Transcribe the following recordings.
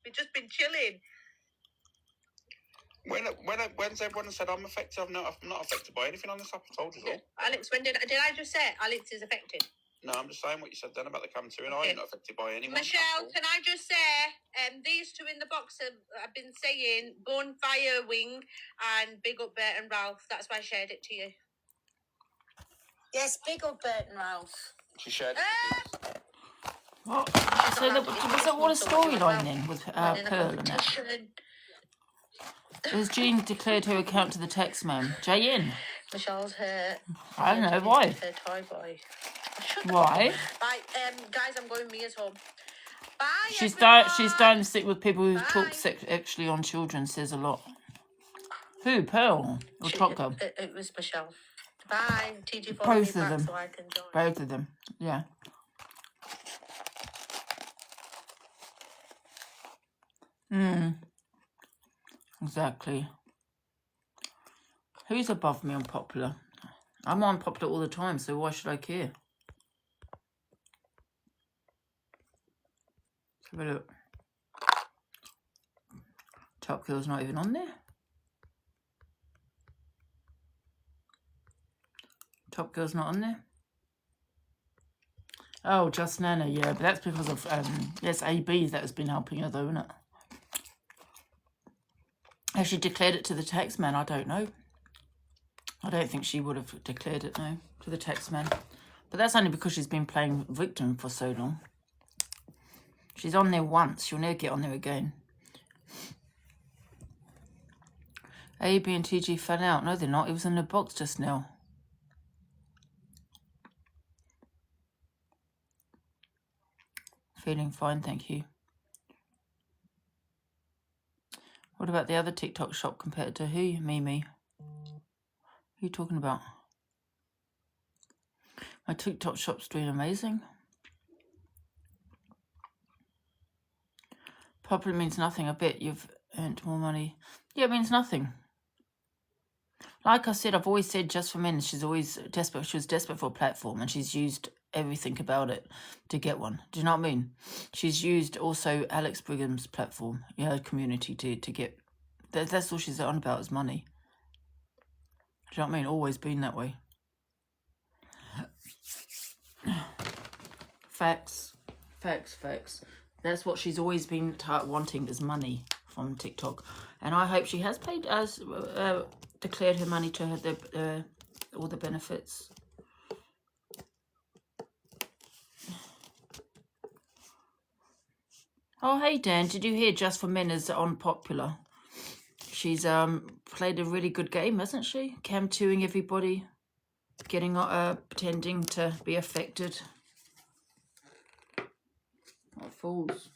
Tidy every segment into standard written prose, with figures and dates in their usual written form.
We've just been chilling. When's everyone said I'm affected? I'm not affected by anything on this app. I told you all. Alex, when did I just say Alex is affected? No, I'm just saying what you said then about the cancer, and I ain't not affected by anyone. Michelle, can I just say, these two in the box have been saying Bonfire Wing and big up Bert and Ralph. That's why I shared it to you. Yes, big up Bert and Ralph. She shared it. What? So was that what a storyline then with Pearl and that? Has Jean declared her account to the text man? J-in? Michelle's her. I don't know, why? Her toy boy. Why? Right, guys, I'm going Mia's home. Bye, She's everyone. starting to stick with people who talk sexually on children, says a lot. Who, Pearl or Top Girl? It was Michelle. Bye. TG, both of them. So I can join. Both of them, yeah. Exactly. Who's above me on popular? I'm on popular all the time, so why should I care? Let's have a look. Top Girl's not even on there. Top Girl's not on there. Oh, Just Nana, yeah, but that's because of yes, AB that has been helping her though, isn't it? Has she declared it to the text man? I don't know. I don't think she would have declared it, no, to the text man. But that's only because she's been playing victim for so long. She's on there once. She'll never get on there again. AB and TG fell out. No, they're not. It was in the box just now. Feeling fine, thank you. What about the other TikTok shop compared to who? Mimi. Who are you talking about? My TikTok shop's doing amazing. Probably means nothing. I bet you've earned more money. Yeah, it means nothing. Like I said, I've always said Just for Men, she's always desperate. She was desperate for a platform and she's used everything about it to get one. Do you know what I mean? She's used also Alex Brigham's platform, her community to get... That's all she's on about is money. Do you know what I mean? Always been that way. Facts. Facts, facts. That's what she's always been wanting is money from TikTok. And I hope she has paid as... declared her money to her, all the benefits. Oh, hey, Dan, did you hear Just for Men is on Popular? She's played a really good game, hasn't she? Cam 2ing everybody, getting pretending to be affected. What fools.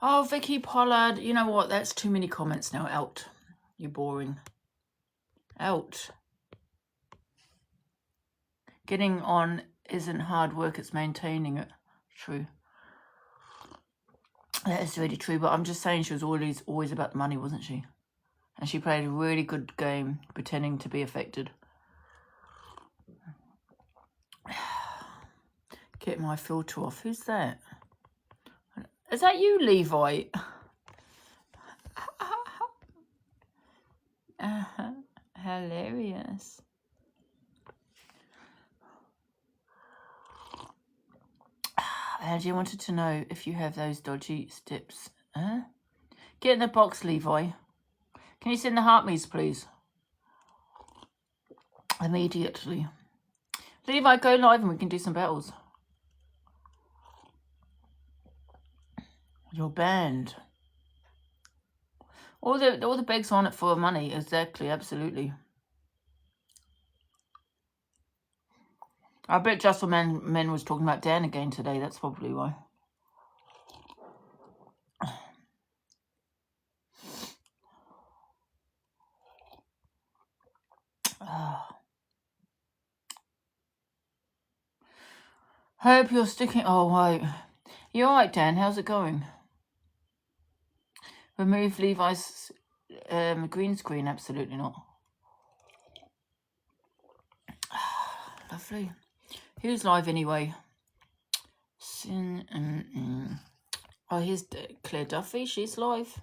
Oh, Vicky Pollard, you know what? That's too many comments now. Out. You're boring. Out. Getting on isn't hard work, it's maintaining it. True. That is really true, but I'm just saying she was always about the money, wasn't she? And she played a really good game, pretending to be affected. Get my filter off. Who's that? Is that you, Levi? Hilarious. Angie wanted to know if you have those dodgy steps. Huh? Get in the box, Levi. Can you send the heart me's, please? Immediately. Levi, go live and we can do some battles. You're banned. All the begs on it for money, exactly, absolutely. I bet Just for Men was talking about Dan again today. That's probably why. Hope you're sticking... Oh, wait. You all right, Dan? How's it going? Remove Levi's green screen? Absolutely not. Lovely. Who's live anyway? Oh, here's Claire Duffy. She's live.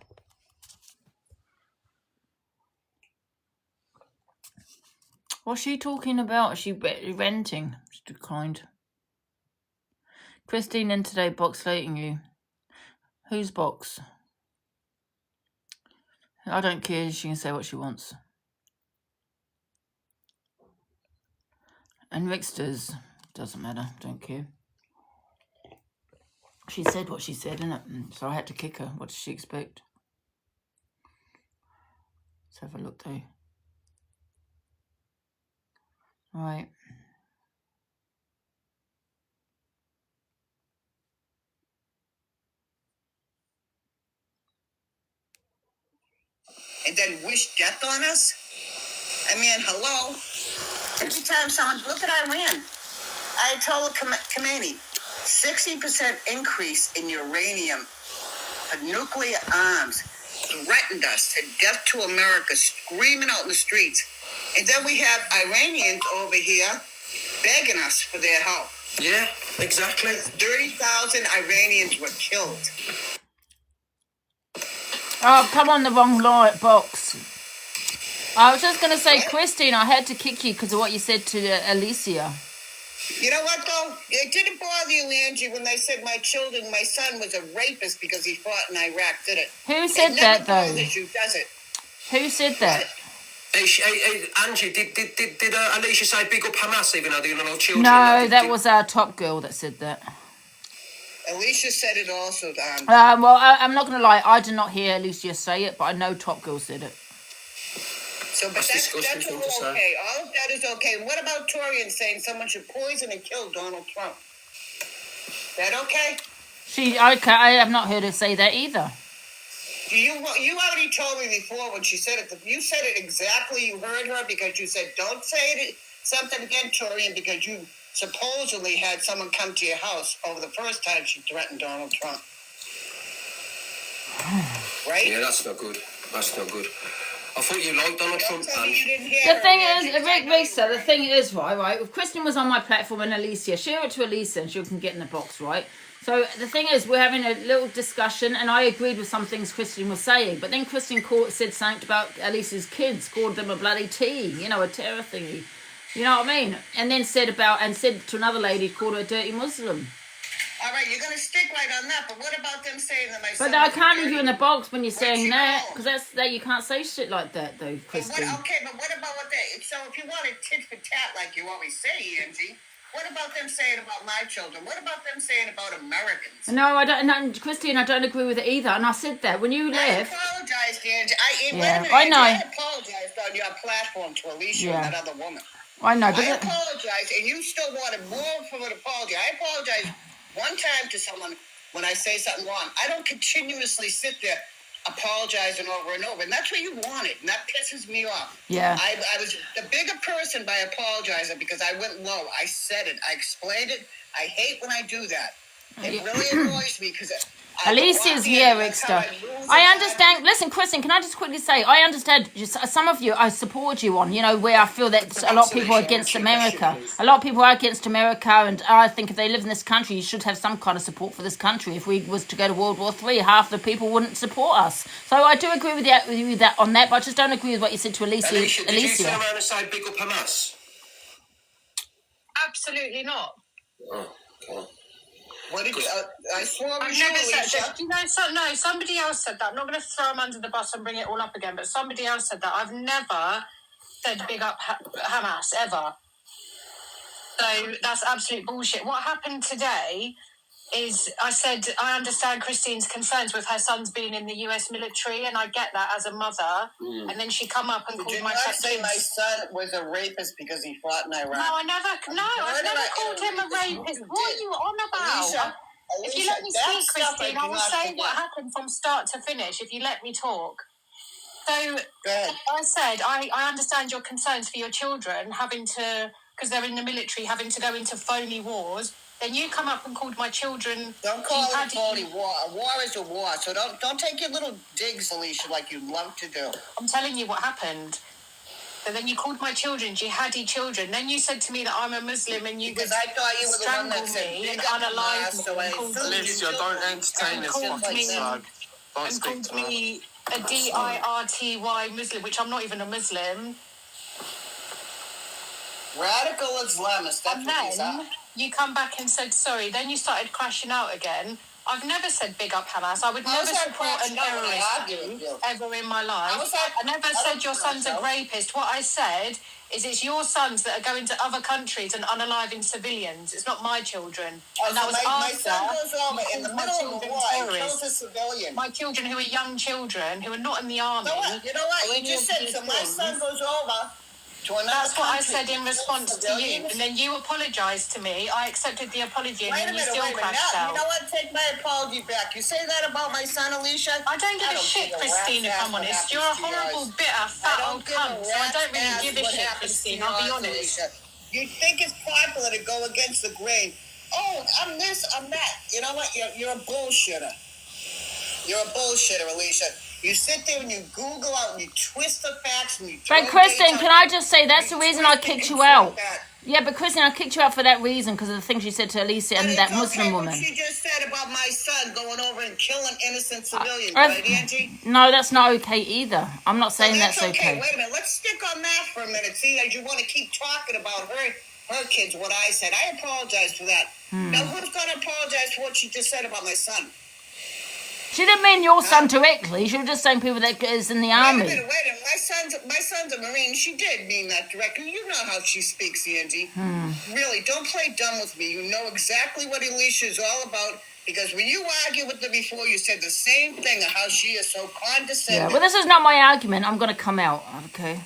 What's she talking about? Is she renting? She's too kind. Christine in today, box slating you. Whose box? I don't care. She can say what she wants. And Ricksters. Doesn't matter. Don't care. She said what she said, innit? So I had to kick her. What did she expect? Let's have a look though. Right. And then wish death on us? I mean, hello? Every time someone, look at Iran. I told Khomeini, 60% increase in uranium for nuclear arms threatened us to death to America, screaming out in the streets. And then we have Iranians over here begging us for their help. Yeah, exactly. 30,000 Iranians were killed. Oh, come on, the wrong light box. I was just going to say, Christine, I had to kick you because of what you said to Alicia. You know what, though? It didn't bother you, Angie, when they said my son was a rapist because he fought in Iraq, did it? Who said that, though? It never bothers you, does it? Who said that? Hey, Angie, did Alicia say big up Hamas even though they're not children? No, that was our top girl that said that. Alicia said it also, Well, I'm not going to lie. I did not hear Alicia say it, but I know Top Girl said it. So, but that's all okay. All of that is okay. And what about Torian saying someone should poison and kill Donald Trump? That okay? Okay, I have not heard her say that either. You already told me before when she said it. You said it exactly. You heard her because you said, don't say it something again, Torian, because you supposedly had someone come to your house over the first time she threatened Donald Trump. Right? Yeah, that's not good. That's not good. I thought you liked Donald Trump. The thing is, Rick Risa, the thing is, right, if Kristen was on my platform and Alicia, share it to Alicia and she can get in the box, right? So the thing is, we're having a little discussion and I agreed with some things Kristen was saying, but then Kristen said something about Alicia's kids, called them a bloody T, a terror thingy. You know what I mean? And then said to another lady, called her a dirty Muslim. All right, you're going to stick right on that, but what about them saying that my son... But I can't leave you in the box when you're saying that, because you can't say shit like that, though, Kristen. Okay, but what about what they... So if you want to tit for tat like you always say, Angie, what about them saying about my children? What about them saying about Americans? No, I don't... No, Christine, I don't agree with it either, and I said that. When you left... I apologized, Angie. I know. I apologized on your platform to Alicia and that other woman. I know, but... I apologized, and you still wanted more from an apology. I apologized one time to someone when I say something wrong. I don't continuously sit there apologizing over and over, and that's what you wanted, and that pisses me off. Yeah. I was the bigger person by apologizing because I went low. I said it. I explained it. I hate when I do that. It really annoys me because... Alicia's here, Rickster. I understand. Listen, Kristen, can I just quickly say, I understand some of you I support you on, where I feel that a lot of people are against America. A lot of people are against America, and I think if they live in this country, you should have some kind of support for this country. If we was to go to World War III, half the people wouldn't support us. So I do agree with you on that, but I just don't agree with what you said to Alicia. Alicia, did you turn around and say big up Hamas? Absolutely not. Oh, okay. What did you, I swore I've never said that. No, somebody else said that. I'm not going to throw them under the bus and bring it all up again, but somebody else said that. I've never said big up Hamas, ever. So that's absolute bullshit. What happened today is I said I understand Christine's concerns with her sons being in the US military, and I get that as a mother. And then she come up and called my say my son was a rapist because he fought in Iraq. No, I've never called him a rapist. What are you on about? Alicia, if you let me speak, Christine, I will say what happened from start to finish, if you let me talk. So, I said, I understand your concerns for your children having to, because they're in the military, having to go into phony wars. Then you come up and called my children... Don't call it a phony war. A war is a war. So don't take your little digs, Alicia, like you love to do. I'm telling you what happened. But then you called my children jihadi children. Then you said to me that I'm a Muslim and you Because could I thought you were the one that strangle said me big and up unalive Hamas, me so I and called assumed me, Alicia, don't entertain and this called fucking me slag. Don't and speak called to her. me a DIRTY Muslim, which I'm not even a Muslim. Radical Islamists, that's And what these are. then you come back and said sorry. Then you started crashing out again. I've never said big up Hamas. I would How never was I support a crashing out when I terrorist argued with you? ever in my life. How was I- I never I said don't your son's a myself. rapist. What I said is it's your sons that are going to other countries and unaliving civilians. It's not my children. Oh, And that so was my after son goes over you in the called my middle of a children war and terrorists. kills a civilian. My children who are young children, who are not in the army. You know what? or You any just of said, these so my things. son goes over to another That's what I country, said in kills response to you. civilians. And then you apologised to me. I accepted the apology and Wait a then you minute, still wait a minute. crashed Now, out. you know what? Take my apology back. You say that about my son, Alicia? I don't give a don't shit, give a Christine, if rat's I'm ass what honest. happens You're a to yours. horrible, bitter, fat I old don't give a cunt, so I don't really rat's give a ass what shit, happens to Christine. I'll be yours, honest. Alicia. You think it's popular to go against the grain. Oh, I'm this, I'm that. You know what? You're a bullshitter. You're a bullshitter, Alicia. You sit there and you Google out and you twist the facts and you But throw Kristen, dates can out. I just say that's the You reason I twist it kicked and you say out. that. Yeah, but Kristen, I kicked you out for that reason because of the things you said to Alicia But and it's that okay Muslim what woman. she just said about my son going over and killing innocent civilians, I- right, Angie? No, that's not okay either. I'm not saying that's okay. Wait a minute. Let's stick on that for a minute. See, as you want to keep talking about her kids, what I said. I apologize for that. Now, who's going to apologize for what she just said about my son? She didn't mean your son directly. She was just saying people that is in the Wait a army. minute. My son's a Marine. She did mean that directly. You know how she speaks, Angie. Really, don't play dumb with me. You know exactly what Alicia is all about. Because when you argued with her before, you said the same thing of how she is so condescending. Yeah, well, this is not my argument. I'm going to come out, okay?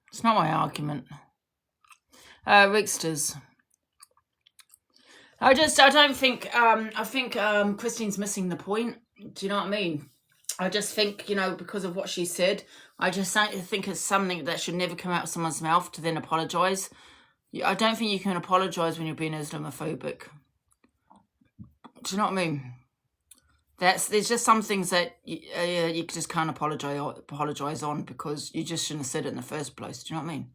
It's not my argument. Ricksters. I think Christine's missing the point. Do you know what I mean? I just think, because of what she said, I just think it's something that should never come out of someone's mouth to then apologise. I don't think you can apologise when you're being Islamophobic. Do you know what I mean? There's just some things that you just can't apologise on because you just shouldn't have said it in the first place. Do you know what I mean?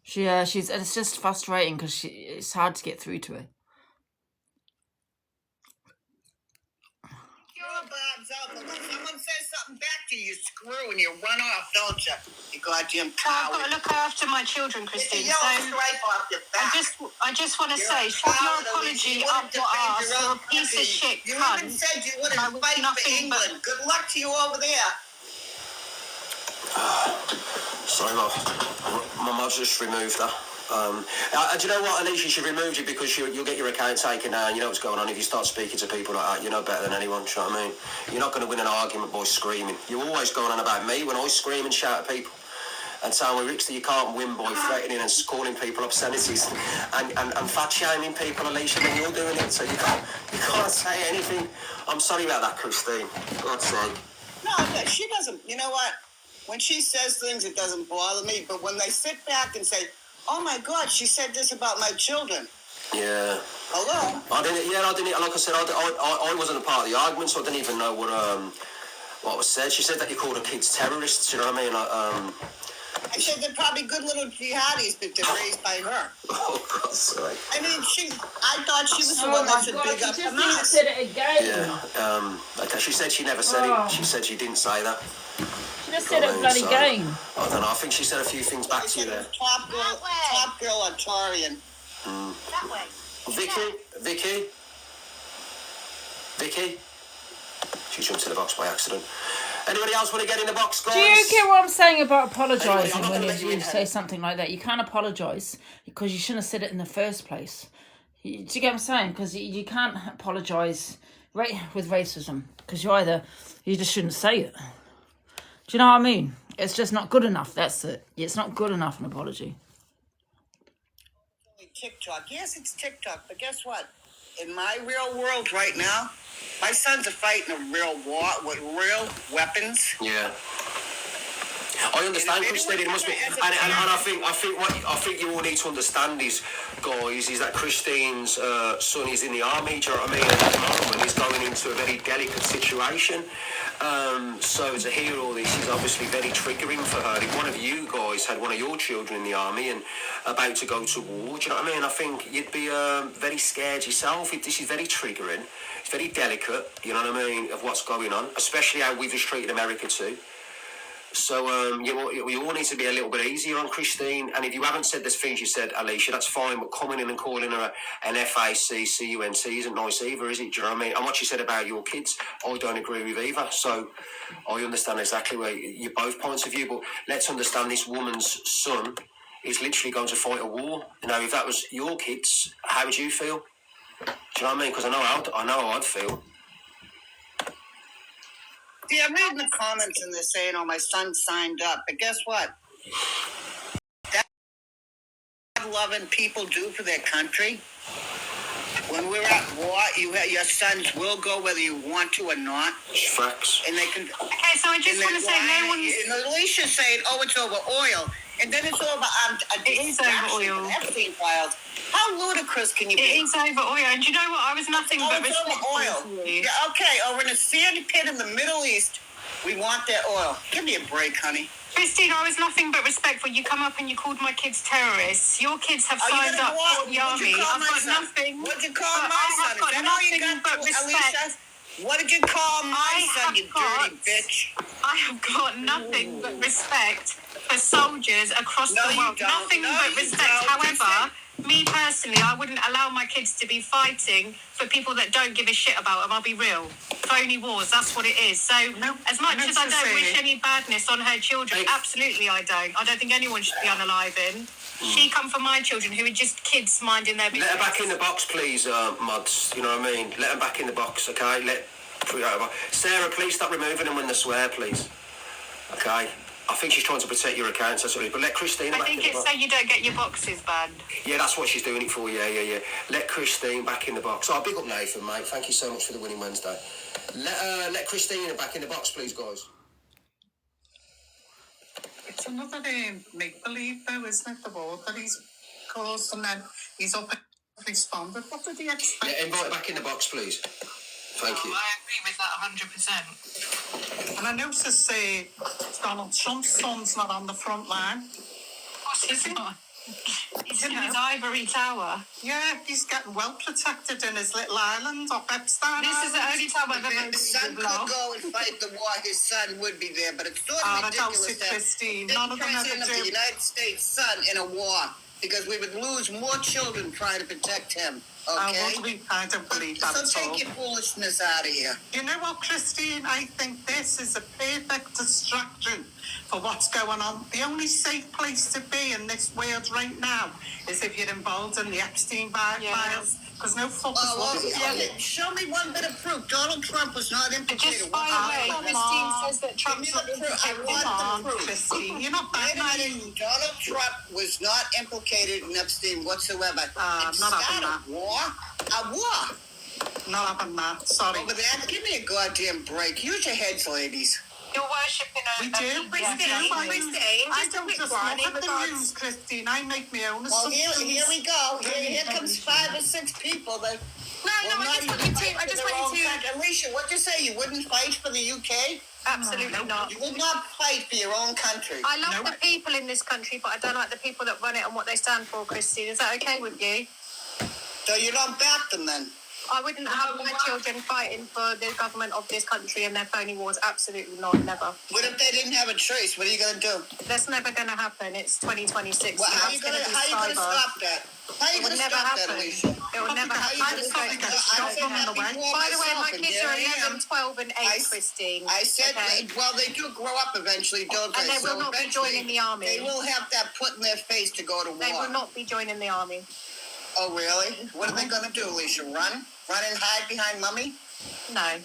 It's just frustrating because it's hard to get through to her. Someone says something back to you, you screw and you run off, don't you? You goddamn I've coward. got to look after my children, It's a Christine. yellow So stripe off your back. I just want to You're say, a shove your coward, Alicia. apology You up wouldn't your defend ass. your You're own a piece of country. shit You cunt. even said you wouldn't I was fight for nothing but- England. Good luck to you over there. Sorry, Mum. My mum's just removed her. And do you know what, Alicia? She removed you because you'll get your account taken down. You know what's going on if you start speaking to people like that. You know better than anyone, do you know what I mean? You're not going to win an argument by screaming. You're always going on about me when I scream and shout at people. And telling me, Rickster, you can't win by threatening and calling people obscenities and fat-shaming people, Alicia, when you're doing it. So you can't say anything. I'm sorry about that, Christine. God's sake. No, she doesn't. You know what? When she says things, it doesn't bother me. But when they sit back and say, "Oh my God, she said this about my children." Yeah. Hello. I didn't. Like I said, I wasn't a part of the argument, so I didn't even know what was said. She said that you called her kids terrorists. You know what I mean? I said they're probably good little jihadis, but they're raised by her. Oh, God's sake. I mean, I thought she was the one that should big up Hamas. said it again. Yeah. Okay. She said she never said it. She said she didn't say that. She just said it bloody So, game. I don't know. I think she said a few things back to you there. Top girl Ontarian. That way. Vicky. She jumped in the box by accident. Anybody else want to get in the box, guys? Do you get what I'm saying about apologising Anyway, I'm not when gonna let you you in say here. something like that? You can't apologise because you shouldn't have said it in the first place. Do you get what I'm saying? Because you can't apologise with racism because you just shouldn't say it. Do you know what I mean? It's just not good enough. That's it. It's not good enough, an apology. TikTok. Yes, it's TikTok, but guess what? In my real world right now, my sons are fighting a real war with real weapons. Yeah. I I understand, Christine. It must be, and I think you all need to understand is, guys, is that Christine's son is in the army. Do you know what I mean? At the moment, he's going into a very delicate situation. So to hear all this is obviously very triggering for her. If one of you guys had one of your children in the army and about to go to war, do you know what I mean? I think you'd be very scared yourself. This is very triggering. It's very delicate, you know what I mean, of what's going on, especially how we've just treated America too. So we all need to be a little bit easier on Christine. And if you haven't said this things you said, Alicia, that's fine. But coming in and calling her an FACCUNT isn't nice either, is it? Do you know what I mean? And what you said about your kids, I don't agree with either. So I understand exactly where you're both points of view. But let's understand this woman's son is literally going to fight a war. You know, if that was your kids, how would you feel? Do you know what I mean? Because I know how I'd feel. Yeah, I'm reading the comments and they're saying, "Oh, my son signed up," but guess what? That's what loving people do for their country. When we're at war, your sons will go whether you want to or not. Facts. And they can. Okay, so I just want to say, no one's. And Alicia's saying, "Oh, it's over oil," and then it's over. It is over oil. Epstein files. How ludicrous can you be? It is over oil, and you know what? I was nothing but it's over respectful oil. to you. Yeah, okay, over in a sandy pit in the Middle East, we want that oil. Give me a break, honey. Christine, I was nothing but respectful. You come up and you called my kids terrorists. Your kids have signed up for the army. I've got nothing. What'd you call my son? I've got nothing but respect. What did you call my son, you dirty bitch? I have got nothing but respect for soldiers across the world. Nothing but respect. However, me personally, I wouldn't allow my kids to be fighting for people that don't give a shit about them. I'll be real. Phony wars, that's what it is. So, as much as I don't wish any badness on her children, absolutely I don't. I don't think anyone should be unaliving. She come for my children who are just kids minding their business. Let her back in the box, please, mods. You know what I mean? Let her back in the box, okay? Sarah, please stop removing them when they swear, please. Okay? I think she's trying to protect your accounts, that's what it is. But let Christine back in the box. I think it's so you don't get your boxes banned. Yeah, that's what she's doing it for, yeah. Let Christine back in the box. Oh, big up Nathan, mate. Thank you so much for the winning Wednesday. Let Christine back in the box, please, guys. It's another make-believe, though, isn't it? The war that he's caused, and then he's up and responded. What did he expect? Yeah, invite her back in the box, please. Thank you. I agree with that 100%. And I noticed Donald Trump's son's not on the front line. What's his name? He's in his ivory tower. Yeah, he's getting well protected in his little island off Epstein. This is the only time I've ever... His son could go and fight the war. His son would be there, but it's sort of ridiculous that Christine. the None of them president ever of do. the United States' son in a war, because we would lose more children trying to protect him. Okay? I don't believe that So at all. take your foolishness out of here. You know what, Christine? I think this is a perfect distraction for what's going on. The only safe place to be in this world right now is if you're involved in the Epstein files. Because no fuckers Show me one bit of proof. Donald Trump was not implicated. Just by the way, Christine says that Trump's not implicated. I want the proof. Christine, you're not that naive. Donald Trump was not implicated in Epstein whatsoever. Not having that. A war. Not having that. Sorry. Over that, give me a goddamn break. Use your heads, ladies. You're worshipping We do. Christine, I don't just look at the news, Christine. I make my own Well, assumptions. here we go. Here comes 5 or 6 people that. I just want you to... Alicia, what'd you say? You wouldn't fight for the UK? Absolutely not. You would not fight for your own country. I love the people in this country, but I don't like the people that run it and what they stand for, Christine. Is that okay with you? So you don't back them then? I wouldn't have my children fighting for the government of this country and their phony wars. Absolutely not, never. What if they didn't have a choice? What are you going to do? That's never going to happen. It's 2026. Well, how are you going to stop that? How are you going to stop that, Alicia? It will never happen. By the way, my kids are 11, 12 and 8, Christine. I said, well, they do grow up eventually, don't they? And they will not be joining the army. They will have that put in their face to go to war. They will not be joining the army. Oh, really? What are they going to do, Alicia? Run? Run and hide behind Mummy? No.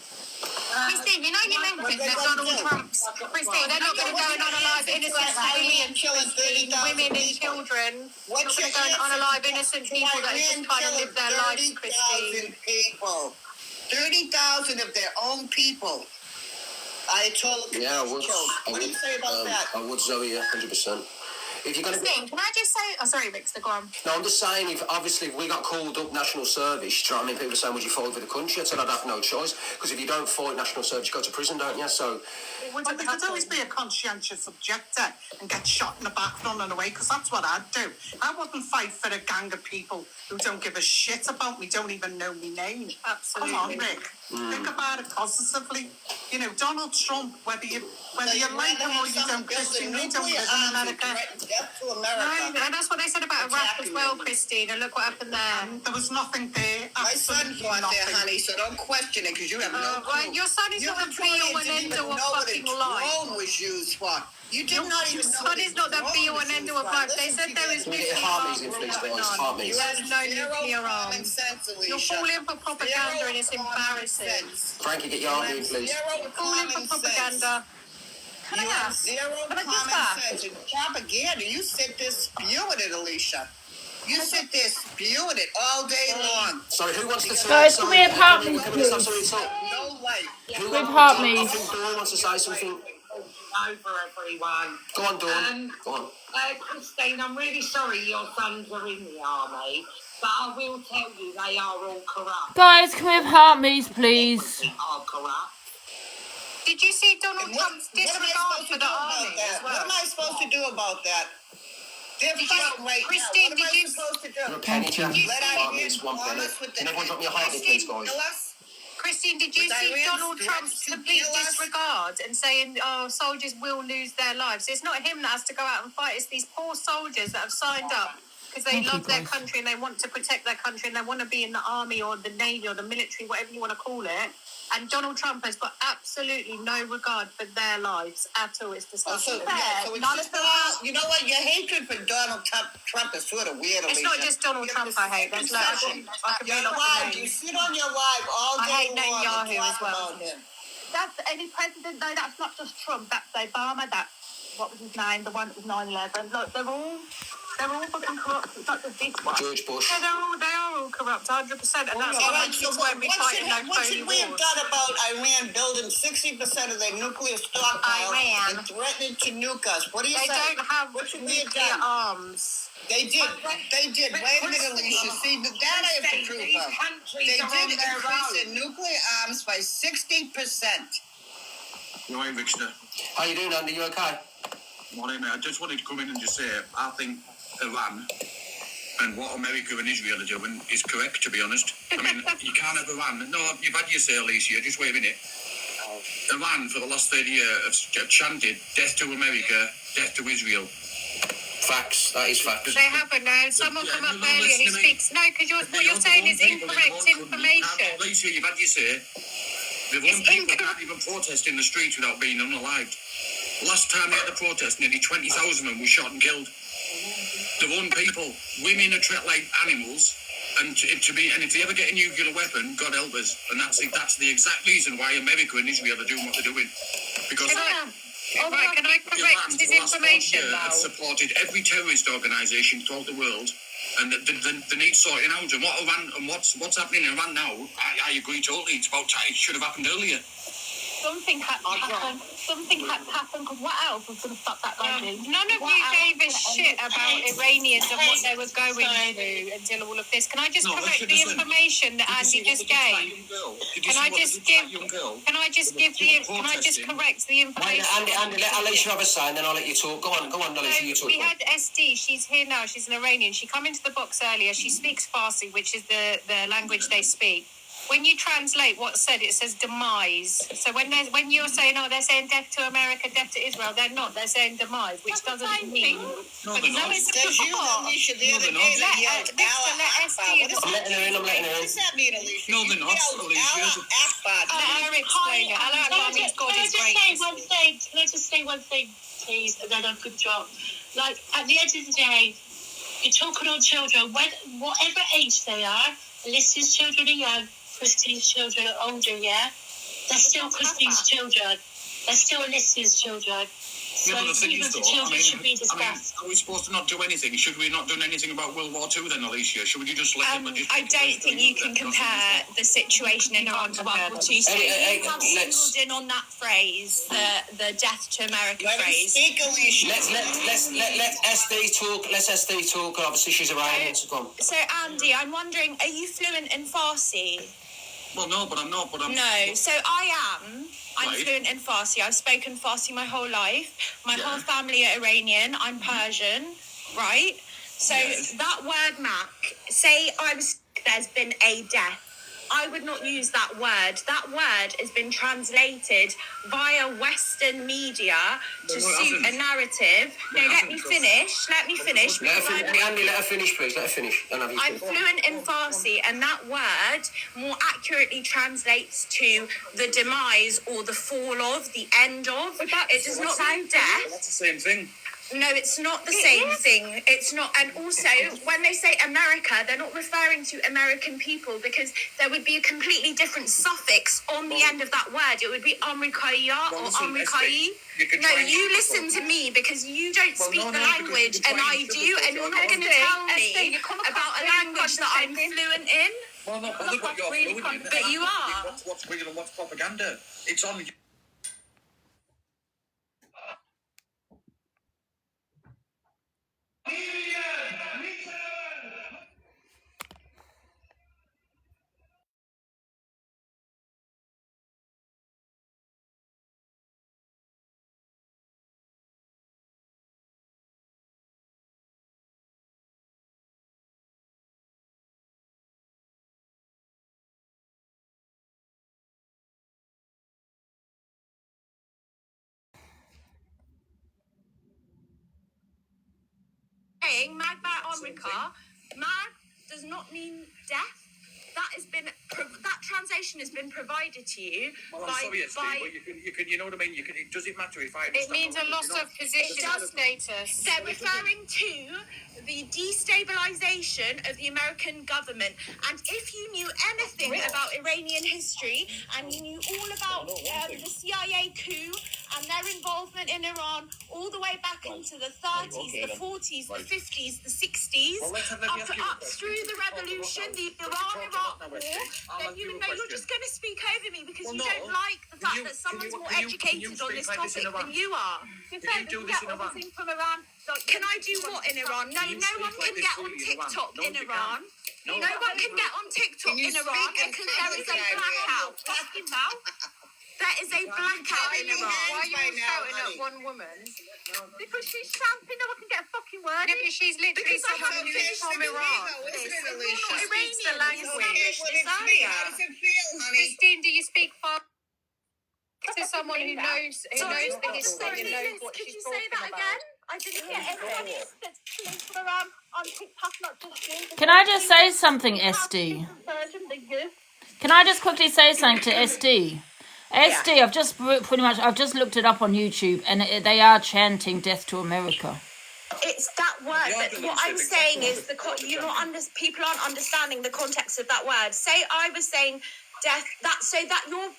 Christine, you know you mentioned that Donald Trump's... Christine, they're not going to go and unalive innocent women and children. They're not going to go and unalive innocent people that are just trying to live their lives, Christine. 30,000 people. 30,000 of their own people. Ayatollah Yeah, I Khamenei would. killed. What do you say about that? I would, Zoe, yeah, 100%. If you're going to Christine, can I just say? Oh, sorry, Rick. Go on. No, I'm just saying, if we got called up national service, do you know what I mean? People are saying, would you fight for the country? I said I'd have no choice, because if you don't fight national service, you go to prison, don't you? So, Well, you could always be a conscientious objector and get shot in the back running away, because that's what I'd do. I wouldn't fight for a gang of people who don't give a shit about me, don't even know my name. Absolutely. Come on, Rick. Think about it positively. You know, Donald Trump, whether you like him or you don't, Christine, we don't live in America. No, and that's what they said about Iraq as well, Christine. And look what happened there. There was nothing there. My son Absolutely fought there, nothing. honey, so don't question it, because you have no Well, clue. your son is not the be-all and end-all of fucking life. Drone was used for. You did not even know. Son is not the be-all and end-all of life. They said there was nuclear Harmy's arms, influence, but guys, none. Harmy's. There's no nuclear arms. You're falling for propaganda and it's embarrassing. Frankie, get your arm in, please. You're falling for propaganda. Can I ask? Zero common sense and propaganda. You sit there spewing it, Alicia. You sit there spewing it all day long. Sorry, who wants to say Guys, can we have Hartleys, Can we just have please? something to talk? No life. Who With wants- Hartleys. I think Dawn wants to say something. Over everyone. Go on, Dawn. Go on. Christine, I'm really sorry your sons are in the army, but I will tell you they are all corrupt. Guys, can we have Hartleys, please? They are corrupt. Did you see Donald What Trump's am I disregard supposed for to the do about army that? as What am well? I supposed to do about that? They're Did you- fighting right Christine, now. What did am I you- supposed to do? You're a penny jacket. Let Hartleys, Iran one bomb penny. us with the Can everyone drop me a Hartley, please, guys? kill us? Christine, did you With see Iran's Donald threats Trump's to complete kill us? disregard and saying, oh, soldiers will lose their lives? It's not him that has to go out and fight. It's these poor soldiers that have signed up because they Thank you, love their guys. country and they want to protect their country and they want to be in the army or the navy or the military, whatever you want to call it. And Donald Trump has got absolutely no regard for their lives at all. It's disgusting. So it's just all, you know what? Your hatred for Donald Trump is sort of weird, It's Alicia. not just Donald Trump I hate. There's like, I can Your read off wife, the you names. sit on your wife all I day hate long and Netanyahu talk as well. about him. That's any president, though. That's not just Trump. That's Obama. That's what was his name? The one that was 9/11. Look, they're all fucking corrupt. It's not just this one. George Bush. Yeah, they are all corrupt, 100%, and that's All why right, my so kids won't be fighting no what phony should we have wars. done about Iran building 60% of their nuclear stockpile Iran. and threatening to nuke us? What do you They say? don't have What should we have nuclear done? arms. They did. They did. Wait a minute, Alicia. See, that I have the truth These of. countries They are did on their increase own. their nuclear arms by 60%. You know, Richard. How you doing, Andy? You okay? Morning, mate. I just wanted to come in and just say, I think Iran and what America and Israel are doing is correct, to be honest. I mean, you can't have Iran. No, you've had your say, Alicia. Just wait a minute. Iran, for the last 30 years, have chanted death to America, death to Israel. Facts. That is facts. They haven't now. Someone come up earlier who speaks. No, because what you're saying is incorrect information. Alicia, you've had your say. The one people can't even protest in the streets without being unalived. Last time they had a protest, nearly 20,000 of them were shot and killed. The one people, women are treated like animals, and if they ever get a nuclear weapon, God help us. And that's the exact reason why America and Israel are doing what they're doing. Because Right, can I correct his information have now? supported every terrorist organisation throughout the world, and the need sorting out. And what Iran and what's happening in Iran now, I agree totally. It's about time. It should have happened earlier. Something had to happen. Something had to happen, because what else was going to stop that guy doing? None of you gave a shit about Iranians and what they were going through until all of this. Can I just correct the information that Andy just gave? Can I just correct the Wait, information? Andy, let Alicia have a say, and then I'll let you talk. Go on, Alicia, you So talk. we had SD. She's here now. She's an Iranian. She came into the box earlier. She speaks Farsi, which is the language they speak. When you translate what's said, it says demise. So when you're saying, oh, they're saying death to America, death to Israel, they're not. They're saying demise, which doesn't mean. No, they're not. it's Says you, Alicia, the other day they yelled Allah Akbar. What does I'm letting her in, What does that mean, Alicia? No, they're not, You yelled Alicia. Allah Akbar. Let her explain it. Allah Akbar means God is great. Can I just say one thing, please, and then I'm going to drop. Like, at the end of the day, you're talking on children, whatever age they are, Alicia's children are young, Christine's children are older, yeah? They're still Christine's children. They're still Alicia's children. Yeah, but the thing treatment is, for though, children should be discussed. are we supposed to not do anything? Should we not do anything about World War II then, Alicia? Should we just let Hitler just... I don't think you can compare the situation in Iran to World War II. So you have singled in on that phrase, the death to America phrase. Let SD talk. Let SD talk. Obviously, she's Iranian, so go on. So Andy, I'm wondering, are you fluent in Farsi? Well, no, but I'm not. No, so I am. I'm Right. fluent in Farsi. I've spoken Farsi my whole life. My whole family are Iranian. I'm Persian, right? So that word, Mac, say there's been a death. I would not use that word. That word has been translated via Western media to suit a narrative. No, let me finish. Andy, let her finish, please. Let her finish. I'm fluent in Farsi, and that word more accurately translates to the demise or the fall of, the end of. It does not mean death. That's the same thing. No, it's not the same thing. It's not. And also, when they say America, they're not referring to American people, because there would be a completely different suffix on the end of that word. It would be Amrikaya or Amrikai. No, you listen to me, because you don't speak the language and I do, and you're not going to tell me about a language that I'm fluent in. Well, not bothered what you're fluent in. But you are. What's real and what's propaganda? It's on... Saying Magba Amrika, Mag does not mean death. That translation has been provided to you Well, I'm sorry, Steve, but you can, you know what I mean? Does it matter if I... It means a loss of position status. They're referring to the destabilization of the American government. And if you knew anything about Iranian history, and you knew all about the CIA coup and their involvement in Iran all the way back into the 30s, the 40s, the 50s, the 60s, up through the revolution, the Iran-Iraq war, then you would know. You're just going to speak over me because you don't like the fact that someone's more educated on this topic than you are. Can you do this in Iran? Can I do what in Iran? No, no one can get on TikTok in Iran. No one can get on TikTok in Iran because there is a blackout. Fucking mouth. There is a blackout in Iran. Why are you shouting at one woman? Because she's champing. No one can get a fucking word. No, but she's literally Because I someone have who's from Iran. You're not Speaks the Iranian. language. Christine, do you speak Farsi? To someone who knows the history and knows what Could she's you say talking that about. again? I didn't hear everyone that's coming from Iran on TikTok, not just you. Can I just say something, SD? Can I just quickly say something to SD? SD, I've just looked it up on YouTube, and they are chanting "Death to America." It's that word, but what I'm saying is people aren't understanding the context of that word. Say I was saying death,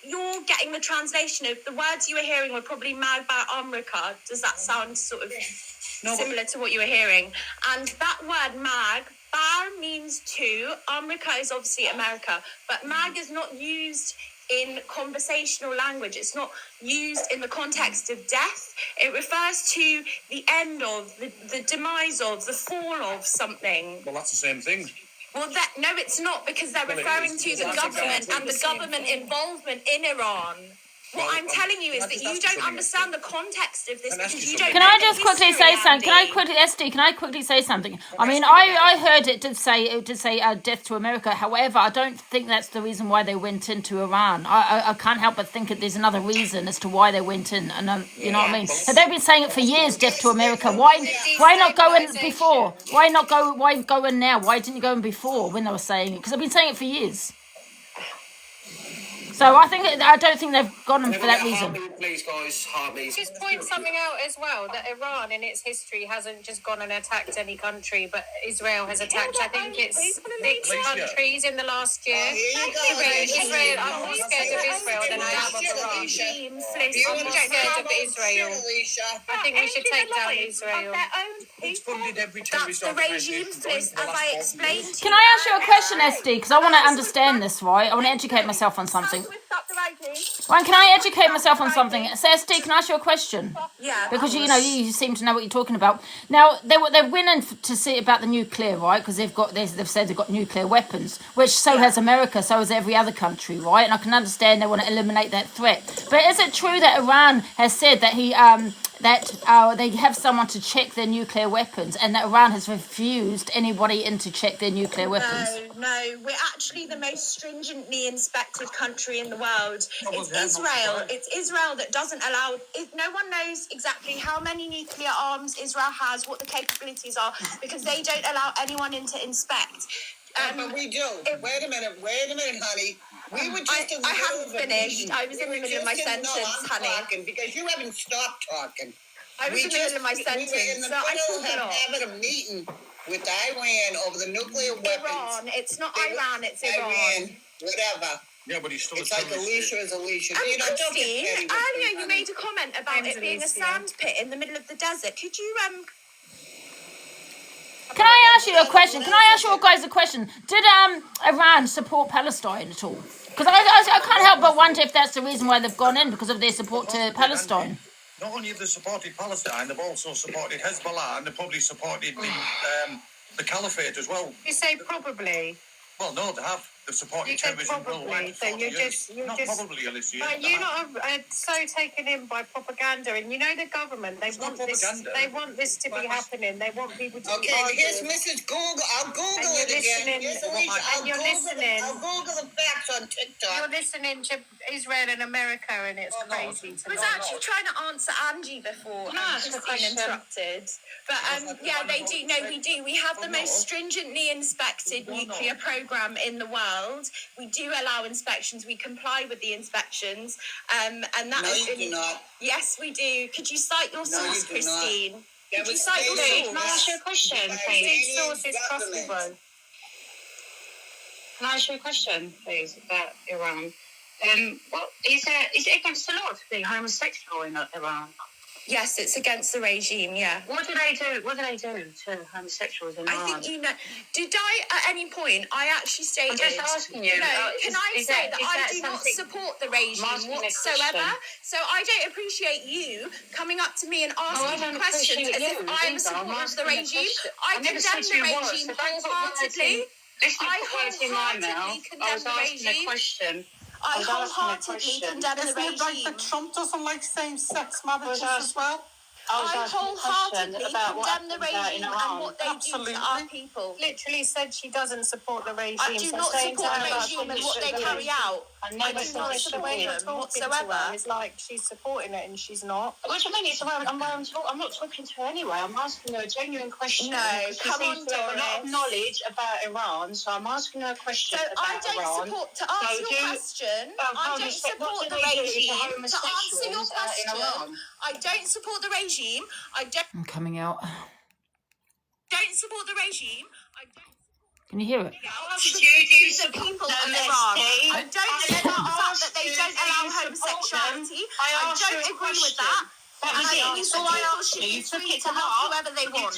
you're getting the translation of the words you were hearing were probably Magba Amrika. Does that sound sort of similar to what you were hearing? And that word mag, bar means two, Amrika is obviously America, but mag is not used in conversational language. It's not used in the context of death. It refers to the end of, the demise of, the fall of something. Well, that's the same thing. Well, no, it's not, because they're referring to the government and the government involvement in Iran. What I'm telling you is that you don't understand the context of this because you don't. Can I just quickly say something? SD? Can I quickly say something? I mean, I heard it did say death to America. However, I don't think that's the reason why they went into Iran. I can't help but think that there's another reason as to why they went in. And you know what I mean? But they've been saying it for years. Death to America. Why not go in before? Why go in now? Why didn't you go in before when they were saying it? Because they've been saying it for years. So I don't think they've gone for that reason. Please, guys, heart me. Just point something out as well, that Iran in its history hasn't just gone and attacked any country, but Israel has attacked, I think it's 6 countries in the last year. Israel, I'm more scared of Israel than I am of Iran. I'm scared of Israel. I think we should take down Israel. It's funded every That's terrorist the organisation regime, Fliss, as I explained to Can I ask you a question, SD? Because I want to understand this, right? I want to educate myself on something. Ryan, can I educate myself on something? So, SD, can I ask you a question? Yeah. Because you seem to know what you're talking about. Now they're winning to see about the nuclear, right? Because they've said they've got nuclear weapons, which so has America, so has every other country, right? And I can understand they want to eliminate that threat. But is it true that Iran has said that they have someone to check their nuclear weapons, and that Iran has refused anybody in to check their nuclear weapons? No, we're actually the most stringently inspected country in the world. It's Israel. It's Israel that doesn't allow. No one knows exactly how many nuclear arms Israel has, what the capabilities are, because they don't allow anyone in to inspect. But we do. Wait a minute, honey. We were just I haven't finished. I was in the middle of my sentence, honey. Talking because you haven't stopped talking. I was in the middle of my sentence, We were in the so I middle talk a of lot. having a meeting with Iran over the nuclear weapons. Iran. It's not Iran. It's Iran. Iran, whatever. Yeah, but he's still It's a like terrorist. Alicia is Alicia. And You know, don't get Christine, petty with earlier me, you made a comment about it being a Alicia. sand pit in the middle of the desert. Could you Can I ask you a question? Can I ask you guys a question? Did Iran support Palestine at all? Because I can't help but wonder if that's the reason why they've gone in, because of their support to Palestine. Not only have they supported Palestine, they've also supported Hezbollah, and they probably supported the Caliphate as well. You say probably. Well, no, they have. They've supported You said terrorism probably, worldwide so for 40 you're years. just- you're Not just- probably, Alicia. But they you have. lot are so taken in by propaganda, and you know the government. They It's not want this. propaganda. They want this to be happening. They want people to be Okay, arguing. here's Mrs. Google. I'll Google And you're it again. listening. Here's Alicia. And you're listening. I'll Google the facts on TikTok. You're listening to Israel and America, and it's crazy. I was actually trying to answer Angie before Christine interrupted. But yeah, they do. No, we do. We have the most stringently inspected nuclear program in the world. We do allow inspections. We comply with the inspections. And that No, has you been. do not. Yes, we do. Could you cite your No, source, you do not. Christine? That Could you was cite your stated source? by- Can I ask you a question, by please? Iranian Source is government. trustable. Can I ask you a question, please, about Iran? What is it against the law to be homosexual in Iran? Yes, it's against the regime. Yeah. What do they do? What do they do to homosexuals in I Iran? think you know. Did I at any point? I actually stated. I'm just asking you. No, can I is say that- that is I that do not something- support the I'm regime asking a whatsoever. question. So I don't appreciate you coming up to me and I asking don't questions appreciate as if you I'm a either. I'm supporter of the asking a regime. question. I I never condemn said the you was, regime so don't put words wholeheartedly. in- Let's not I put words in my mouth. wholeheartedly I condemn was the asking a regime. question. I was asking a wholeheartedly question. condemn the Isn't it like regime. that Trump doesn't like same-sex marriages Was as well? I was I asking a question wholeheartedly about what condemn the happened in regime and Iran. what they do Absolutely. to our people. Literally said she doesn't support the regime. I do so not saying support to the her regime and what they that carry out. I I never do said not you the way you're support talking them to her whatsoever. is like she's supporting it and she's not. What do you mean? It's where I'm not talking to her anyway. I'm asking her a genuine question. No, because she come seems on, to have a lot of Doris. knowledge about Iran, so I'm asking her a question So about I don't Iran. support, to answer So your do- question, what I don't do support the they do to regime. To answer your homosexuals, in question, Iran? I don't support the regime. I I'm coming out. don't support the regime. I don't Can you hear it? support the people of Iran. I don't support the fact that they don't allow homosexuality. I don't agree with that. That And was I it. think That's people all I asked should you. be You took free it to to love heart. whoever they want.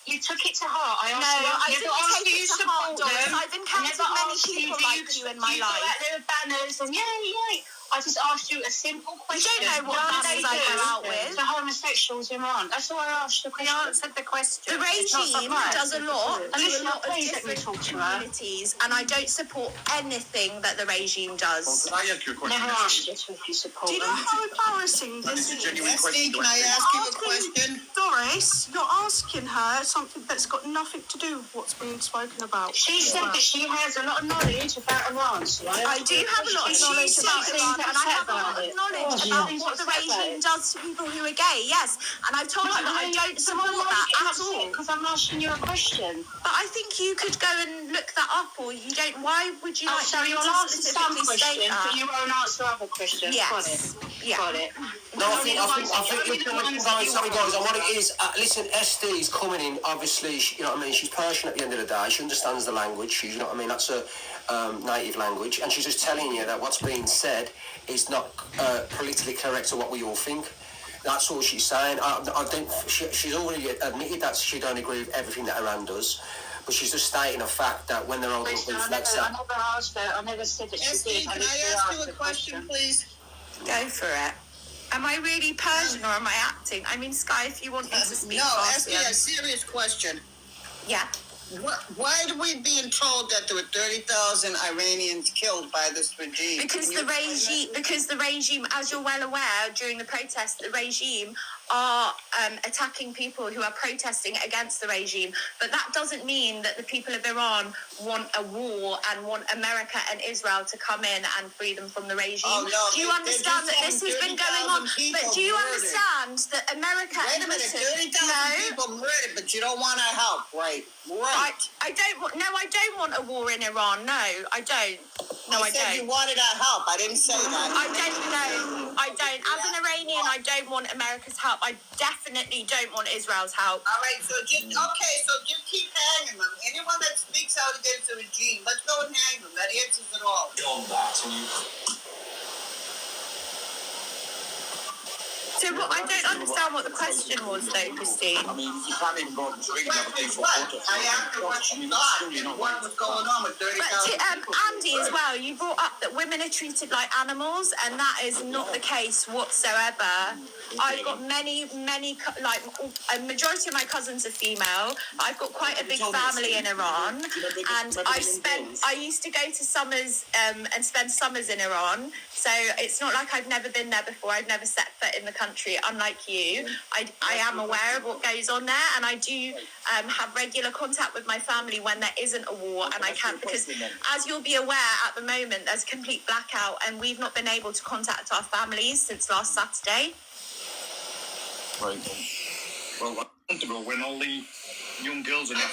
You took it to heart. I asked No, you. I never didn't asked take you it to support heart, Doris. them. I've encountered I never many asked people do like you in my do you life. got out there with banners and yeah. I just asked you a simple question. know what do banners they I go do out with. to homosexuals in Iran? That's all I asked the We question. answered the question. The It's not regime surprising. does a lot to Alicia, a lot of please let me different talk to her. communities, and I don't support anything that the regime does. Can I ask you a question? Never asked you if you support Do you know them. how embarrassing That this is a is? genuine question. Can I ask you a question? Doris, you're asking her something that's got nothing to do with what's being spoken about. She said that she has a lot of knowledge about Iran, so I do have a lot of knowledge about Iran and I have a lot of knowledge about what the regime does to people who are gay. Yes, and I've told you that I don't support that at all. Because I'm asking you a question. But I think you could go and look that up, or you don't. Why would you like So me you'll to answer some specifically state questions, that? but you won't answer other questions. Yes. Got it. Yeah. Got it. No, I think sorry guys, and what it is, listen, SD is coming in, obviously, you know what I mean, she's Persian at the end of the day, she understands the language, you know what I mean, that's her native language, and she's just telling you that what's being said is not politically correct to what we all think. That's all she's saying. I think she's already admitted that she don't agree with everything that Iran does, but she's just stating a fact that when they're old enough to reflect that. I never asked her. I never said that she SD, did. can I ask you a question, please? Go for it. Am I really Persian or am I acting? I mean, Sky, if you want me to speak. No, Farsi, SD, a serious question. Yeah. Why are we being told that there were 30,000 Iranians killed by this regime? Because the regime, as you're well aware, during the protests, the regime are attacking people who are protesting against the regime. But that doesn't mean that the people of Iran want a war and want America and Israel to come in and free them from the regime. Oh, no, do you understand that this has been going on? But do you understand that America Wait and a minute, Britain... 30,000 people murdered, but you don't want our help, right? Right. I don't want a war in Iran. No, I don't. No, I said don't. you wanted our help. I didn't say that. I don't know. I don't. As an Iranian, I don't want America's help. I definitely don't want Israel's help. All right, so just keep hanging them. Anyone that speaks out against the regime, let's go and hang them. That answers it all. Beyond that, and you... So what, I don't understand what the question was, though, Christine. I mean, you can't even go on the street and have a peaceful What? protest. I asked her what she thought and what was going on with 30,000 people. Andy, as well, you brought up that women are treated like animals, and that is not the case whatsoever. I've got many, like, a majority of my cousins are female. I've got quite a big family in Iran, and I used to go to summers and spend summers in Iran, so it's not like I've never been there before. I've never set foot in the country. Unlike you, I am aware of what goes on there, and I do have regular contact with my family when there isn't a war, and I can't, because as you'll be aware, at the moment there's a complete blackout, and we've not been able to contact our families since last Saturday. Right. Well, I want to go when all the young girls are not.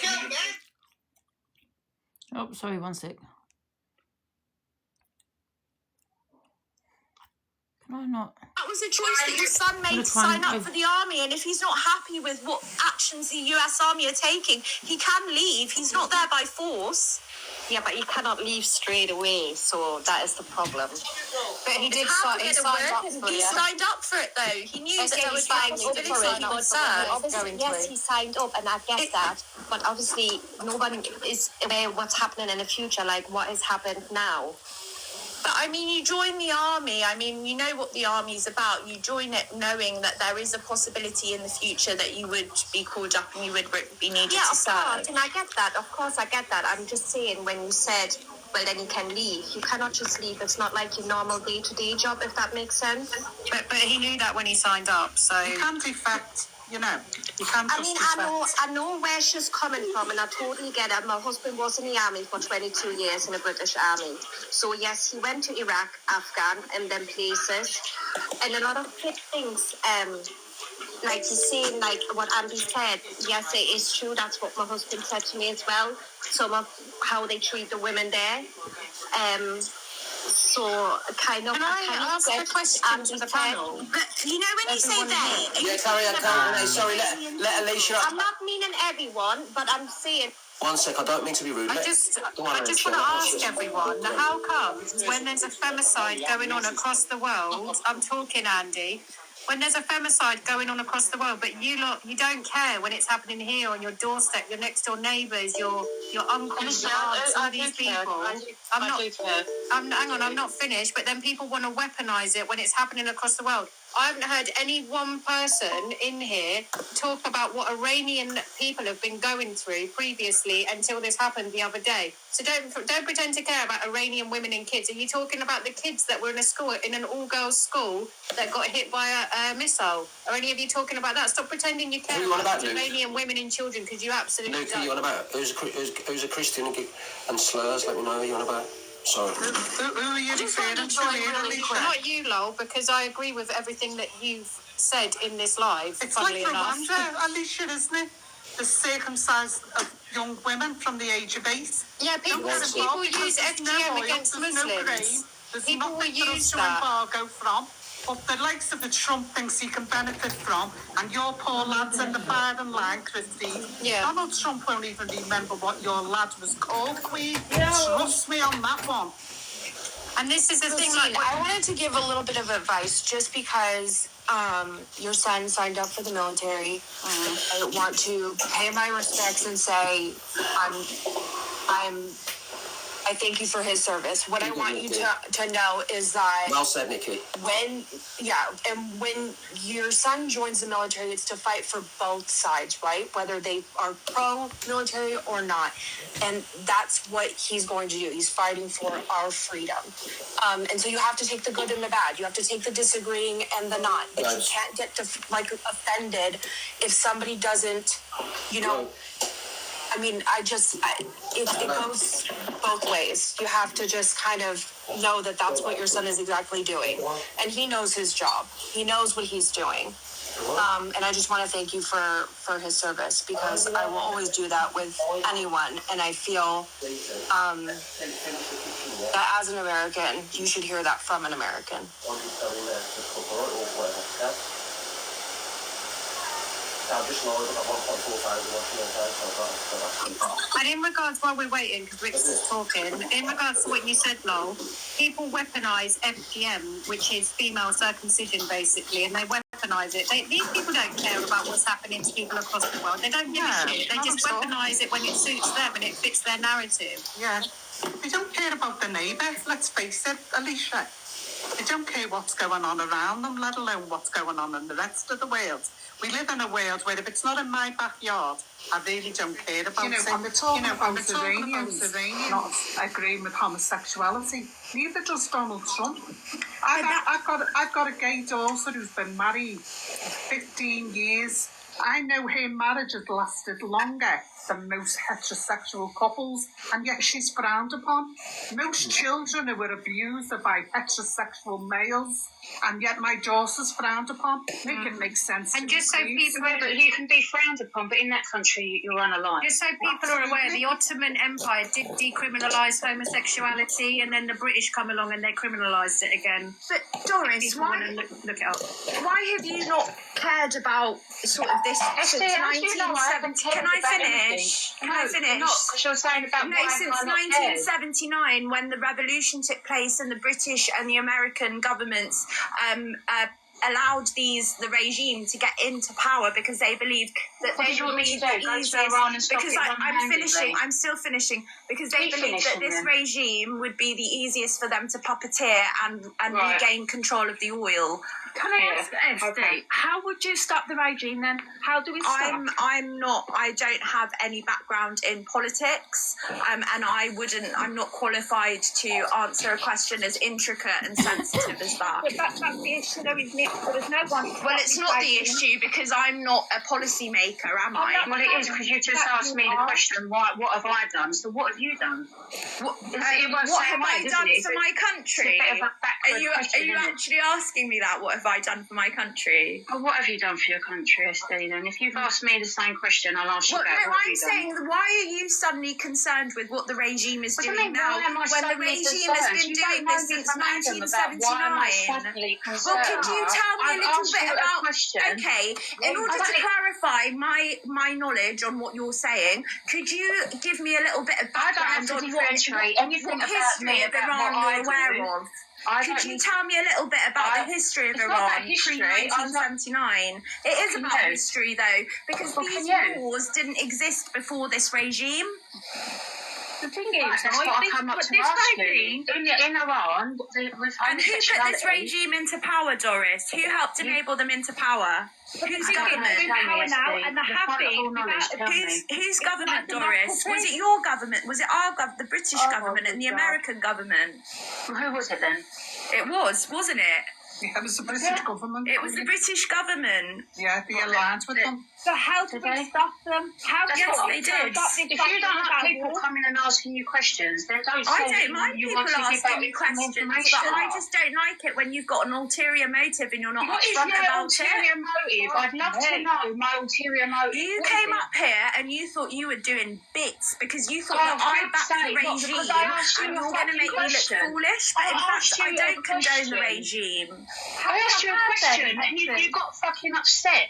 Oh, sorry, one sec. Can I not? That was a choice that your son made to sign up for the army, and if he's not happy with what actions the US Army are taking, he can leave. He's not there by force. Yeah, but you cannot leave straight away, so that is the problem. But he did sign up for it. He signed up for it, though. He knew that there was possibility he would serve. Yes, he signed up, and I get that. But obviously, no one is aware what's happening in the future, like what has happened now. But, I mean, you join the army. I mean, you know what the army's about. You join it knowing that there is a possibility in the future that you would be called up and you would be needed to serve. Yeah, of course, and I get that. Of course, I get that. I'm just saying, when you said, well, then you can leave. You cannot just leave. It's not like your normal day-to-day job, if that makes sense. But he knew that when he signed up, so... You can't defect, you know. You can't I mean, I know where she's coming from, and I totally get it. My husband was in the army for 22 years in the British Army. So, yes, he went to Iraq, Afghan, and then places. And a lot of things, like he's saying, like what Andy said, yes, it is true. That's what my husband said to me as well. Some of how they treat the women there. So, kind of... Can I ask a question to the panel? But, you know, when you say they... Yeah, carry on. Sorry, let Alicia... I'm not meaning everyone, but I'm saying... One sec, I don't mean to be rude. I just want to ask everyone, how comes when there's a femicide going on across the world, I'm talking, Andy, when there's a femicide going on across the world, but you don't care when it's happening here on your doorstep, your next door neighbours, your uncles, your aunts, all these people. Hang on, I'm not finished, but then people want to weaponise it when it's happening across the world. I haven't heard any one person in here talk about what Iranian people have been going through previously until this happened the other day. So don't pretend to care about Iranian women and kids. Are you talking about the kids that were in an all-girls school that got hit by a missile? Are any of you talking about that? Stop pretending you care about Iranian women and children, because you absolutely Luke, don't. who you on about? Who's a Christian and slurs? Let me know who you on about. Sorry. Who are you I just want referring to to join here, really Alicia? quick. Not you, Lol, because I agree with everything that you've said in this live, It's funnily like enough. Rwanda, Alicia, isn't it? The circumcised of young women from the age of 8. Yeah, people Because use there's no FGM oil, against there's no Muslims. grain, there's People will nothing for us use to that. embargo from. But the likes of the Trump thinks he can benefit from, and your poor lads in the firing line, Christine. Yeah. Donald Trump won't even remember what your lad was called, Queen. Trust me on that one. And this is the thing, Christine, like, I wanted to give a little bit of advice just because your son signed up for the military. I want to pay my respects and say I thank you for his service. What I want you to know is that Well said, Nikki. when your son joins the military, it's to fight for both sides, right? Whether they are pro-military or not. And that's what he's going to do. He's fighting for our freedom. And so you have to take the good and the bad. You have to take the disagreeing and the not. But you can't get offended if somebody doesn't, I mean, it goes both ways. You have to just kind of know that that's what your son is exactly doing. And he knows his job. He knows what he's doing. And I just want to thank you for his service, because I will always do that with anyone. And I feel that as an American, you should hear that from an American. I've just lowered it at 1.4 thousand. and in regards, while we're waiting, because Rick's is talking, in regards to what you said, Lol, people weaponise FGM, which is female circumcision, basically, and they weaponise it. These people don't care about what's happening to people across the world. They don't give a shit. They just weaponise it when it suits them and it fits their narrative. Yeah. They don't care about the neighbour, let's face it, Alicia. They don't care what's going on around them, let alone what's going on in the rest of the world. We live in a world where if it's not in my backyard, I really don't care about it. And we're talking about Iranians not agreeing with homosexuality. Neither does Donald Trump. I've got a gay daughter who's been married 15 years. I know her marriage has lasted longer than most heterosexual couples, and yet she's frowned upon. Most children who were abused are by heterosexual males, and yet my daughter's frowned upon. Make it make sense. And just so people know that you can be frowned upon, but in that country you're unalive. Just so people are aware, the Ottoman Empire did decriminalise homosexuality, and then the British come along and they criminalised it again. But Doris, why look it up? Why have you not cared about sort of this since 1970? Can I finish? Can I finish? Not because you're saying about no, since 1979, when the revolution took place and the British and the American governments allowed the regime to get into power because they believed that what they would be the easiest. Because I'm finishing. I'm still finishing. Because they believed that this regime would be the easiest for them to puppeteer and regain control of the oil. Can I ask Esty, how would you stop the regime then? How do we stop? I don't have any background in politics, and I'm not qualified to answer a question as intricate and sensitive as that. But that's the issue though, isn't it? There's no one. Well, it's not the issue because I'm not a policy maker, am I? Well, it is because you just asked me the question, what have I done? So what have you done? What have I done for my country? Are you actually asking me that? What have I done for my country? Well, what have you done for your country, Esty? And if you've asked me the same question, I'll ask you back. No, I'm saying, why are you suddenly concerned with what the regime is doing now when the regime has been doing this since 1979? Well, could you tell me a little bit about? Okay, in order to clarify my knowledge on what you're saying, could you give me a little bit of background on what history of Iran you're aware of? Could you tell me a little bit about the history of Iran pre-1979? It is about history, though, because these wars didn't exist before this regime. The thing is, that's what I come up to ask you. In Iran, with and who put this regime into power, Doris? Who helped enable them into power? Whose government? Whose government, Doris? Was it your government? Was it our government, the British government and the American government? Well, who was it then? It was, wasn't it? Yeah, it was the British government. It was the British government. Yeah, they aligned with them. So how did we stop them? How Yes, they did. If you don't have people coming and asking you questions, then don't say I don't mind you people want to give out asking me questions, but I just don't like it when you've got an ulterior motive and you're not What is upfront your about ulterior it. motive? I'd love to know my ulterior motive. You What came is it? up here and you thought you were doing bits because you thought Oh, that I fuck's backed the sake, what, regime because I asked you and a you're going to fucking make me look question? foolish. But in I fact, asked I you a don't condone the question. regime. I asked you a question and you got fucking upset.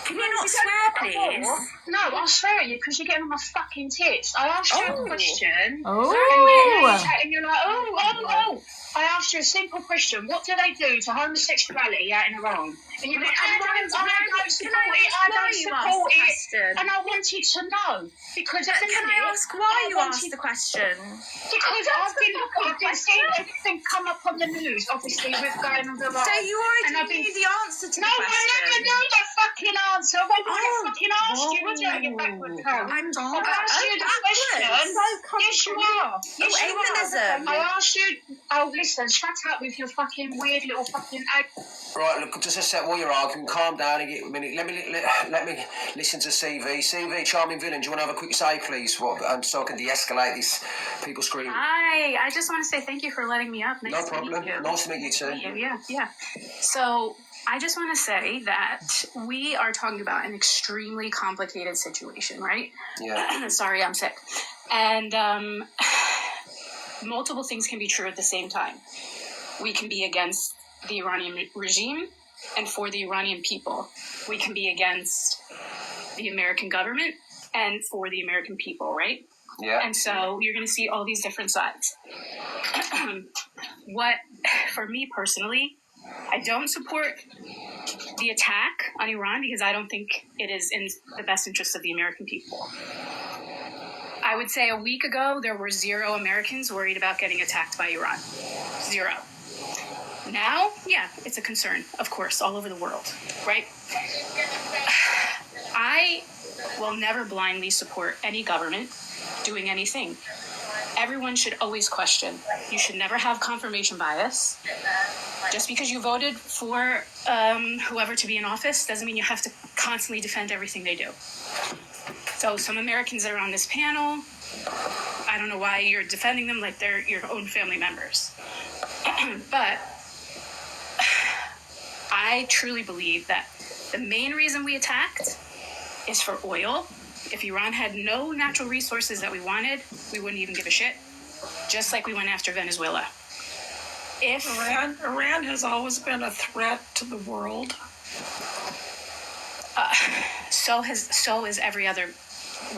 Can you not swear, please? No, I'll swear at you because you're getting on my fucking tits. I asked you a question. Oh. And you're like, oh. I asked you a simple question. What do they do to homosexuality out in Iran? And you're like, I don't support it. And I wanted to know. Because at the Can minute, I ask why you asked the question? Because I've been seeing everything come up on the news, obviously, with going on the right. So you already knew the answer to the question? No, I never knew the fucking answer. I fucking asked you. Would you backward come? I'm I asked you the question. Yes, you are. Yes, you ableism. are. I asked you. Oh, listen, shut up with your fucking weird little fucking. Right, look, just a sec while you're arguing, calm down and get a minute. Let me listen to CV. CV, Charming Villain, do you want to have a quick say, please? So I can de-escalate this people screaming. Hi, I just want to say thank you for letting me up. Nice No to problem. meet you. Nice to meet you too. Yeah. So I just want to say that we are talking about an extremely complicated situation, right? Yeah. Sorry, I'm sick. And multiple things can be true at the same time. We can be against the Iranian regime and for the Iranian people. We can be against the American government and for the American people, right? Yeah. And so you're going to see all these different sides. For me personally, I don't support the attack on Iran because I don't think it is in the best interest of the American people. I would say a week ago, there were 0 Americans worried about getting attacked by Iran. 0. Now, yeah, it's a concern, of course, all over the world, right? I will never blindly support any government doing anything. Everyone should always question. You should never have confirmation bias. Just because you voted for whoever to be in office doesn't mean you have to constantly defend everything they do. So some Americans that are on this panel, I don't know why you're defending them like they're your own family members. But I truly believe that the main reason we attacked is for oil. If Iran had no natural resources that we wanted, we wouldn't even give a shit. Just like we went after Venezuela. Iran has always been a threat to the world. So is every other.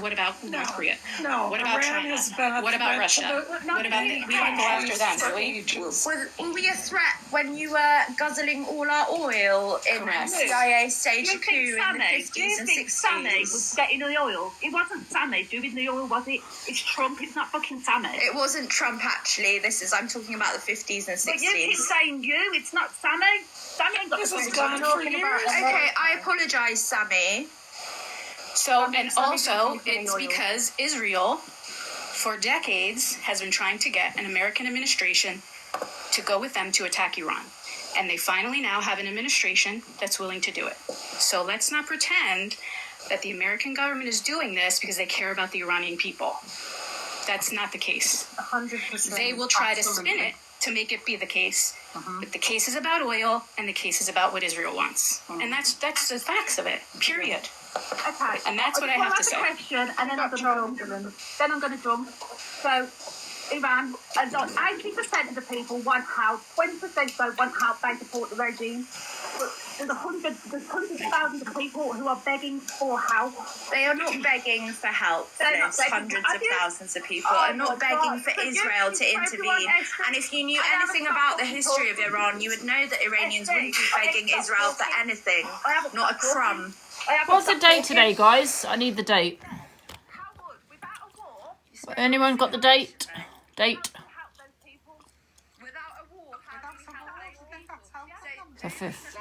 What about North Korea? No, What about Iran China? has been a What about threat Russia? to the- What about we don't go after them, do we? Were we a threat when you were guzzling all our oil in Correct. CIA stage You coup think in the Sammy? 50s Do you and think Sammy 60s? was getting the oil? It wasn't Sammy doing the oil, was it? It's Trump. It's not fucking Sammy. It wasn't Trump, actually. I'm talking about the 50s and 60s. But you keep saying you. It's not Sammy. Sammy ain't got This the has fucking gone for talking years. about. Okay, I apologise, Sammy. So, and Sammy also, doesn't use it's oil. because Israel, for decades, has been trying to get an American administration to go with them to attack Iran. And they finally now have an administration that's willing to do it. So let's not pretend that the American government is doing this because they care about the Iranian people. That's not the case. 100%. They will try to spin it to make it be the case. But the case is about oil, and the case is about what Israel wants. And that's the facts of it, period. Okay. And that's what I have to say. Question, and then I'm going to jump. So, Iran, 80% of the people want help. 20% don't want help. They support the regime. But there's hundreds of thousands of people who are begging for help. They are not begging for help, They're not Liz. begging. Hundreds Are of you? thousands of people Oh are my not begging God. for So you Israel to think everyone intervene. else- And if you knew I never anything thought about the people history of talking. Iran, you would know that Iranians wouldn't be I begging haven't Israel for stopped anything. I haven't Not a stopped talking. crumb. I haven't What's the stopped date talking. today, guys? I need the date. Anyone got the date? Date? The 5th.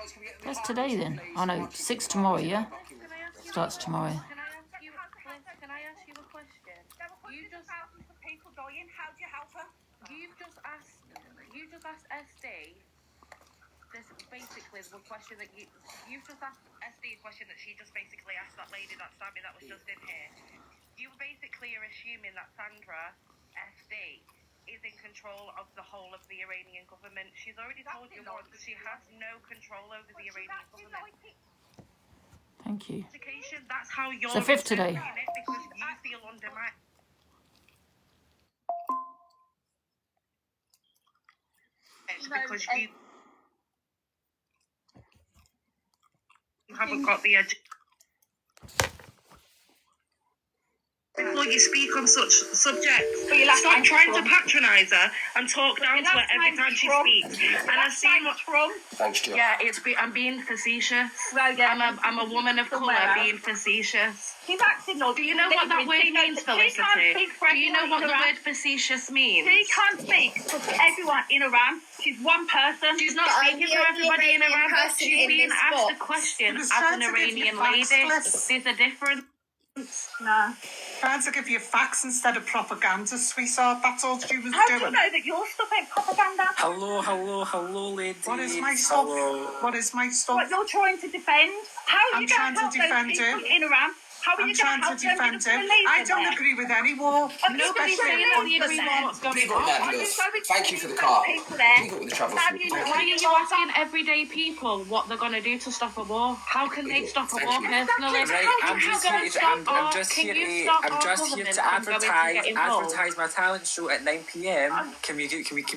That's today then. Oh no, 6 tomorrow, yeah? Starts tomorrow. Can I ask you a question? You just people dying. How do you help her? You've just asked SD this basically the question that you've just asked SD a question that she just basically asked that lady that stabbed me that was just in here. You basically are assuming that Sandra SD is in control of the whole of the Iranian government. She's already told you once she has no control over the Iranian government. Thank you. That's how you're It's the 5th today. Because you feel under my... Because you haven't got the edge. Before you speak on such subjects, stop trying to patronise her and talk down to her every time she speaks. And I've seen what from. Thanks, Joe. Yeah, I'm being facetious. Well, yeah, I'm a woman of colour being facetious. She's acting Do you know what that word means, Felicity? Do you know what the word facetious means? She can't speak for everyone in Iran. She's one person. She's not speaking for everybody in Iran. She's being asked a question as an Iranian lady. There's a difference. No. Trying to give you facts instead of propaganda, sweetheart. That's all she was How doing. do you know that your stuff ain't propaganda? Hello, ladies. What is my stuff? Hello. What is my stuff? What you're trying to defend? How are you going to help those people in Iran? How are you going to help them to believe I don't agree with any war. Nobody's saying that we agree with what's going on. Thank you for the car. Keep up with the travel. Why are you asking everyday people what they're going to do to stop a war? How can they stop a war personally? Right, I'm just here to advertise my talent show at 9 p.m. Can we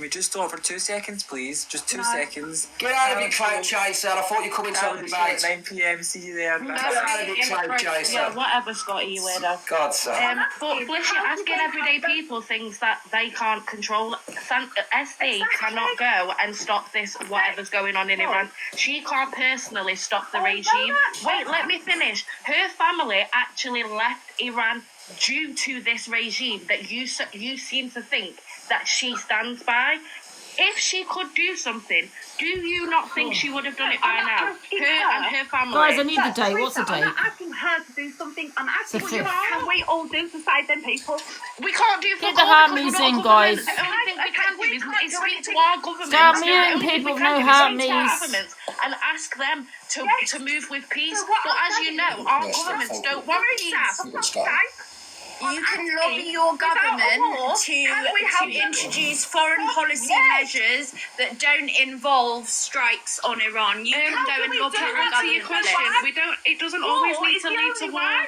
just stop for 2 seconds, please? Just 2 seconds. Get out of it, clout chaser. I thought you were coming to the debate. 9 p.m. See you there. Get out of it, clout chaser. Whatever, Scotty, you weirdo. God's sake. But Bliss, you're asking everyday people things that they can't control. SD cannot go and stop this, whatever's going on in Iran. She can't personally stop the regime. Wait, let me finish. Her family actually left Iran due to this regime that you seem to think that she stands by. If she could do something, do you not think she would have done it by now? Her and her family. Guys, I need the date. What's the date? I'm not asking her to do something. I'm asking It's what the 5th. can we all do to save them people? We can't do Get the harmonies in, guys. The only thing we can do is speak to our government. Start muting people with no harmonies. And ask them to move with peace. But as you know, our governments don't want peace. You can lobby your government to introduce foreign policy measures that don't involve strikes on Iran. You can go and lobby your To answer your government. question, it doesn't always need to lead to war.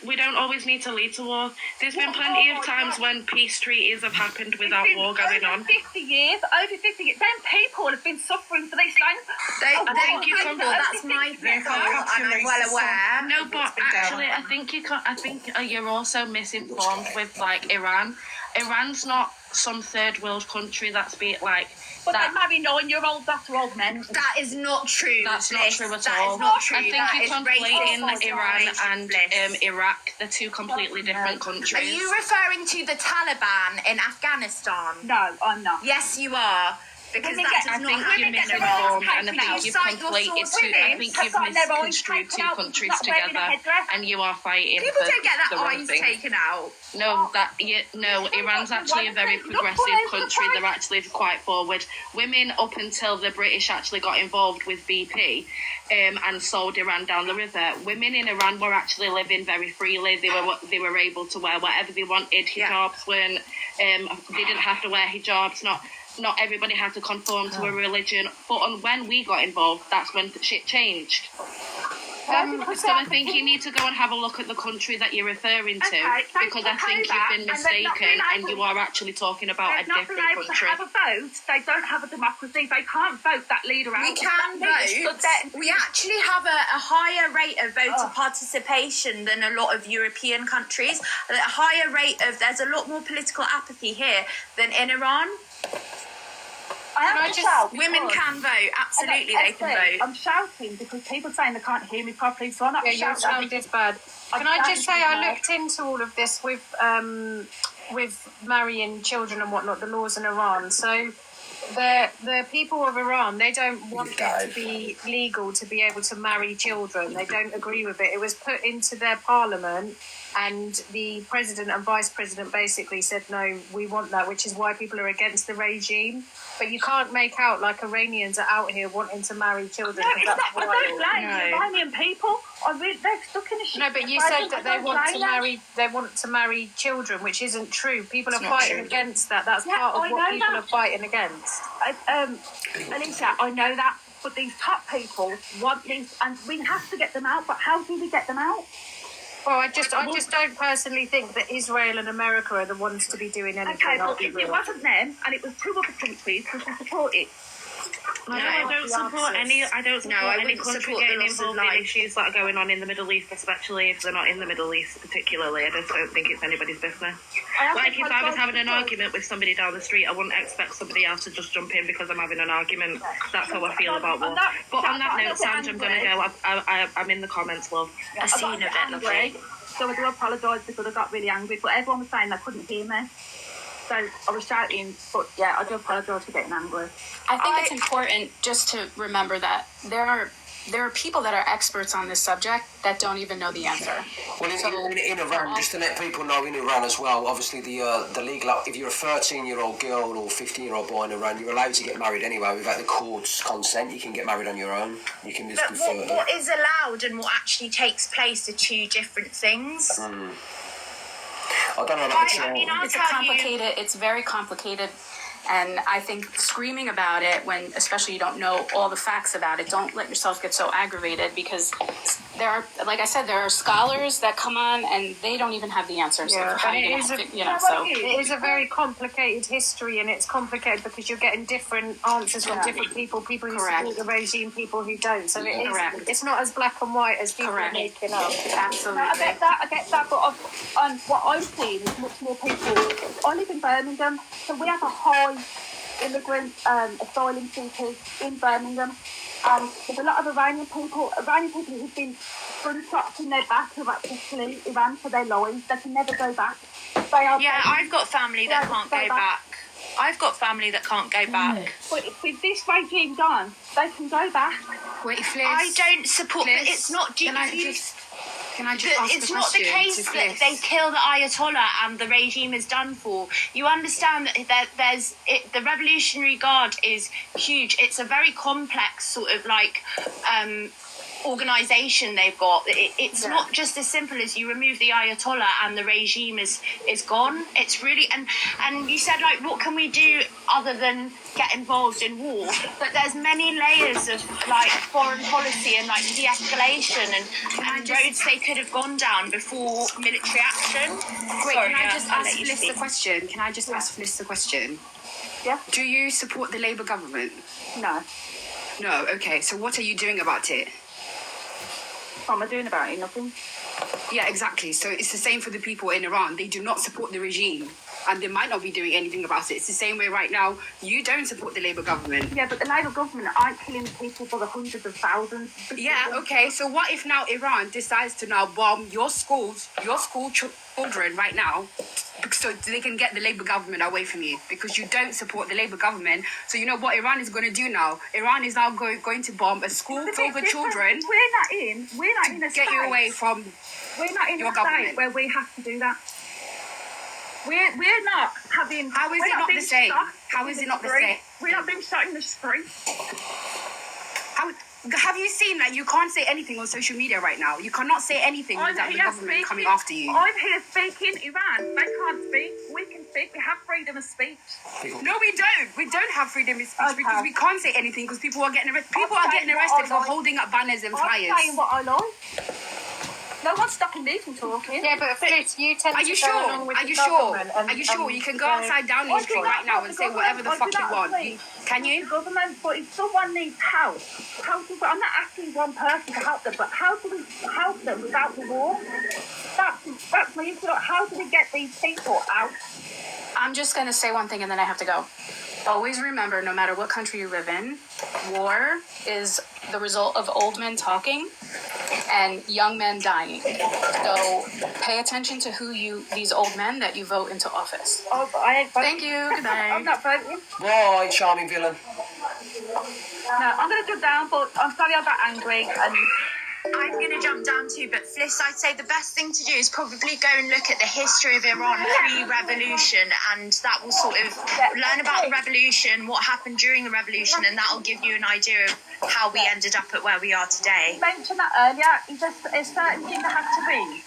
We don't always need to lead to war. There's been plenty of times when peace treaties have happened without war going on. Over 50 years. Then people have been suffering for this land. That's my people, and I'm well aware. No, but actually, I think you're also misinformed with like Iran. Iran's not some third world country that's But they marry 9-year-olds after old men. That is not true. That's not true at That all. is not true. I think That you're is conflating racist. Iran and Iraq. They're two completely different countries. Are you referring to the Taliban in Afghanistan? No, I'm not. Yes, you are. Because I that does think not you're happen in misinformed, Iran. and I think you've conflated two. I think you've misconstrued two countries together, and you are fighting People for don't get the their wrong eyes thing. taken out. No, Iran's actually a very progressive country. They're actually quite forward. Women, up until the British actually got involved with BP and sold Iran down the river, women in Iran were actually living very freely. They were able to wear whatever they wanted. Hijabs weren't. They didn't have to wear hijabs. Not everybody had to conform to a religion. But when we got involved, that's when shit changed. So I think you need to go and have a look at the country that you're referring to, because I think you've been mistaken and you are actually talking about a different country. They've not been able to have a vote. They don't have a democracy. They can't vote that leader out. We can vote. We actually have a higher rate of voter participation than a lot of European countries. There's a lot more political apathy here than in Iran. Women can vote. Absolutely, they can vote. I'm shouting because people are saying they can't hear me properly, so I'm not shouting. Your sound is bad. Can I just say I looked into all of this with marrying children and whatnot, the laws in Iran. So the people of Iran, they don't want it to be legal to be able to marry children. They don't agree with it. It was put into their parliament, and the president and vice president basically said, no, we want that, which is why people are against the regime. But you can't make out like Iranians are out here wanting to marry children. No, it's not. I don't blame the Iranian people. They're stuck in a shit. No, but you said that they want to marry. They want to marry children, which isn't true. People are fighting against that. That's part of what people are fighting against. Alicia, I know that, but these top people want these, and we have to get them out. But how do we get them out? Well, I just don't personally think that Israel and America are the ones to be doing anything. Okay, well, if it wasn't them, and it was two other countries, would you support it? No, I don't support any. I don't support any country getting involved in issues that are going on in the Middle East, especially if they're not in the Middle East particularly. I just don't think it's anybody's business. Like if I was having an argument with somebody down the street, I wouldn't expect somebody else to just jump in because I'm having an argument. That's how I feel about war. But on that note, Sandra, I'm going to go. I'm in the comments, love. I've seen a bit, lovely. So I do apologise because I got really angry, but everyone was saying they couldn't hear me. So I was shouting, but yeah, I do apologise for getting angry. I think it's important just to remember that there are people that are experts on this subject that don't even know the answer. Well, in Iran, just to let people know, in Iran as well, obviously the legal, if you're a 13-year-old girl or 15-year-old boy in Iran, you're allowed to get married anyway without the court's consent. You can get married on your own. You can just But what is allowed and what actually takes place are two different things. I don't know about It's very complicated. And I think screaming about it when, especially you don't know all the facts about it, don't let yourself get so aggravated because there are, like I said, there are scholars that come on and they don't even have the answers. Yeah, So it is a very complicated history, and it's complicated because you're getting different answers from different people who support the regime, people who don't. So it's not as black and white as people are making up. Absolutely. No, I get that, but what I've seen is much more people. I live in Birmingham, so we have a high immigrant asylum seekers in Birmingham. There's a lot of Iranian people who've been gunshots in their back who've had to flee Iran for their lives. They can never go back. I've got family that can't go back. I've got family that can't go back. But with this regime gone, they can go back. Wait, I don't support. But it's not. Can I just ask it's not the case that they kill the Ayatollah and the regime is done for. You understand that the Revolutionary Guard is huge. It's a very complex sort of like organisation they've got. It's not just as simple as you remove the Ayatollah and the regime is gone. It's really and you said like what can we do other than get involved in war? But there's many layers of like foreign policy and like de-escalation and roads they could have gone down before military action. Wait, can I just ask Fliss a question? Can I just ask Fliss a question? Yeah. Do you support the Labour government? No. No, okay. So what are you doing about it? What am I doing about it? Nothing. Yeah, exactly. So it's the same for the people in Iran. They do not support the regime. And they might not be doing anything about it. It's the same way right now. You don't support the Labour government. Yeah, but the Labour government aren't killing people by the hundreds of thousands. Yeah, okay. So what if now Iran decides to now bomb your schools, your school children right now, so they can get the Labour government away from you because you don't support the Labour government. So you know what Iran is going to do now? Iran is now going to bomb a school filled with children. We're not in a get you away from We're not in your a government state where we have to do that. We're not having. How is it not the same? How is it not the same? We're not being shot in the street. Have you seen that you can't say anything on social media right now? You cannot say anything without the government coming after you. I'm here speaking. Iran, they can't speak. We can speak. We have freedom of speech. No, we don't. We don't have freedom of speech because we can't say anything because people are getting arrested. People are getting arrested for holding up banners and flyers. I'm saying what I like. No one's stopping me from talking. Yeah, but Fliss, you tend to go along with the government. Are you sure? You can go outside Downing Street right now and say whatever the fuck you want. Can you? The government, but if someone needs help, I'm not asking one person to help them, but how do we help them without the war? That's my issue. How do we get these people out? I'm just going to say one thing and then I have to go. Always remember, no matter what country you live in, war is the result of old men talking and young men dying. So pay attention to these old men that you vote into office. Oh, I ain't voting. Thank you. Good night. I'm not voting. Right, charming villain. No, I'm going to jump down, but I'm sorry I got angry. And I'm going to jump down too, but Fliss, I'd say the best thing to do is probably go and look at the history of Iran pre-revolution, and that will sort of learn about the revolution, what happened during the revolution, and that will give you an idea of how we ended up at where we are today. You mentioned that earlier. Is there a certain thing that has to be?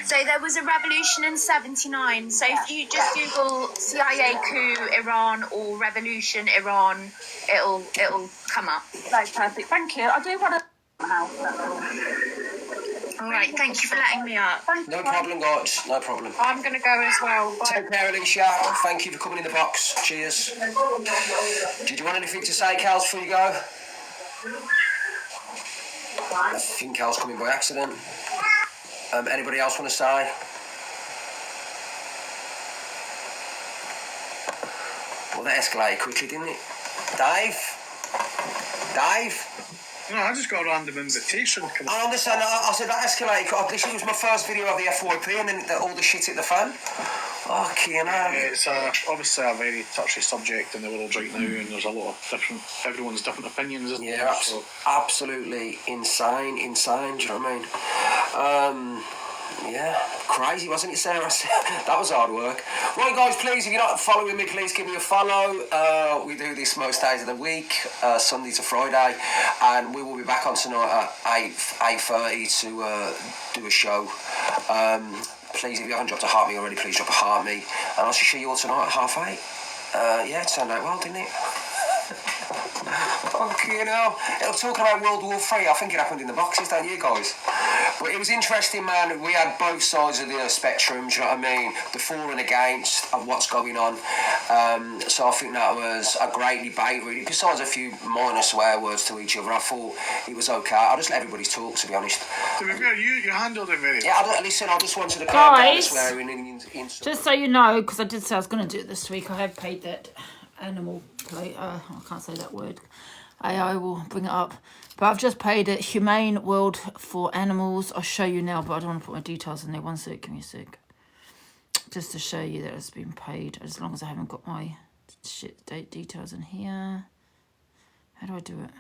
So there was a revolution in 79. So if you just Google CIA coup Iran or revolution Iran, it'll come up. That's perfect. Thank you. I do want to. All right. Thank you for letting me up. No problem, guys. No problem. I'm going to go as well. Bye. Take care, Alicia. Thank you for coming in the box. Cheers. Did you want anything to say, Cal's, before you go? I think Cal's coming by accident. Anybody else want to say? Well, that escalated quickly, didn't it? Dave? No, I just got a random invitation. I understand. I said that escalated. This was my first video of the FYP, and then all the shit hit the fan. Okay, it's obviously a very touchy subject in the world right now, and there's a lot of everyone's different opinions, isn't there? Yeah, absolutely insane. Do you know what I mean? Yeah, crazy, wasn't it, Sarah? That was hard work. Right, guys, please, if you're not following me, please give me a follow. We do this most days of the week, Sunday to Friday, and we will be back on tonight at 8:30 to do a show. Please, if you haven't dropped a heart me already, please drop a heart me, and I'll see you all tonight at 8:30. Yeah, it turned out well, didn't it? Okay, now, it'll talk about World War III. I think it happened in the boxes, don't you guys? But it was interesting, man. We had both sides of the spectrum, do you know what I mean? The for and against of what's going on. So I think that was a great debate, really. Besides a few minor swear words to each other, I thought it was okay. I just let everybody talk, to be honest. To be fair, you handled it very well. Yeah, listen, I just wanted to calm down the swearing in just so you know, because I did say I was going to do it this week, I have paid that animal plate. I can't say that word. AI will bring it up. But I've just paid it. Humane World for Animals. I'll show you now, but I don't want to put my details in there. One sec, give me a sec. Just to show you that it's been paid, as long as I haven't got my date details in here. How do I do it?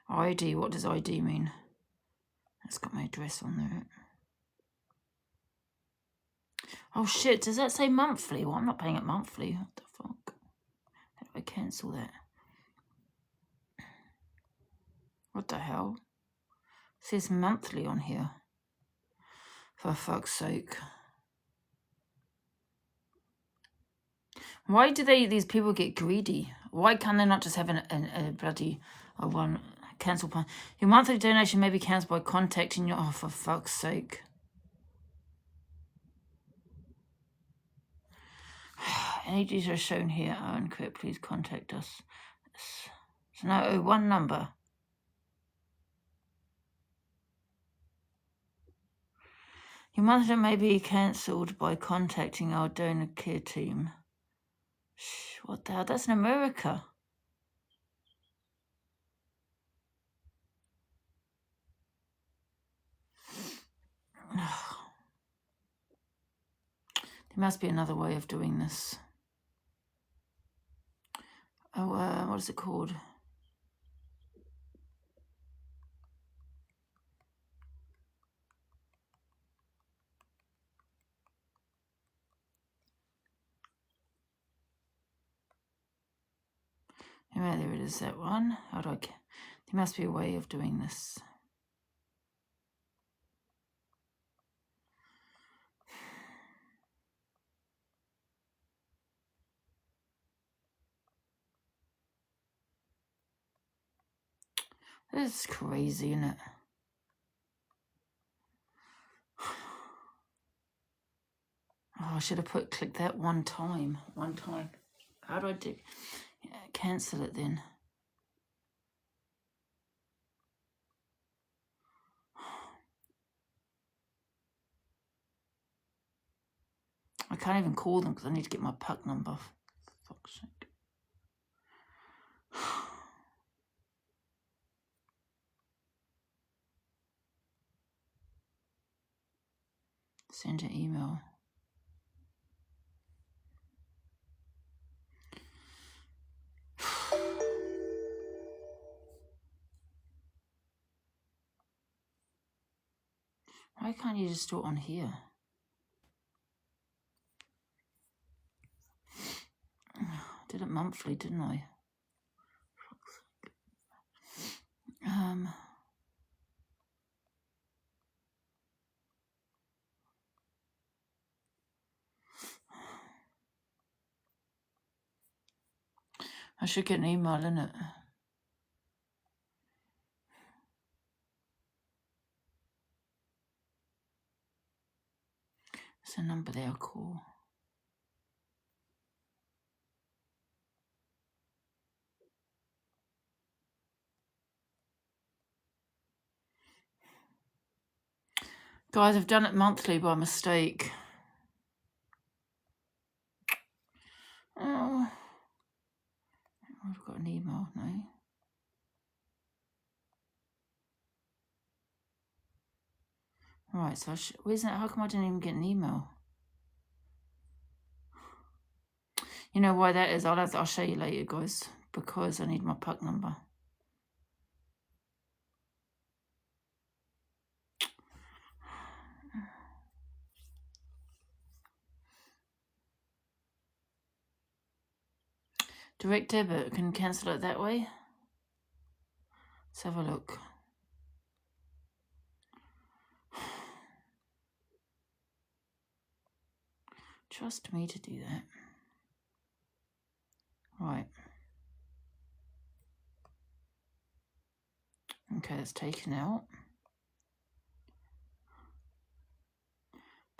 ID, what does ID mean? It's got my address on there. Oh shit, does that say monthly? Well, I'm not paying it monthly. What the fuck? How do I cancel that? What the hell? It says monthly on here. For fuck's sake. Why do these people get greedy? Why can they not just have a bloody one cancel plan? Your monthly donation may be cancelled by contacting your... Oh, for fuck's sake. Any details shown here are incorrect. Please contact us. So now, one number. Your monthly may be cancelled by contacting our donor care team. What the hell? That's in America. There must be another way of doing this. Oh, what is it called? Yeah, there it is, that one. How do I... There must be a way of doing this. This is crazy, isn't it? Oh, I should have clicked that one time. How do I do? Yeah, cancel it then. can't even call them because I need to get my puck number. For fuck's sake. Send an email. Why can't you just do it on here? I did it monthly, didn't I? I should get an email, innit? There's a number there, I'll call. Guys, I've done it monthly by mistake. Oh, I've got an email now. Right, so where's that? How come I didn't even get an email? You know why that is? I'll show you later, guys, because I need my puck number. Direct debit, can cancel it that way? Let's have a look. Trust me to do that. Right. Okay, that's taken out.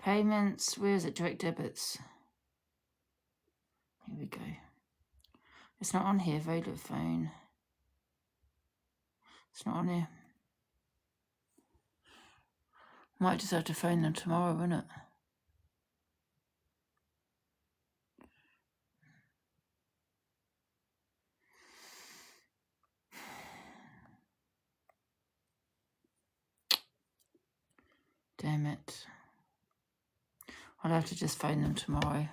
Payments, where is it? Direct debits. Here we go. It's not on here, Vodafone. It's not on here. Might just have to phone them tomorrow, won't it? Damn it. I'll have to just phone them tomorrow.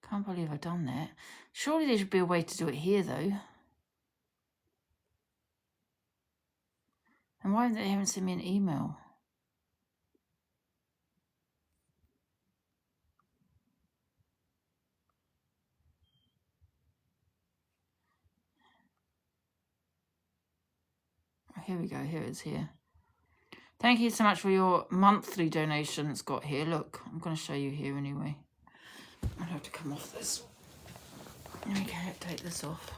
Can't believe I've done that. Surely there should be a way to do it here, though. And why haven't sent me an email? Here we go. Here it is here. Thank you so much for your monthly donation it's got here. Look, I'm going to show you here anyway. I'll have to come off this. Let me take this off.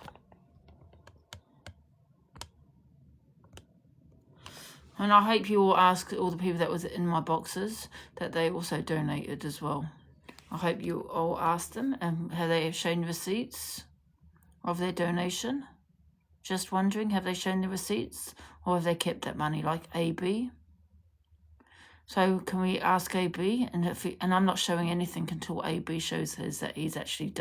And I hope you all ask all the people that was in my boxes that they also donated as well. I hope you all asked them and have they shown receipts of their donation. Just wondering, have they shown the receipts or have they kept that money like AB? So can we ask AB? And I'm not showing anything until AB shows his that he's actually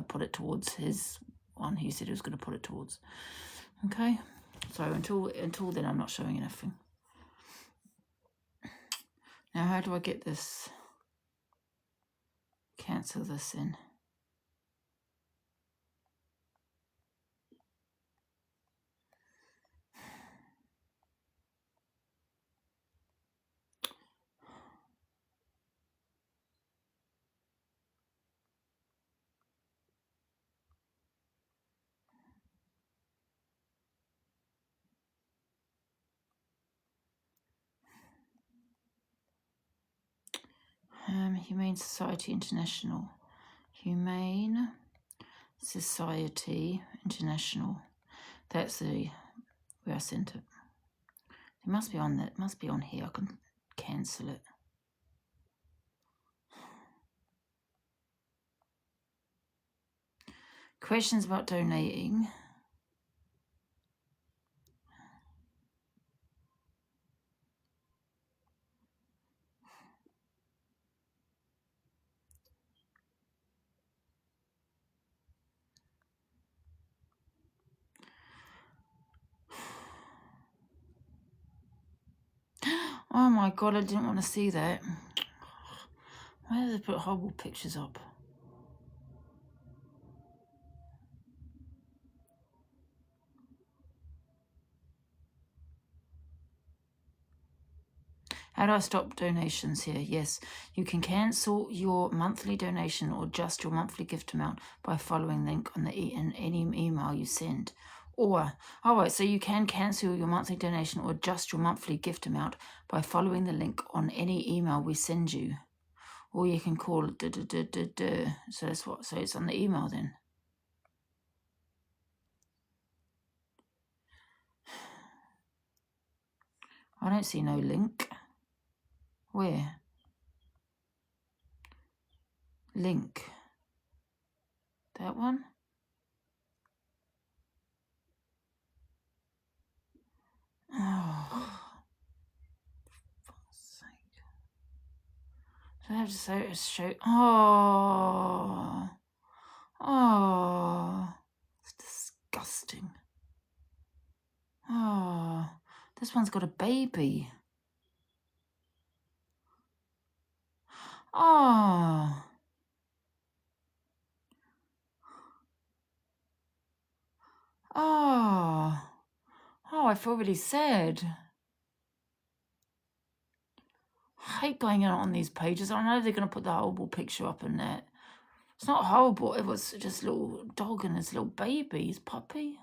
put it towards his one he said he was going to put it towards. Okay, so until then I'm not showing anything. Now how do I get this? Cancel this in. Humane Society International. Humane Society International. That's the where I sent it. It must be on that. It must be on here. I can cancel it. Questions about donating. Oh my God, I didn't want to see that. Why do they put horrible pictures up? How do I stop donations here? Yes, you can cancel your monthly donation or adjust your monthly gift amount by following the link on in any email you send. Or, all right, so you can cancel your monthly donation or adjust your monthly gift amount by following the link on any email we send you. Or you can call So that's what. So it's on the email then. I don't see no link. Where? Link. That one? Oh. So I have to show. Oh. Oh. It's disgusting. Oh. This one's got a baby. Oh. Oh. Oh, I feel really sad. I hate going out on these pages. I know they're going to put the horrible picture up in that. It's not horrible. It was just a little dog and his little baby, his puppy.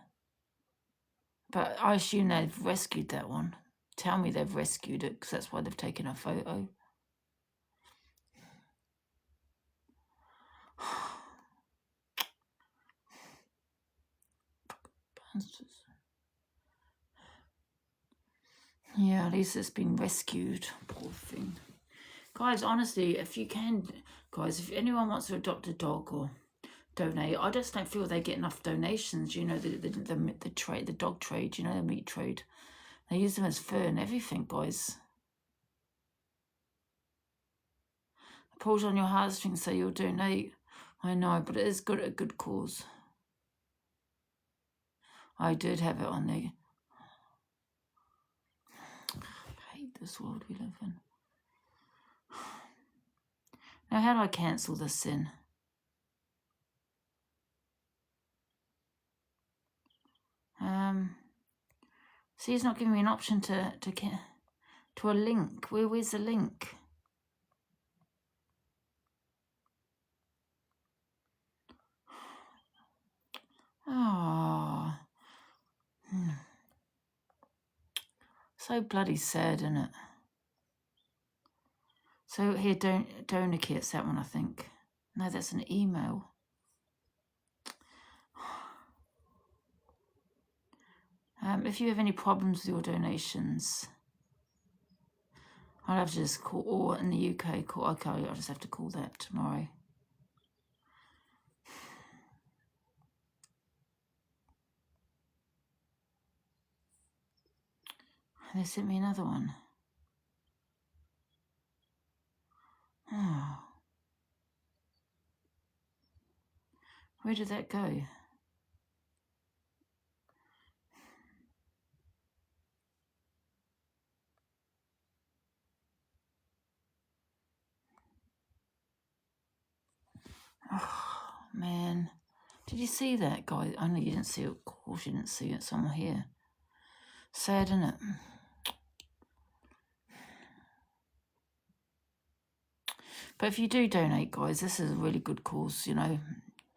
But I assume they've rescued that one. Tell me they've rescued it, because that's why they've taken a photo. Yeah, at least it's been rescued. Poor thing. Guys, honestly, if you can, guys, if anyone wants to adopt a dog or donate, I just don't feel they get enough donations. You know, the trade, the dog trade, you know, the meat trade. They use them as fur and everything, guys. Pulls on your heartstrings, so you'll donate. I know, but it is good, a good cause. I did have it on there. I hate this world we live in. Now, how do I cancel this sin? See, it's not giving me an option to a link. Where's the link? Oh, so bloody sad, isn't it? So here, donor kits, that one, I think. No, that's an email. If you have any problems with your donations, I'll have to just call, or in the UK, call. Okay, I'll just have to call that tomorrow. They sent me another one. Oh. Where did that go? Oh, man. Did you see that, guy? I know you didn't see it. Of course you didn't see it. Somewhere here. Sad, isn't it? But if you do donate, guys, this is a really good cause, you know,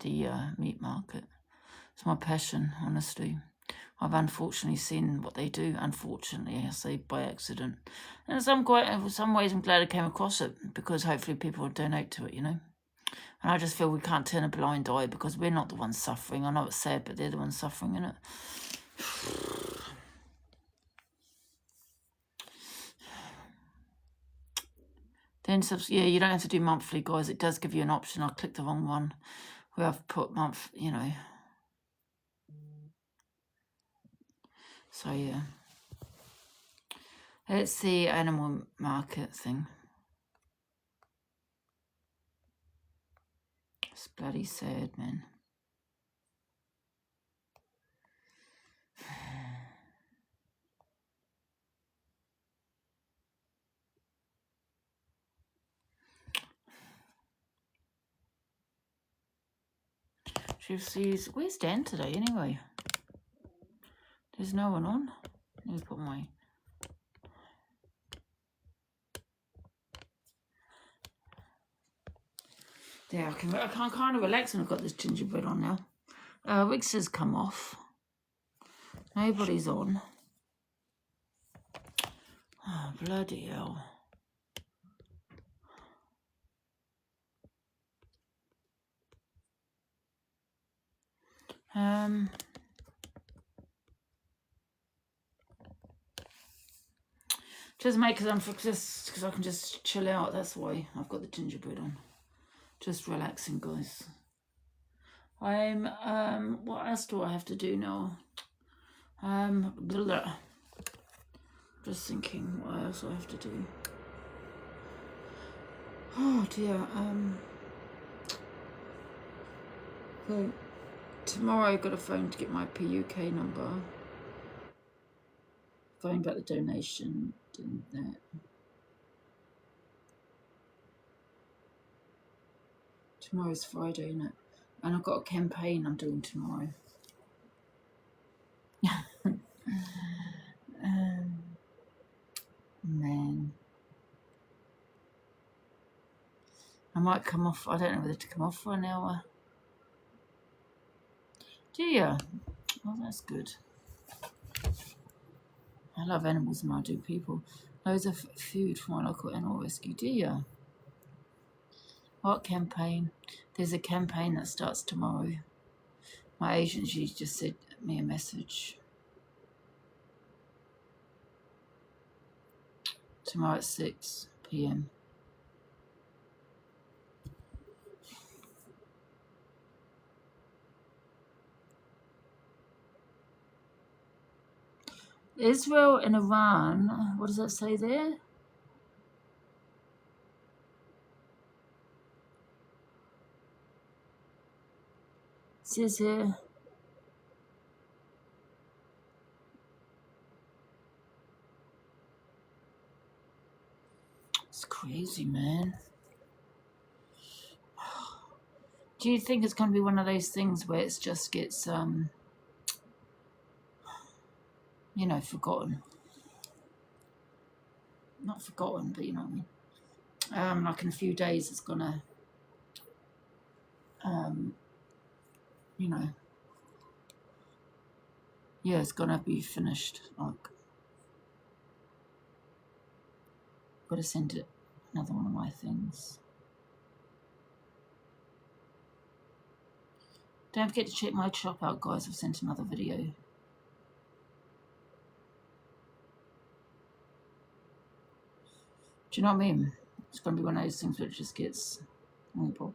the meat market. It's my passion, honestly. I've unfortunately seen what they do, unfortunately, I say by accident. And in some ways I'm glad I came across it, because hopefully people will donate to it, you know. And I just feel we can't turn a blind eye, because we're not the ones suffering. I know it's sad, but they're the ones suffering, innit? Then, yeah, you don't have to do monthly, guys. It does give you an option. I clicked the wrong one where I've put month, you know. So, yeah. It's the animal market thing. It's bloody sad, man. She's where's Dan today anyway? There's no one on. Let me put my there. I can kind of relax when I've got this gingerbread on now. Wix has come off. Nobody's on. Oh, bloody hell. Just make because I can just chill out. That's why I've got the gingerbread on. Just relaxing, guys. I'm what else do I have to do now? Just thinking what else I have to do. Oh dear. So tomorrow I got a phone to get my PUK number. Phone about the donation and that. Tomorrow's Friday, isn't it? And I've got a campaign I'm doing tomorrow. Man. I might come off. I don't know whether to come off for an hour. Do you? Well, that's good. I love animals and I do people. Loads of food from my local animal rescue. Do you? What campaign? There's a campaign that starts tomorrow. My agency just sent me a message. Tomorrow at 6 p.m. Israel and Iran, what does that say there? It says here, it's crazy, man. Do you think it's going to be one of those things where it just gets, you know, forgotten? Not forgotten, but you know what I mean. Like in a few days, it's gonna, you know, yeah, it's gonna be finished. Like, got to send it another one of my things. Don't forget to check my shop out, guys. I've sent another video. Do you know what I mean? It's going to be one of those things where it just gets horrible.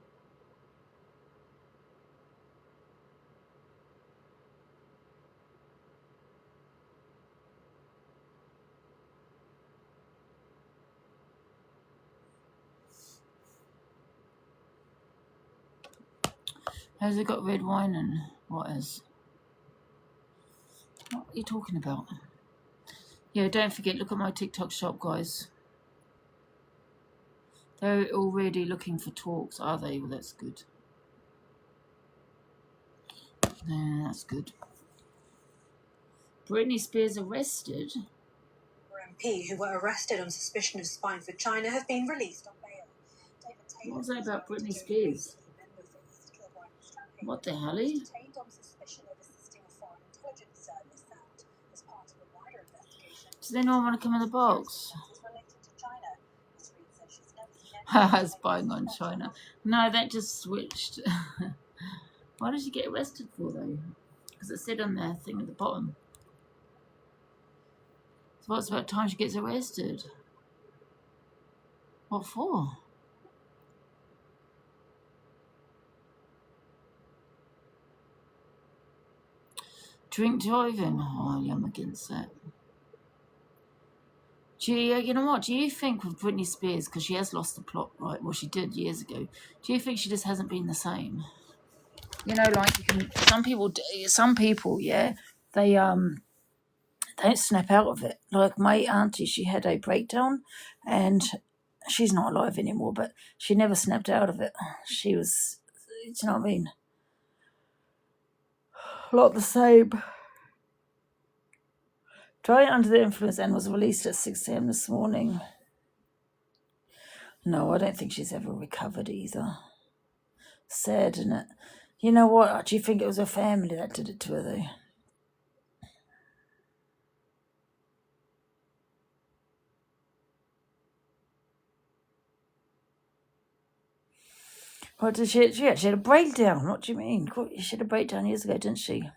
Has it got red wine and what is? What are you talking about? Yeah, don't forget, look at my TikTok shop, guys. They're already looking for talks, are they? Well, that's good. Yeah, that's good. Britney Spears arrested. MP who were arrested on suspicion of spying for China have been released on bail. What was that about Britney Spears? What the hell? Does anyone want to come in the box? Spying on China. No, that just switched. Why did she get arrested for, though? Because it said on the thing at the bottom. So what's about time she gets arrested? What for? Drink driving. Oh, yeah, I'm against that. Do you know what? Do you think with Britney Spears, because she has lost the plot, right? Well, she did years ago. Do you think she just hasn't been the same? You know, like you can, some people, yeah, they don't snap out of it. Like my auntie, she had a breakdown, and she's not alive anymore, but she never snapped out of it. She was, do you know what I mean? A lot the same. Driving under the influence and was released at 6 a.m. this morning. No, I don't think she's ever recovered either. Sad, isn't it? You know what? Do you think it was her family that did it to her, though? What did she had a breakdown. What do you mean? She had a breakdown years ago, didn't she?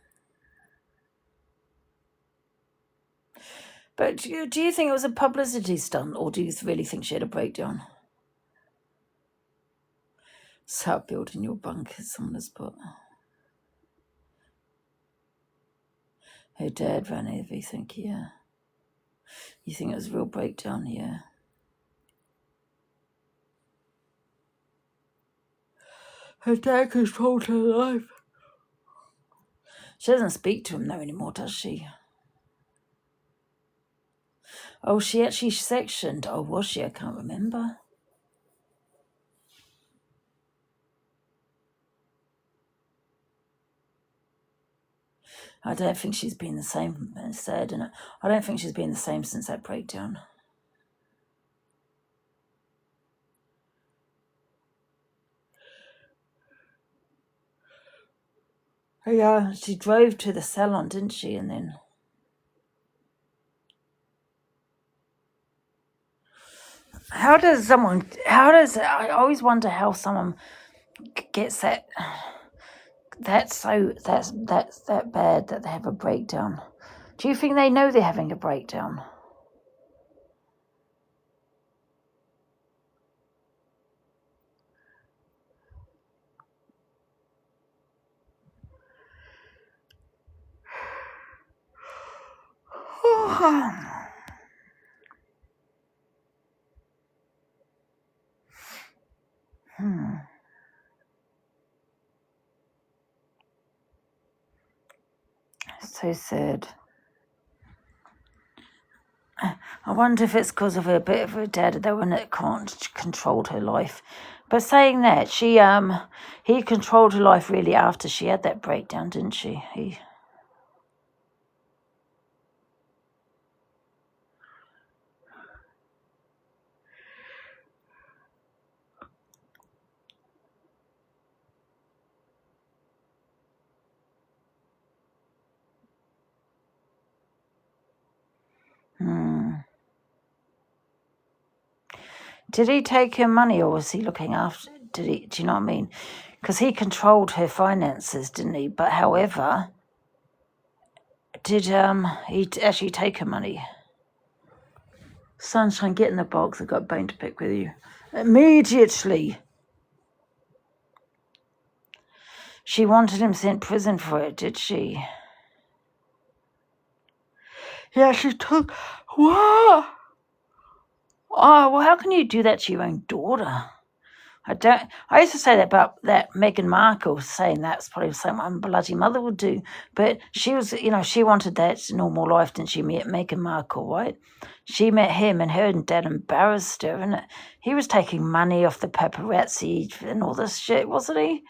But do you think it was a publicity stunt, or do you really think she had a breakdown? Start building your bunkers, someone has put. Her dad ran everything, yeah. You think it was a real breakdown, yeah. Her dad controlled her life. She doesn't speak to him though anymore, does she? Oh, she actually sectioned. Oh, was she? I can't remember. I don't think she's been the same. It's sad, isn't it? I don't think she's been the same since that breakdown. Yeah, she drove to the salon, didn't she? And then... I always wonder how someone gets that bad that they have a breakdown. Do you think they know they're having a breakdown? So sad. I wonder if it's because of a bit of her dad, the one that controlled her life. But saying that, he controlled her life really after she had that breakdown, didn't she? Did he take her money, or was he looking after? Do you know what I mean? Because he controlled her finances, didn't he? But however, did he actually take her money? Sunshine, get in the box. I've got a bone to pick with you. Immediately. She wanted him sent to prison for it, did she? Yeah, she took... What? Oh, well, how can you do that to your own daughter? I used to say that about that Meghan Markle, saying that's probably something my bloody mother would do. But she was, she wanted that normal life, didn't she, Meghan Markle, right? She met him, and her and dad embarrassed her, and he was taking money off the paparazzi and all this shit, wasn't he?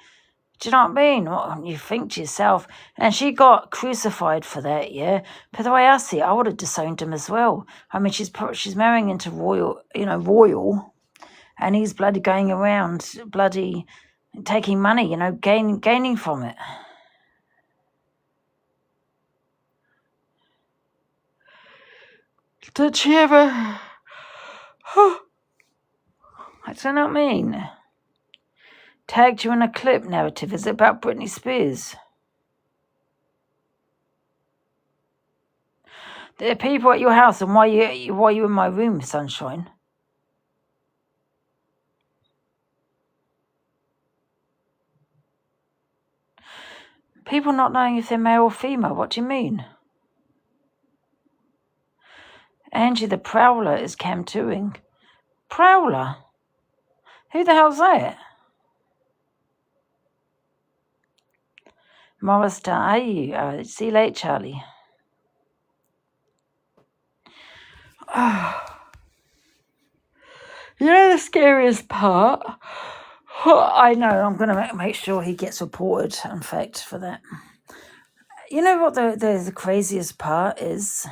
Do you know what I mean? Well, you think to yourself, and she got crucified for that, yeah? But the way I see it, I would have disowned him as well. I mean, she's marrying into royal, and he's bloody going around, bloody taking money, gaining from it. Did she ever... I don't know what I mean. Tagged you in a clip narrative. Is it about Britney Spears? There are people at your house, and why you in my room, Sunshine? People not knowing if they're male or female. What do you mean? Angie the Prowler is Cam Turing. Prowler? Who the hell's that? Morris, are you? See you later, Charlie. You know the scariest part? I know, I'm going to make sure he gets reported, in fact, for that. You know what the craziest part is?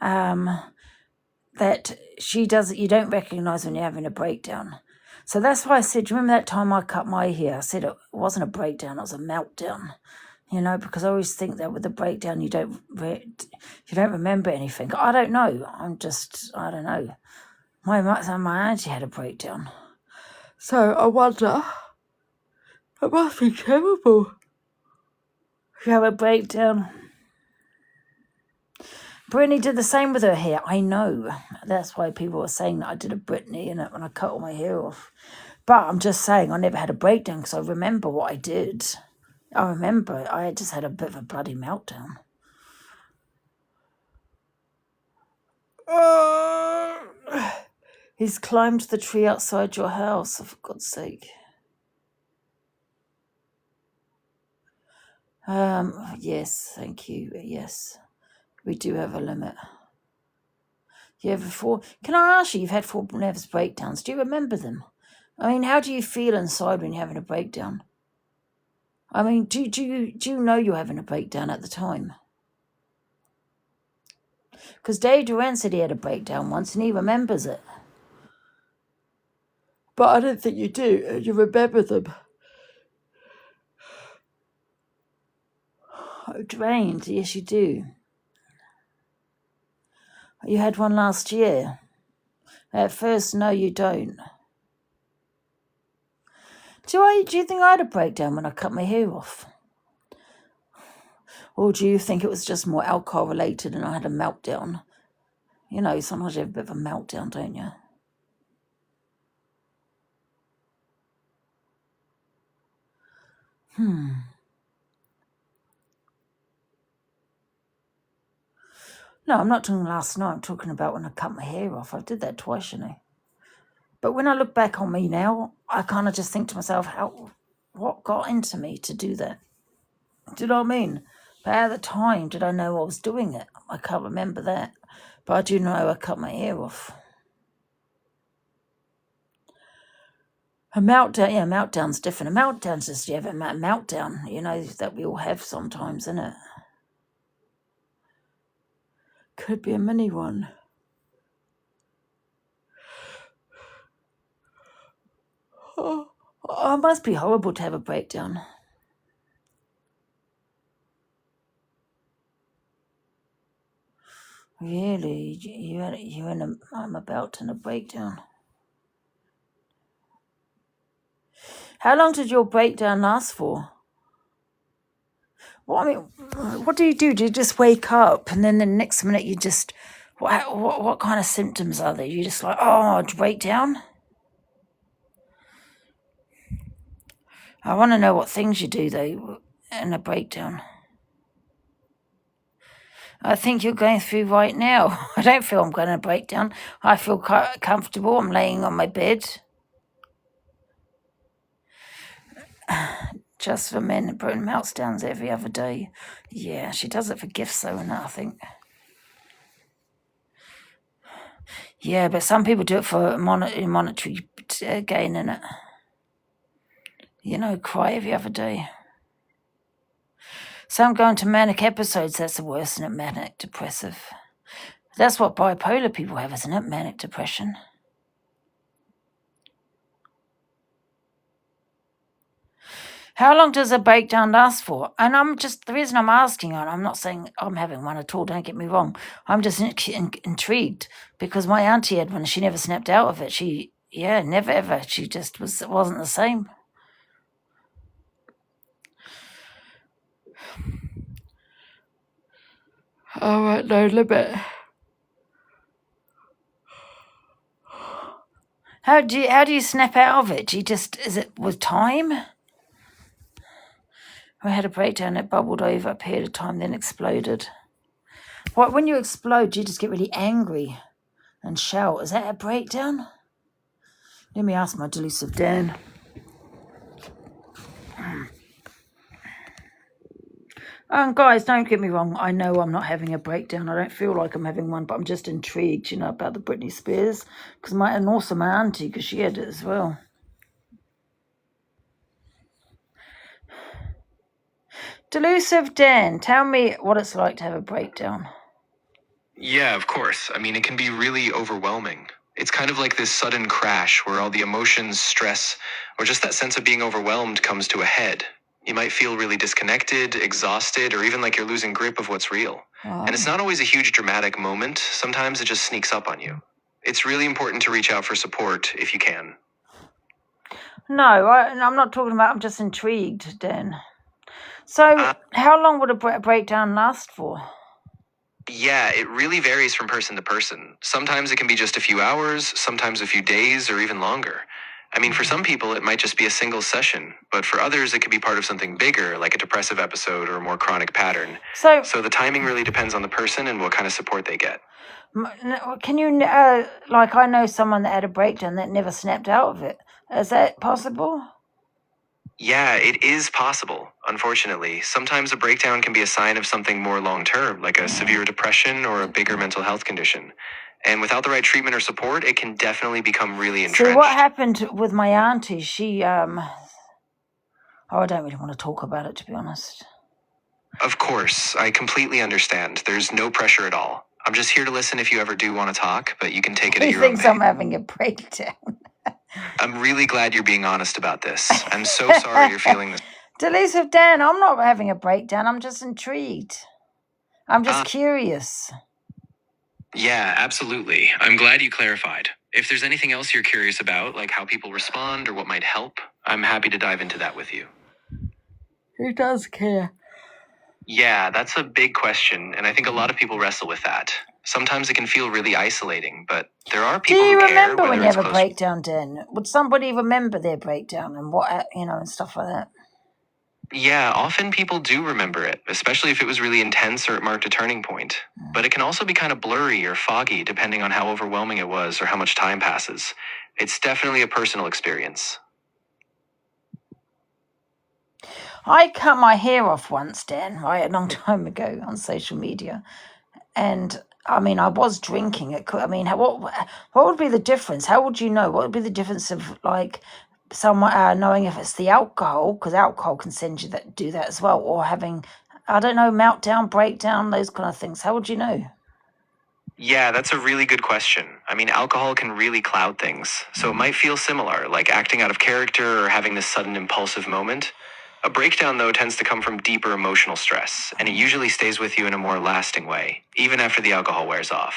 That she doesn't, you don't recognise when you're having a breakdown. So that's why I said, do you remember that time I cut my hair? I said it wasn't a breakdown, it was a meltdown. You know, because I always think that with a breakdown you don't remember anything. I don't know. I don't know. My auntie had a breakdown. So I wonder, it must be terrible to have a breakdown. Brittany did the same with her hair. I know. That's why people were saying that I did a Brittany and when I cut all my hair off. But I'm just saying I never had a breakdown because I remember what I did. I remember I just had a bit of a bloody meltdown. He's climbed the tree outside your house, for God's sake. Yes, thank you. Yes, we do have a limit. You have 4. Can I ask you? You've had 4 nervous breakdowns. Do you remember them? I mean, how do you feel inside when you're having a breakdown? I mean, do you know you're having a breakdown at the time? Because Dave Duran said he had a breakdown once and he remembers it. But I don't think you do. You remember them. Drained, yes you do. You had one last year. At first, no you don't. Do you think I had a breakdown when I cut my hair off? Or do you think it was just more alcohol related and I had a meltdown? You know, sometimes you have a bit of a meltdown, don't you? No, I'm not talking last night. I'm talking about when I cut my hair off. I did that twice, you know. But when I look back on me now, I kind of just think to myself, what got into me to do that? Do you know what I mean? But at the time, did I know I was doing it? I can't remember that. But I do know I cut my hair off. A meltdown, meltdown's different. A meltdown's just you have a meltdown, you know, that we all have sometimes, isn't it? Could be a mini one. Oh, it must be horrible to have a breakdown. Really? I'm about in a breakdown. How long did your breakdown last for? Well, I mean, what do? Do you just wake up and then the next minute you just... What kind of symptoms are there? You just like, oh, breakdown? I want to know what things you do, though, in a breakdown. I think you're going through right now. I don't feel I'm going to break down. I feel quite comfortable. I'm laying on my bed. Just for men, Britain meltdowns every other day. Yeah, she does it for gifts, though, and that, I think. Yeah, but some people do it for monetary gain, innit? You know, cry every other day. Some go into manic episodes, that's the worst, isn't it? Manic depressive. That's what bipolar people have, isn't it? Manic depression. How long does a breakdown last for? And the reason I'm asking, and I'm not saying I'm having one at all, don't get me wrong. I'm just intrigued because my auntie had one, she never snapped out of it. Never ever. She just wasn't the same. All right, no limit. How do you snap out of it? Is it with time? I had a breakdown, it bubbled over a period of time, then exploded. When you explode, you just get really angry and shout. Is that a breakdown? Let me ask my delusive Dan. Guys, don't get me wrong. I know I'm not having a breakdown. I don't feel like I'm having one, but I'm just intrigued, about the Britney Spears. And also my auntie, because she had it as well. Delusive Dan, tell me what it's like to have a breakdown. Yeah, of course. I mean, it can be really overwhelming. It's kind of like this sudden crash where all the emotions, stress, or just that sense of being overwhelmed comes to a head. You might feel really disconnected, exhausted, or even like you're losing grip of what's real. Wow. And it's not always a huge dramatic moment. Sometimes it just sneaks up on you. It's really important to reach out for support if you can. No, I'm not talking about, I'm just intrigued, Dan. So, how long would a breakdown last for? Yeah, it really varies from person to person. Sometimes it can be just a few hours, sometimes a few days, or even longer. I mean, for some people, it might just be a single session, but for others, it could be part of something bigger, like a depressive episode or a more chronic pattern. So the timing really depends on the person and what kind of support they get. Can you, like, I know someone that had a breakdown that never snapped out of it. Is that possible? Yeah, it is possible, unfortunately. Sometimes a breakdown can be a sign of something more long-term, like a severe depression or a bigger mental health condition. And without the right treatment or support, it can definitely become really entrenched. See, what happened with my auntie, she, I don't really want to talk about it, to be honest. Of course, I completely understand. There's no pressure at all. I'm just here to listen if you ever do want to talk, but you can take it at He your own thinks pace. I'm having a breakdown. I'm really glad you're being honest about this. I'm so sorry you're feeling this. Delusive Dan, I'm not having a breakdown. I'm just intrigued. I'm just curious. Yeah, absolutely. I'm glad you clarified. If there's anything else you're curious about, like how people respond or what might help, I'm happy to dive into that with you. He does care. Yeah, that's a big question, and I think a lot of people wrestle with that. Sometimes it can feel really isolating, but there are Do people you who care, remember when whether you it's have a close. breakdown, Dan? Would somebody remember their breakdown and what, and stuff like that? Yeah, often people do remember it, especially if it was really intense or it marked a turning point. But it can also be kind of blurry or foggy depending on how overwhelming it was or how much time passes. It's definitely a personal experience. I cut my hair off once, Dan, right, a long time ago on social media. And, I mean, I was drinking it. I mean, what would be the difference? How would you know? What would be the difference of, like, someone knowing if it's the alcohol, because alcohol can send you that, do that as well, or having, I don't know, meltdown, breakdown, those kind of things. How would you know? Yeah, that's a really good question. I mean, alcohol can really cloud things, so it might feel similar, like acting out of character or having this sudden impulsive moment. A breakdown, though, tends to come from deeper emotional stress, and it usually stays with you in a more lasting way, even after the alcohol wears off.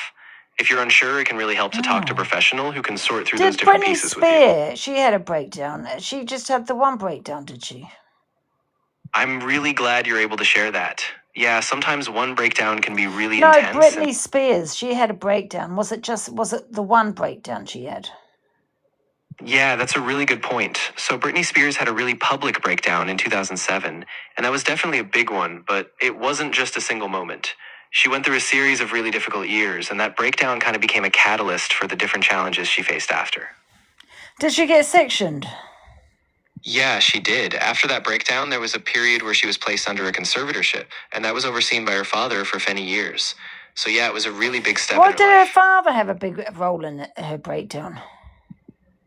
If you're unsure, it can really help to talk to a professional who can sort through those Did different Britney pieces with you. Spears, she had a breakdown. She just had the one breakdown, did she? I'm really glad you're able to share that. Yeah, sometimes one breakdown can be really No, intense. Britney Spears, she had a breakdown. Was it the one breakdown she had? Yeah, that's a really good point. So Britney Spears had a really public breakdown in 2007, and that was definitely a big one, but it wasn't just a single moment. She went through a series of really difficult years, and that breakdown kind of became a catalyst for the different challenges she faced after. Did she get sectioned? Yeah, she did. After that breakdown, there was a period where she was placed under a conservatorship, and that was overseen by her father for many years. So yeah, it was a really big step in Why her did life. her father have a big role in her breakdown?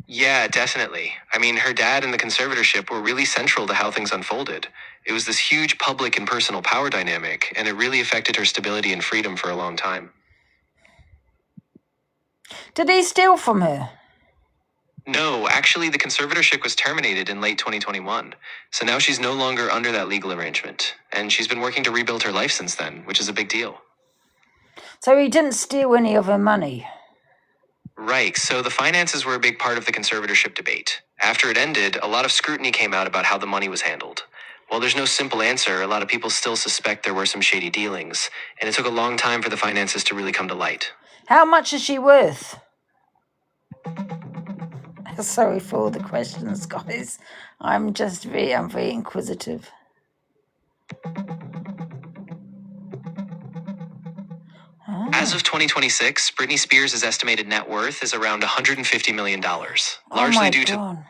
Yeah, definitely. I mean, her dad and the conservatorship were really central to how things unfolded. It was this huge public and personal power dynamic, and it really affected her stability and freedom for a long time. Did he steal from her? No, actually, the conservatorship was terminated in late 2021. So now she's no longer under that legal arrangement, and she's been working to rebuild her life since then, which is a big deal. So he didn't steal any of her money? Right, so the finances were a big part of the conservatorship debate. After it ended, a lot of scrutiny came out about how the money was handled. While there's no simple answer, a lot of people still suspect there were some shady dealings, and it took a long time for the finances to really come to light. How much is she worth? Sorry for all the questions, guys. I'm very inquisitive. As of 2026, Britney Spears' estimated net worth is around $150 million, largely Oh my due to... God.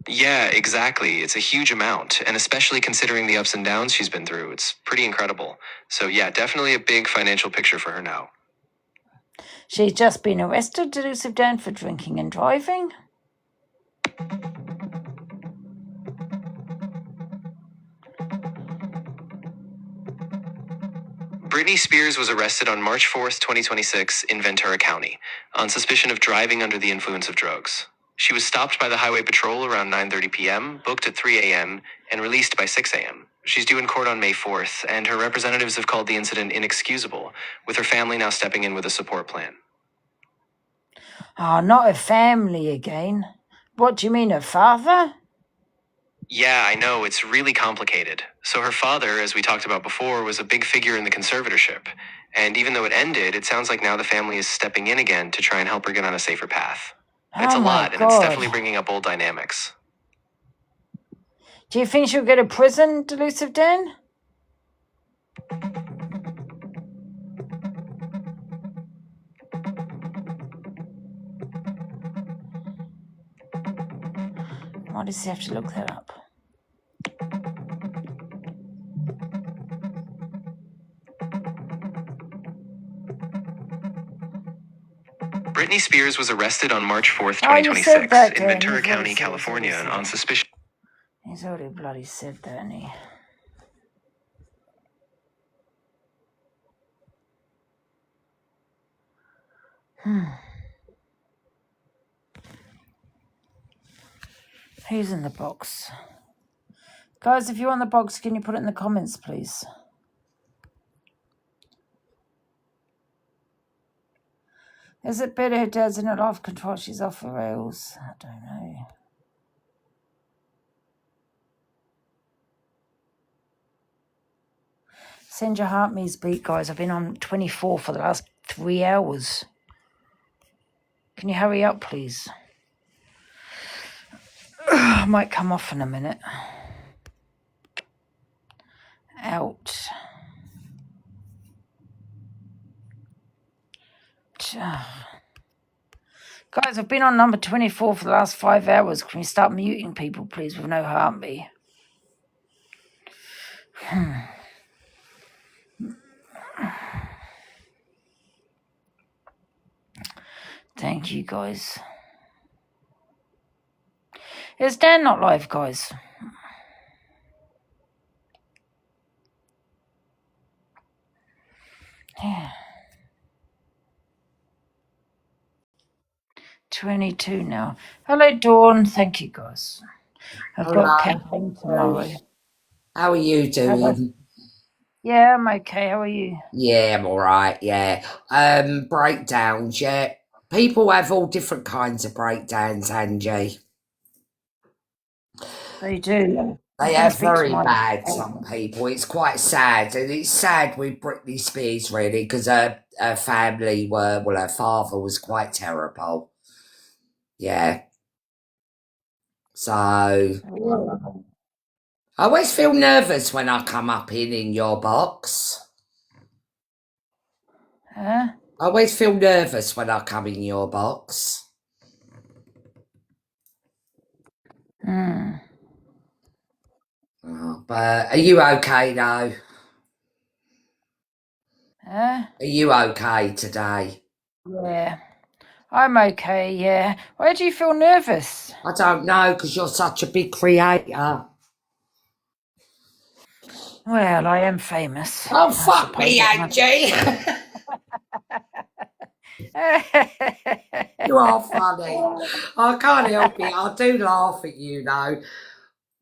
Yeah, exactly. It's a huge amount, and especially considering the ups and downs she's been through, it's pretty incredible. So yeah, definitely a big financial picture for her now. She's just been arrested, Delusive Dan, for drinking and driving. Britney Spears was arrested on March 4th, 2026 in Ventura County on suspicion of driving under the influence of drugs. She was stopped by the Highway Patrol around 9:30 p.m., booked at 3 a.m., and released by 6 a.m. She's due in court on May 4th, and her representatives have called the incident inexcusable, with her family now stepping in with a support plan. Oh, not her family again. What do you mean, her father? Yeah, I know, it's really complicated. So her father, as we talked about before, was a big figure in the conservatorship. And even though it ended, it sounds like now the family is stepping in again to try and help her get on a safer path. It's Oh a my lot, and it's God. definitely bringing up old dynamics. Do you think she'll go to prison, Delusive Dan? Why does he have to look that up? Britney Spears was arrested on March 4th, Oh, you said 2026 that, in Dan. Ventura He's already County, said it. California on suspicion. He's already bloody said that, hasn't he? Who's in the box? Guys, if you're on the box, can you put it in the comments, please? Is it better her dad's in a life control? She's off the rails. I don't know. Send your heart me's beat, guys. I've been on 24 for the last 3 hours. Can you hurry up, please? I might come off in a minute. Out. Guys, I've been on number 24 for the last 5 hours. Can we start muting people, please, with no heart me? Thank you, guys. Is Dan not live, guys? Yeah. 22 now. Hello, Dawn. Thank you, guys. I've got campaign tomorrow. How are you doing? Yeah, I'm okay. How are you? Yeah, I'm all right. Yeah. Breakdowns. Yeah. People have all different kinds of breakdowns, Angie. They do. They have very bad, some people. It's quite sad. And it's sad with Britney Spears, really, because her family were, well, her father was quite terrible. Yeah. So I always feel nervous when I come up in your box. Huh? I always feel nervous when I come in your box. Oh, but are you okay though? Huh? Are you okay today? Yeah. I'm okay, yeah. Why do you feel nervous? I don't know, because you're such a big creator. Well, I am famous. Oh, fuck me, Angie. You are funny. I can't help it. I do laugh at you, though.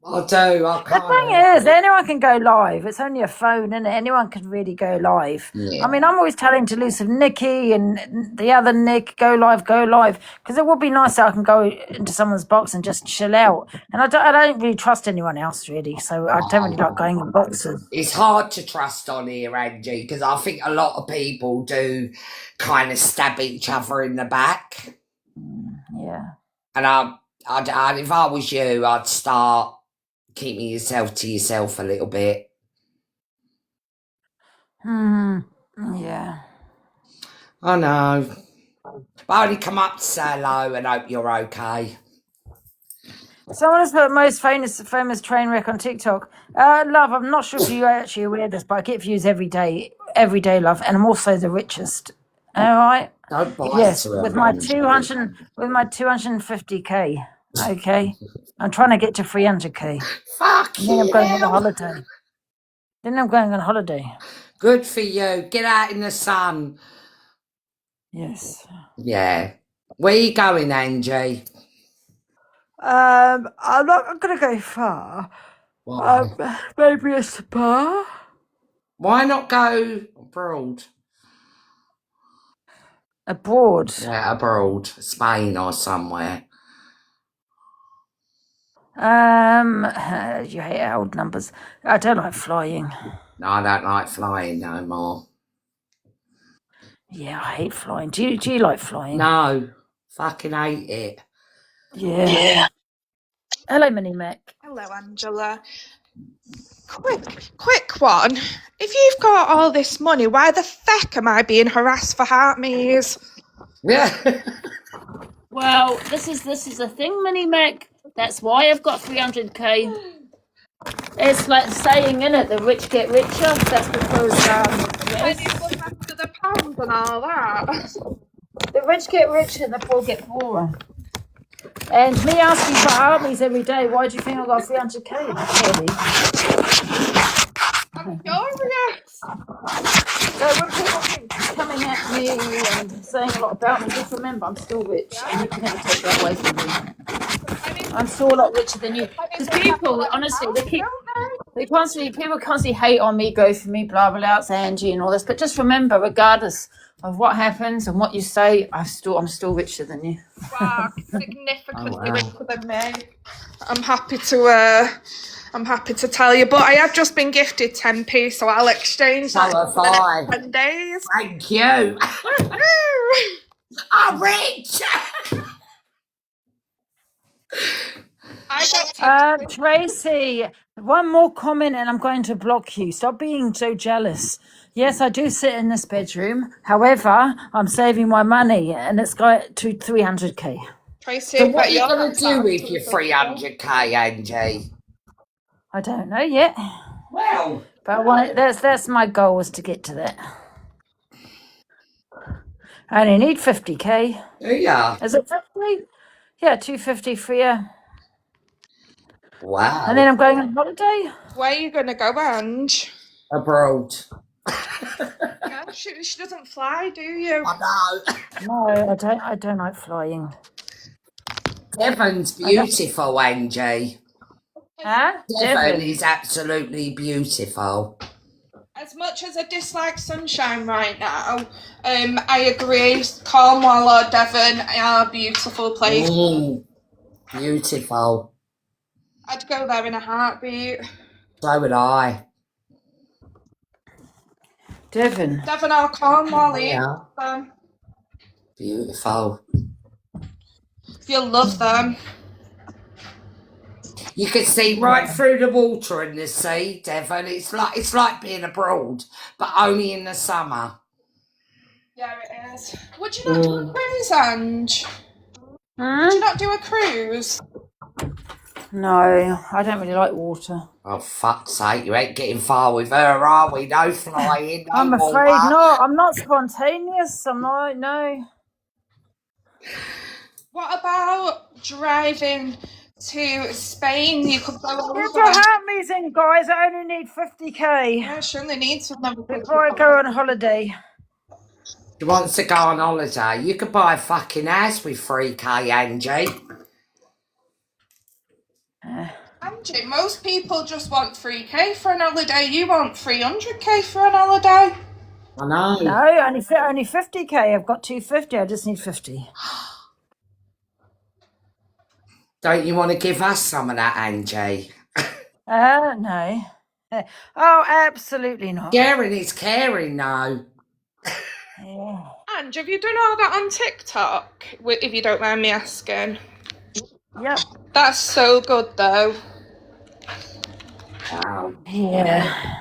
I do. I can't. The thing is, anyone can go live. It's only a phone, isn't it? Anyone can really go live. Yeah. I mean, I'm always telling Delusive Nikki and the other Nick, go live. Because it would be nice that I can go into someone's box and just chill out. And I don't really trust anyone else, really. So I don't really like going in boxes. It's hard to trust on here, Angie, because I think a lot of people do kind of stab each other in the back. Yeah. And if I was you, I'd start keeping yourself to yourself a little bit. Yeah. I know. But I only come up to say hello and hope you're okay. Someone has put most famous train wreck on TikTok. Love, I'm not sure if you're actually aware of this, but I get views every day, love, and I'm also the richest. All right. Don't buy yes, with my 250k. Okay, I'm trying to get to 300k. Fuck and then I'm going on a holiday. Good for you. Get out in the sun. Yes. Yeah. Where you going, Angie? I'm not going to go far. Why? Maybe a spa. Why not go abroad? Abroad. Yeah, abroad. Spain or somewhere. You hate old numbers. I don't like flying. No, I don't like flying no more. Yeah, I hate flying. Do you like flying? No. Fucking hate it. Yeah. Hello, Mini Mac. Hello, Angela. Quick one. If you've got all this money, why the feck am I being harassed for heart me's? Yeah. Well, this is the thing, Mini Mac. That's why I've got 300k. It's like saying, innit, the rich get richer. That's because When you look after the pound and all that. the rich get richer, the poor get poorer. And me asking for armies every day, why do you think I got 300k? I'm curious. So when people keep coming at me and saying a lot about me, just remember I'm still rich, and you can never take that away from me. I'm still a lot richer than you. Because people, honestly, people constantly hate on me, go for me, blah blah blah, it's Angie and all this. But just remember, regardless of what happens and what you say, I'm still richer than you. Wow, significantly richer than me. I'm happy to tell you, but I have just been gifted 10p, so I'll exchange that So in the have next 10 days. Thank you. I'm rich. Tracy, one more comment and I'm going to block you. Stop being so jealous. Yes, I do sit in this bedroom. However, I'm saving my money and it's got to 300k. Tracy, So what are you going to do with your 300k, Angie? I don't know yet. Well, but I want that's my goal, is to get to that. I only need 50k. Yeah. Is it 50? Yeah, 250 for you. Wow. And then I'm going on holiday. Where are you going to go, Ange? Abroad. Yeah, she doesn't fly, do you? I know. No, I don't like flying. Devon's beautiful, Angie. Huh? Devon is absolutely beautiful. As much as I dislike sunshine right now, I agree. Cornwall or Devon are beautiful places. Beautiful. I'd go there in a heartbeat. So would I. Devon or Cornwall, Yeah. Beautiful. You'll love them. You can see right through the water in the sea, Devon. It's like being abroad, but only in the summer. Yeah, it is. Would you not do a cruise, Ange? Would you not do a cruise? No, I don't really like water. Oh, fuck's sake, you ain't getting far with her, are we? No flying, no I'm afraid water. not. I'm not spontaneous. I'm not, no. What about driving to Spain? You could go over. If you help me then, guys, I only need 50k. Yeah, she only needs some before I go on holiday. She wants to go on holiday. You could buy a fucking house with 3k, Angie. Angie, most people just want 3k for an holiday. You want 300k for an holiday. I know. No, only 50k. I've got 250. I just need 50. Don't you want to give us some of that, Angie? No. Oh, absolutely not. Sharing is caring now. Yeah. Ange, have you done all that on TikTok? If you don't mind me asking. Yep. That's so good, though. Wow. Yeah.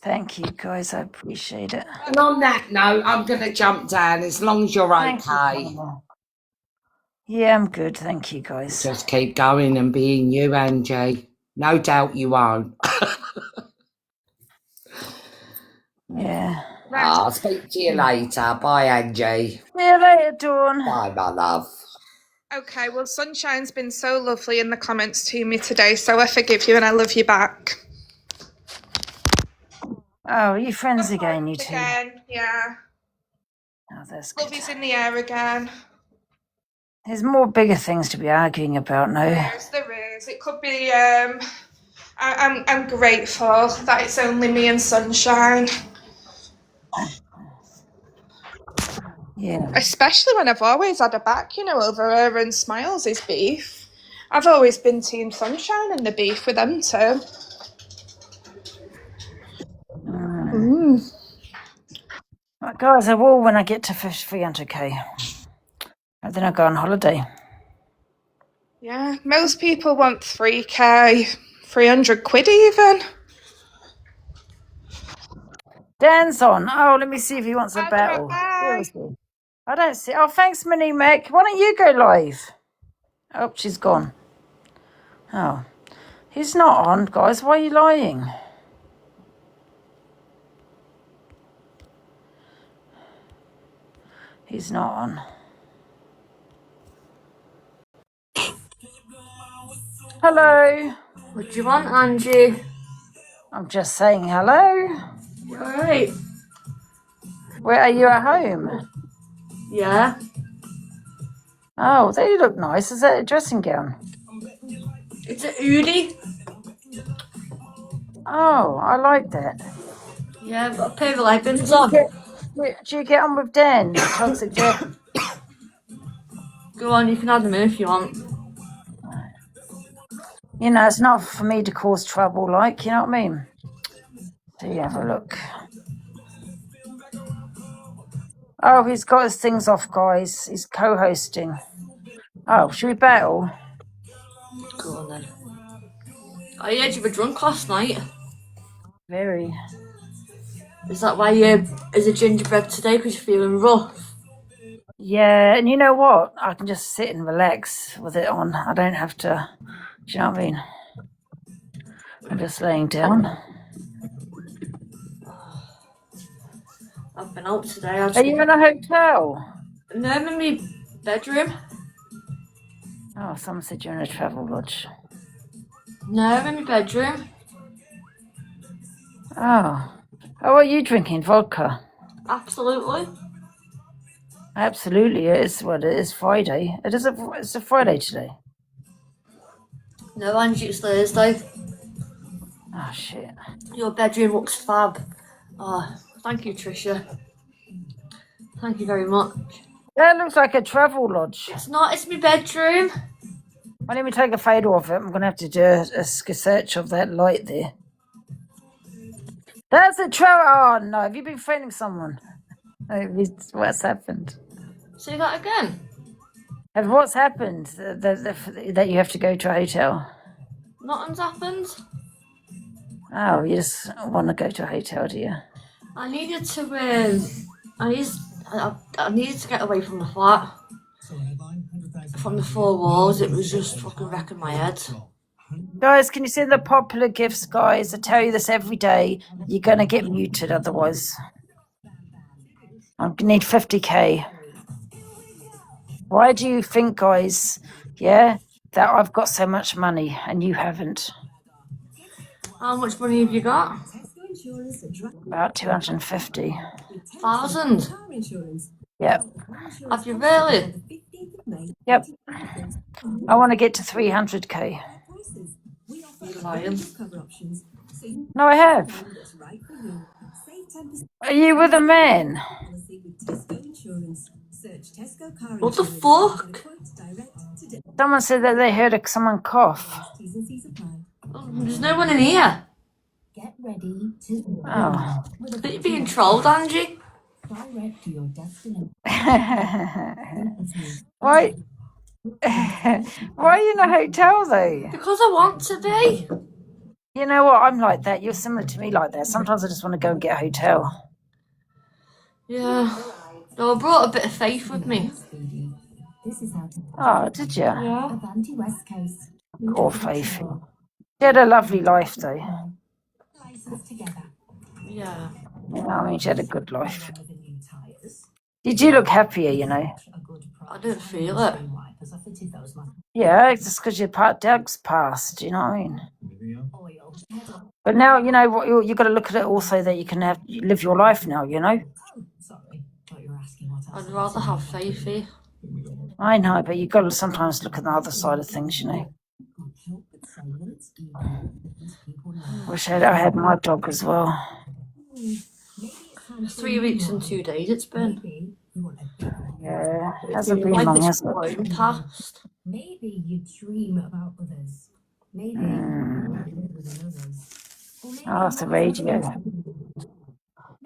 Thank you, guys. I appreciate it. And on that note, I'm going to jump down as long as you're okay. Yeah, I'm good. Thank you, guys. Just keep going and being you, Angie. No doubt you won't. Yeah. I'll speak to you later. Bye, Angie. See you later, Dawn. Bye, my love. Okay, well, Sunshine's been so lovely in the comments to me today, so I forgive you and I love you back. Oh, are you friends again, you two? Again, yeah. Oh, that's good. Love is in the air again. There's more bigger things to be arguing about now. Yes, there is. It could be. I'm grateful that it's only me and Sunshine. Yeah. Especially when I've always had her back, over her and Smiles' beef. I've always been Team Sunshine in the beef with them too. Right, guys, I will when I get to 300k. And then I go on holiday. Yeah, most people want 3k, 300 quid even. Dan's on. Oh, let me see if he wants a battle. Where is he? I don't see. Oh, thanks, Mini Mac. Why don't you go live? Oh, she's gone. Oh, he's not on, guys. Why are you lying? He's not on. Hello. What do you want, Angie? I'm just saying hello. You alright? Where are you at home? Yeah. Oh, they look nice. Is that a dressing gown? It's a hoodie. Oh, I like that. Yeah, I've got a pair of leggings on. Do you get on with Dan, Toxic Jeff? Go on, you can add them in if you want. It's not for me to cause trouble, you know what I mean? So you have a look. Oh, he's got his things off, guys. He's co-hosting. Oh, should we battle? Go on then. I heard you were drunk last night. Very. Is that why you is a gingerbread today? Because you're feeling rough? Yeah, and you know what? I can just sit and relax with it on. I don't have to. Do you know what I mean? I'm just laying down. I've been out today. Are you in a hotel? No, I'm in my bedroom. Oh, someone said you're in a travel lodge. No, I'm in my bedroom. Oh. Oh, are you drinking vodka? Absolutely. Absolutely, it is. Well, it is Friday. It's a Friday today. No, Angie, it's Thursday. Oh, shit. Your bedroom looks fab. Oh, thank you, Trisha. Thank you very much. That looks like a travel lodge. It's not, it's my bedroom. Well, let me take a photo of it. I'm going to have to do a search of that light there. That's a travel... Oh, no. Have you been phoning someone? What's happened? Say that again. What's happened that you have to go to a hotel? Nothing's happened. Oh, you just want to go to a hotel, do you? I needed to, I needed to get away from the flat. From the four walls, it was just fucking wrecking my head. Guys, can you see the popular gifts, guys? I tell you this every day. You're going to get muted otherwise. I need 50k. Why do you think, guys, that I've got so much money and you haven't? How much money have you got? About 250. 1,000? Yep. Have you really? Yep. I want to get to 300k. You're lying. No, I have. Are you with a man? What the fuck? Someone said that they heard someone cough. There's no one in here. Oh. I think you're being trolled, Angie. Why? Why are you in a hotel though? Because I want to be. You know what? I'm like that. You're similar to me like that. Sometimes I just want to go and get a hotel. Yeah. No, I brought a bit of faith with me. Oh, did you? Yeah. Poor Faith. She had a lovely life though. Yeah. I mean, she had a good life. Did you look happier, I didn't feel it. Yeah, it's just because your Doug's passed, you know what I mean? But now, you know, what you got to look at it also that you can live your life now, you know? I'd rather have faith. I know, but you've got to sometimes look at the other side of things, you know? Wish I had my dog as well. 3 weeks and 2 days it's been. Yeah, hasn't been like long, it's has it? flown past. Maybe you dream about others. Maybe Oh, that's the radio.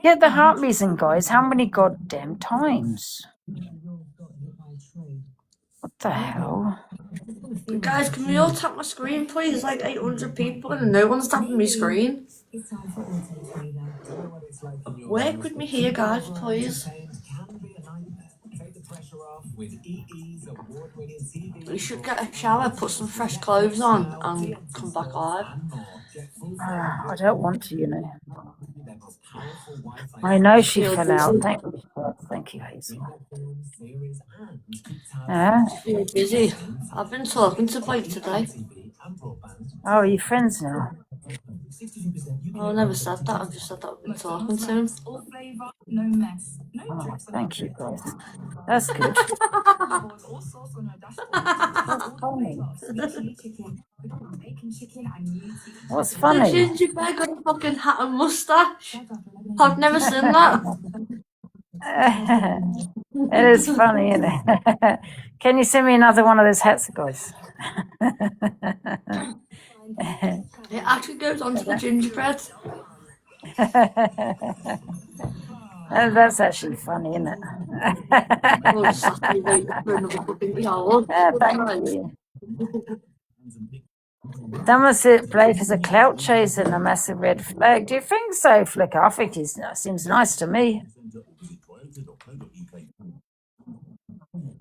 Yeah, the heartbeating, guys. How many goddamn times? What the hell? Guys, can we all tap my screen, please? There's like 800 people and no one's tapping my screen. Work with me here, guys, please. We should get a shower, put some fresh clothes on, and come back live. I don't want to, you know. I know she fell out. Thank you, Hazel. Yeah. You're busy. I've been talking to Blake today. Oh, are you friends now? Well, I never said that. I've just said that I've been talking to him. Oh, thank you, guys. That's good. What's funny? The gingerbread got a fucking hat and moustache. I've never seen that. It is funny, isn't it? Can you send me another one of those hats, guys? It actually goes onto the gingerbread. That's actually funny, isn't it? Thank you. Somerset Blake is a clout chaser and a massive red flag. Do you think so, Flicker? I think he seems nice to me.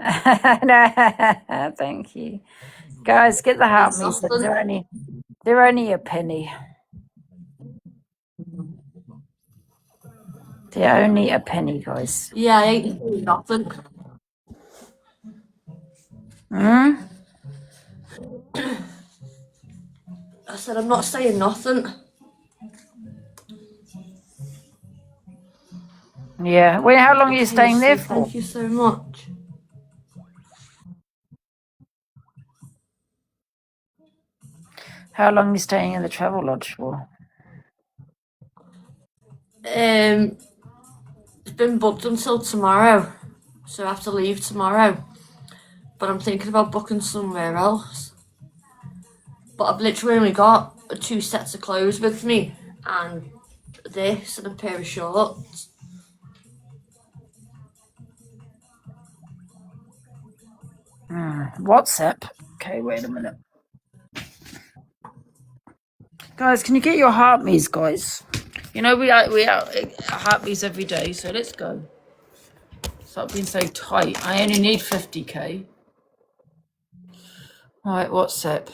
No, thank you. Guys, get the heart meter. They're only a penny. They're only a penny, guys. Yeah, I ain't nothing. Hmm? I said I'm not saying nothing. Yeah. Well, how long are you staying there for? Thank you so much. How long are you staying in the travel lodge for? It's been booked until tomorrow, so I have to leave tomorrow. But I'm thinking about booking somewhere else. But I've literally only got 2 sets of clothes with me, and this and a pair of shorts. WhatsApp. Okay, wait a minute. Guys, can you get your heartbeats, guys? You know, we are heartbeats every day, so let's go. Stop being so tight. I only need 50k. Right, WhatsApp.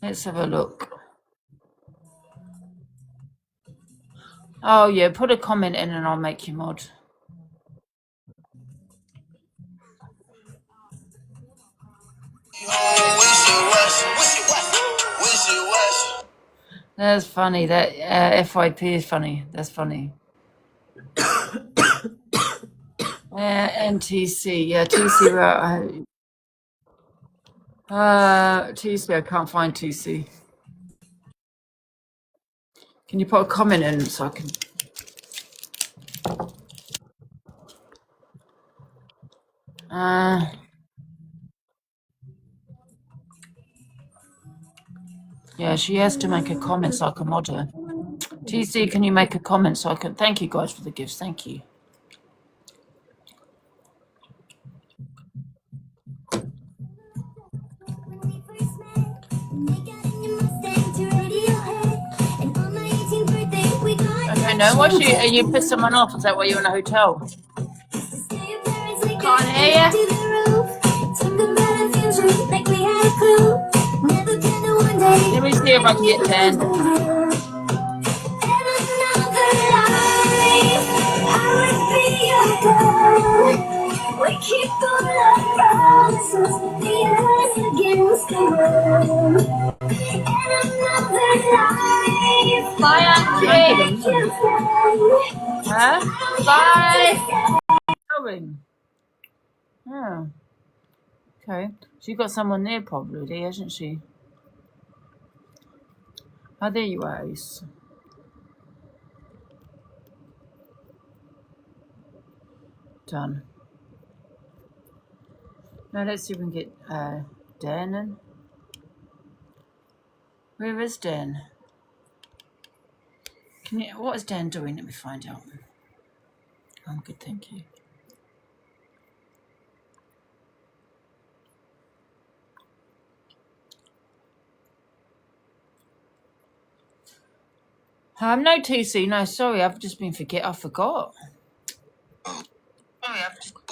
Let's have a look. Oh yeah, put a comment in and I'll make you mod. That's funny. That FYP is funny. That's funny. NTC. Yeah, TC. TC. I can't find TC. Can you put a comment in so I can? Yeah, she has to make a comment so I can mod her. TC, can you make a comment so I can? Thank you guys for the gifts. Thank you. Okay, no, what you pissed someone off? Is that why you're in a hotel? Can't hear you. Let me see if I can get 10. We keep all our promises, the odds against Bye, Auntie. Huh? Bye. Going. Oh, okay. She got someone there probably, hasn't she? Oh, there you are, Ace. Done. Now let's see if we can get Dan in. Where is Dan? What is Dan doing? Let me find out. I'm good, thank you. No TC. No, sorry, I've just been I forgot.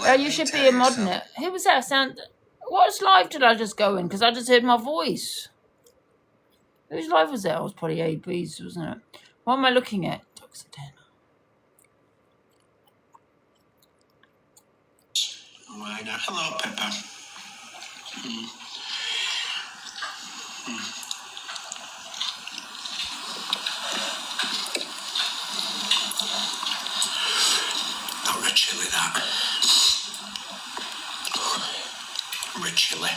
Oh, you should be a mod in it. Who was that sound? What live did I just go in? Because I just heard my voice. Whose live was that? It was probably AB's, wasn't it? What am I looking at? Dr. Dan. Right now. Hello, Pepper. Not red chili, that. Red chili.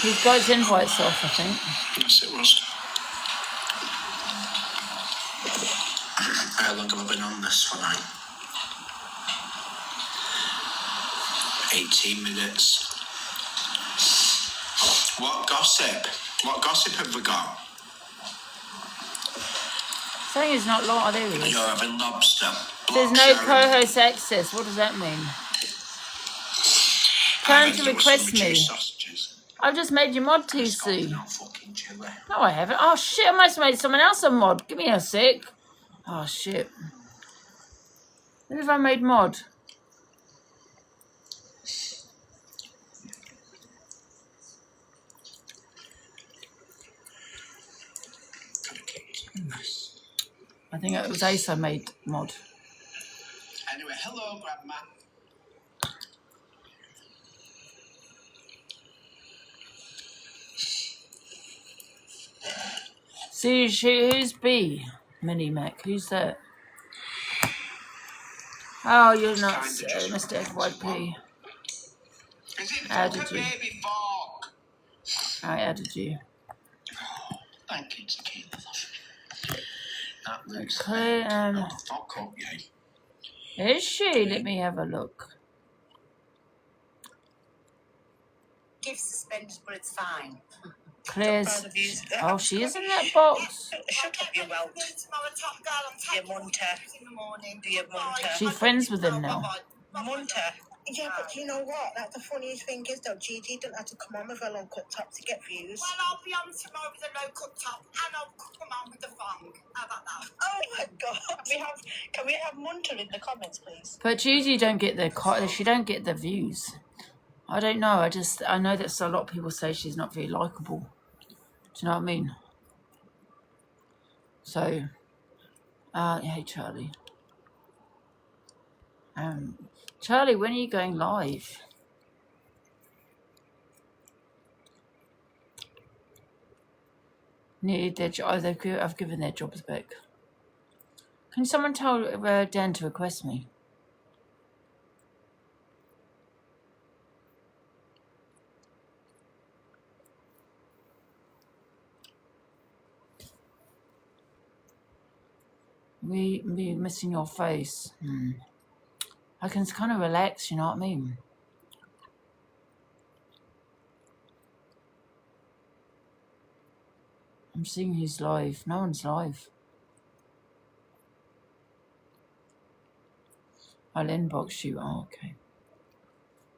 He's got his invites off, I think. Yes, it was. How long have I been on this for now? 18 minutes. What gossip? What gossip have we got? Saying he's not long. Oh, there he is. You're having lobster. There's no co-host access. What does that mean? Trying to request me. I've just made you mod, TC. No, I haven't. Oh, shit. I must have made someone else a mod. Give me a sec. Oh, shit. Who have I made mod? I think it was Ace I made mod. Anyway, hello, Grandma. See, who's B? Mini Mac. Who's that? Oh, you're not Mr. FYP. Added you. I added you. Thank you, tequila. Okay, is she? Let me have a look. Give suspended, but it's fine. Claire's. Oh, she is in that box. Shut up, you whelp. You munter. You munter. She's friends with him now. Munter. Yeah, but you know what? That's the funniest thing is though, Gigi didn't have to come on with a low cut top to get views. Well, I'll be on tomorrow with a low cut top and I'll come on with the thong. How about that? Oh my god. Can we have Munter in the comments, please? But Gigi don't get she don't get the views. I don't know. I know that a lot of people say she's not very likable. Do you know what I mean? So, hey Charlie. Charlie, when are you going live? Needed their job. I've given their jobs back. Can someone tell Dan to request me? Me missing your face. I can kind of relax, you know what I mean? I'm seeing who's live. No one's live. I'll inbox you. Oh, okay.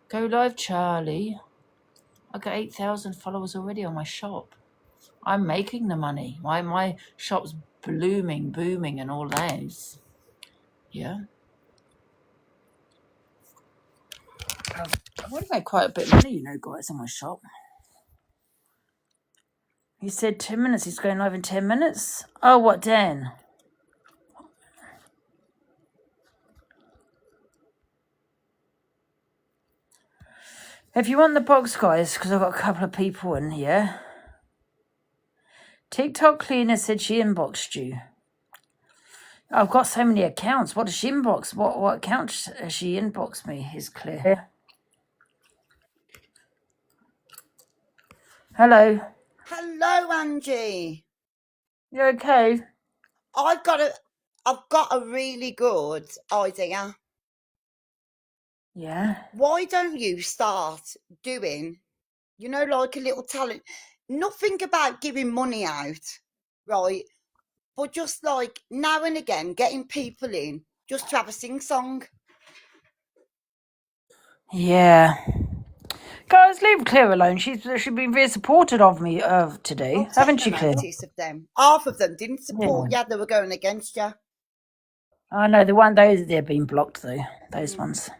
Go live, Charlie. I got 8,000 followers already on my shop. I'm making the money. My shop's blooming, booming, and all those. Yeah. I've already made quite a bit of money, you know, guys, on my shop. He said 10 minutes. He's going live in 10 minutes. Oh, what, Dan? If you want the box, guys, because I've got a couple of people in here. TikTok cleaner said she inboxed you. I've got so many accounts. What does she inbox? What account has she inboxed me? Is clear. Hello. Hello, Angie. You okay? I've got a really good idea. Yeah. Why don't you start doing, like a little talent? Nothing about giving money out, right? But just like now and again, getting people in just to have a sing-song. Yeah. Guys, leave Claire alone. She's been very supportive of me today, haven't she, Claire? Notice of them. Half of them didn't support you. They were going against you. I know, those they're being blocked, though. Those ones.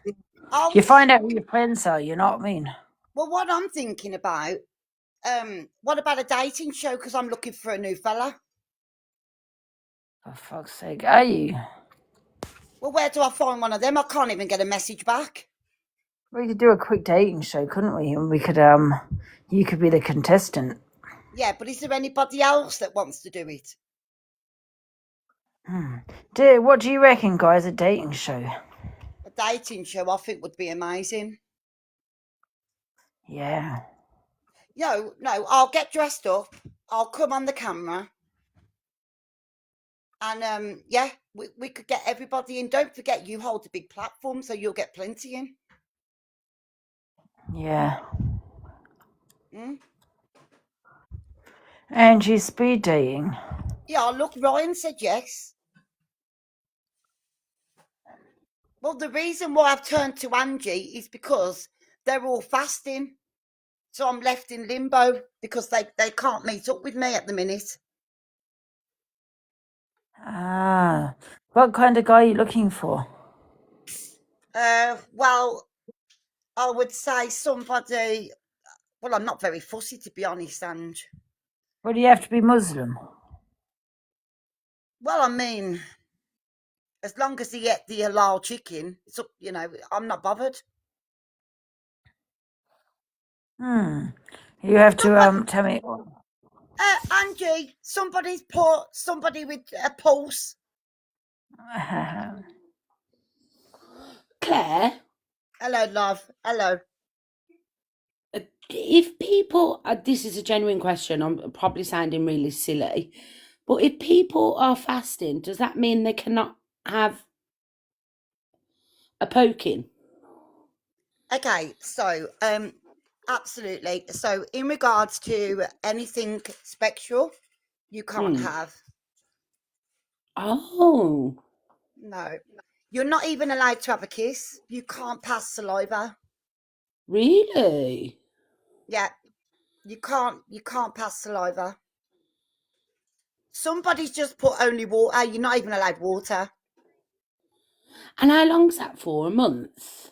You find out who your friends are, you know what I mean? Well, what I'm thinking about, what about a dating show? Because I'm looking for a new fella. For fuck's sake, are you? Well, where do I find one of them? I can't even get a message back. We could do a quick dating show, couldn't we? And we could, you could be the contestant. Yeah, but is there anybody else that wants to do it? What do you reckon, guys, a dating show? A dating show, I think, would be amazing. Yeah. No, I'll get dressed up. I'll come on the camera. And, yeah, we could get everybody in. Don't forget, you hold a big platform, so you'll get plenty in. Yeah. Angie, speed dating. Yeah, look, Ryan said yes. Well, the reason why I've turned to Angie is because they're all fasting. So I'm left in limbo because they can't meet up with me at the minute. Ah. What kind of guy are you looking for? Well, I would say somebody... Well, I'm not very fussy, to be honest, Ange. Well, do you have to be Muslim? Well, I mean, as long as he ate the halal chicken, it's up, I'm not bothered. You have to tell me. Angie, somebody with a pulse. Claire? Hello, love. Hello. If people, this is a genuine question, I'm probably sounding really silly, but if people are fasting, does that mean they cannot have a poking? Okay, so absolutely. So in regards to anything sexual, you can't have. Oh. No. You're not even allowed to have a kiss. You can't pass saliva. Really? Yeah. You can't pass saliva. Somebody's just put only water. You're not even allowed water. And how long's that for? A month?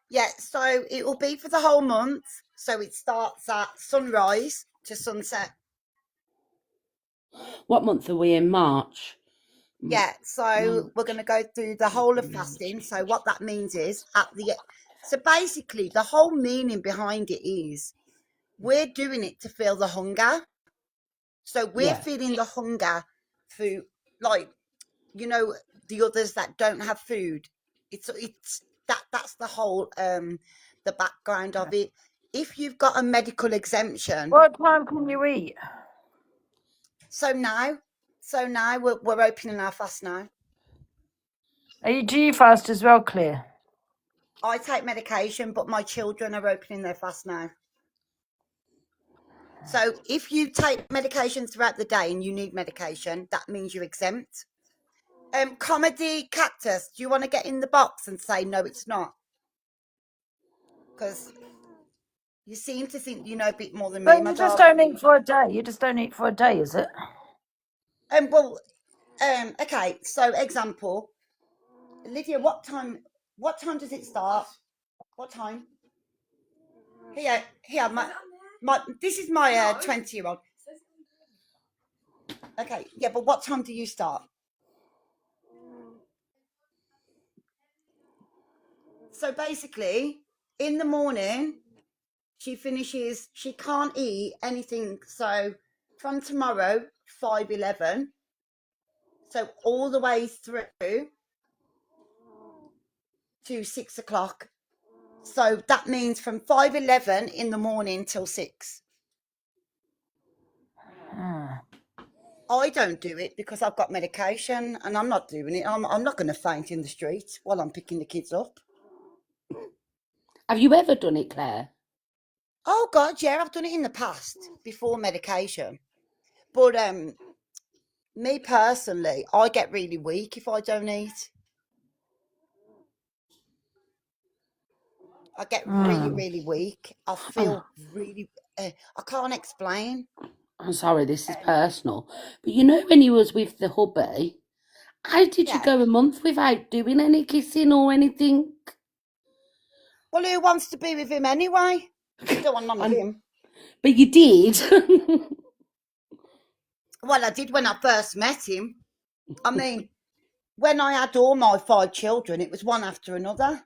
Yeah, so it will be for the whole month. So it starts at sunrise to sunset. What month are we in? March? Yeah, so we're going to go through the whole of fasting. So what that means is so basically the whole meaning behind it is we're doing it to feel the hunger. So we're feeling the hunger through, like, the others that don't have food. It's that's the whole the background of it. If you've got a medical exemption, what time can you eat? So now we're opening our fast now. Do you fast as well, Claire? I take medication, but my children are opening their fast now. So if you take medication throughout the day and you need medication, that means you're exempt. Comedy Cactus, do you want to get in the box and say no, it's not? Because you seem to think you know a bit more than me. But you just don't eat for a day. You just don't eat for a day, is it? Okay. So example, Lydia, what time does it start? What time? Here. This is my 20-year-old. Okay, yeah, but what time do you start? So basically, in the morning, She finishes, she can't eat anything. So from tomorrow, 5:11, so all the way through to 6 o'clock. So that means from 5:11 in the morning till 6. I don't do it because I've got medication and I'm not doing it. I'm not going to faint in the street while I'm picking the kids up. Have you ever done it, Claire? Oh God, yeah, I've done it in the past before medication. But me personally, I get really weak if I don't eat. I get really, really weak. I feel really, I can't explain. I'm sorry, this is personal. But you know when you was with the hubby, how did you go a month without doing any kissing or anything? Well, who wants to be with him anyway? I don't want none of him. But you did. Well, I did when I first met him. I mean, when I had all my 5 children, it was one after another.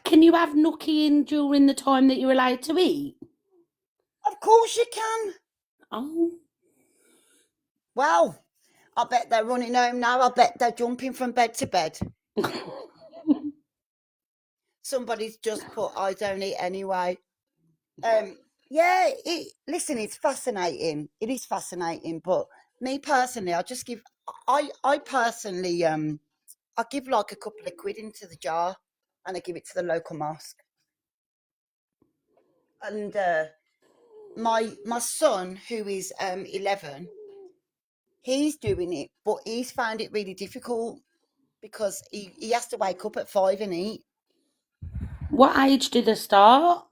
Can you have nookie in during the time that you're allowed to eat? Of course you can. Oh. Well, I bet they're running home now. I bet they're jumping from bed to bed. Somebody's just put, I don't eat anyway. Yeah, listen, it's fascinating. It is fascinating. But me personally, I just give, I personally, I give like a couple of quid into the jar and I give it to the local mosque. And my son, who is 11, he's doing it, but he's found it really difficult because he has to wake up at 5 and eat. What age do they start?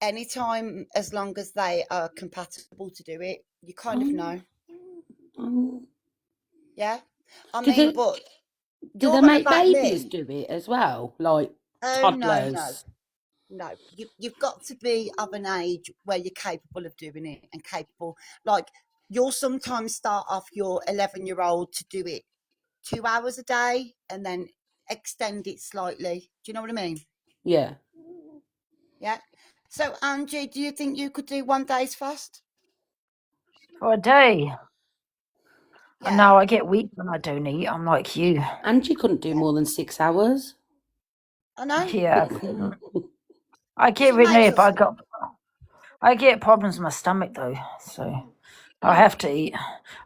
Anytime, as long as they are compatible to do it. You kind of know. Yeah. I Do mean, they- but Do you're they on make about babies me. do it as well? Like Oh, toddlers? no. You've got to be of an age where you're capable of doing it and capable. Like, you'll sometimes start off your 11-year-old to do it 2 hours a day and then extend it slightly. Do you know what I mean? Yeah. Yeah. So, Angie, do you think you could do 1 day's fast? For a day. Yeah. No, I get weak when I don't eat. I'm like you. And you couldn't do more than 6 hours? I know. Yeah, I couldn't. I get It rid of makes it, but us. I get problems with my stomach though, so I have to eat.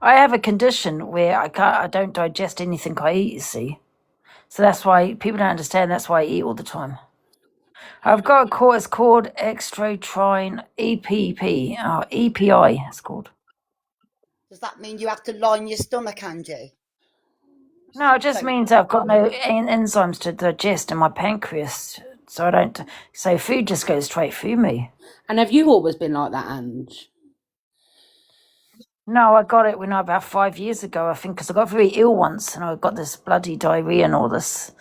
I have a condition where I don't digest anything I eat, you see. So that's why people don't understand. That's why I eat all the time. I've got a course, it's called Extratrine EPP, EPI, it's called. Does that mean you have to line your stomach, Angie? No, it just means I've got no enzymes to digest in my pancreas, so I don't. So food just goes straight through me. And have you always been like that, Ange? No, I got it when about 5 years ago, I think, because I got very ill once, and I got this bloody diarrhea and all this.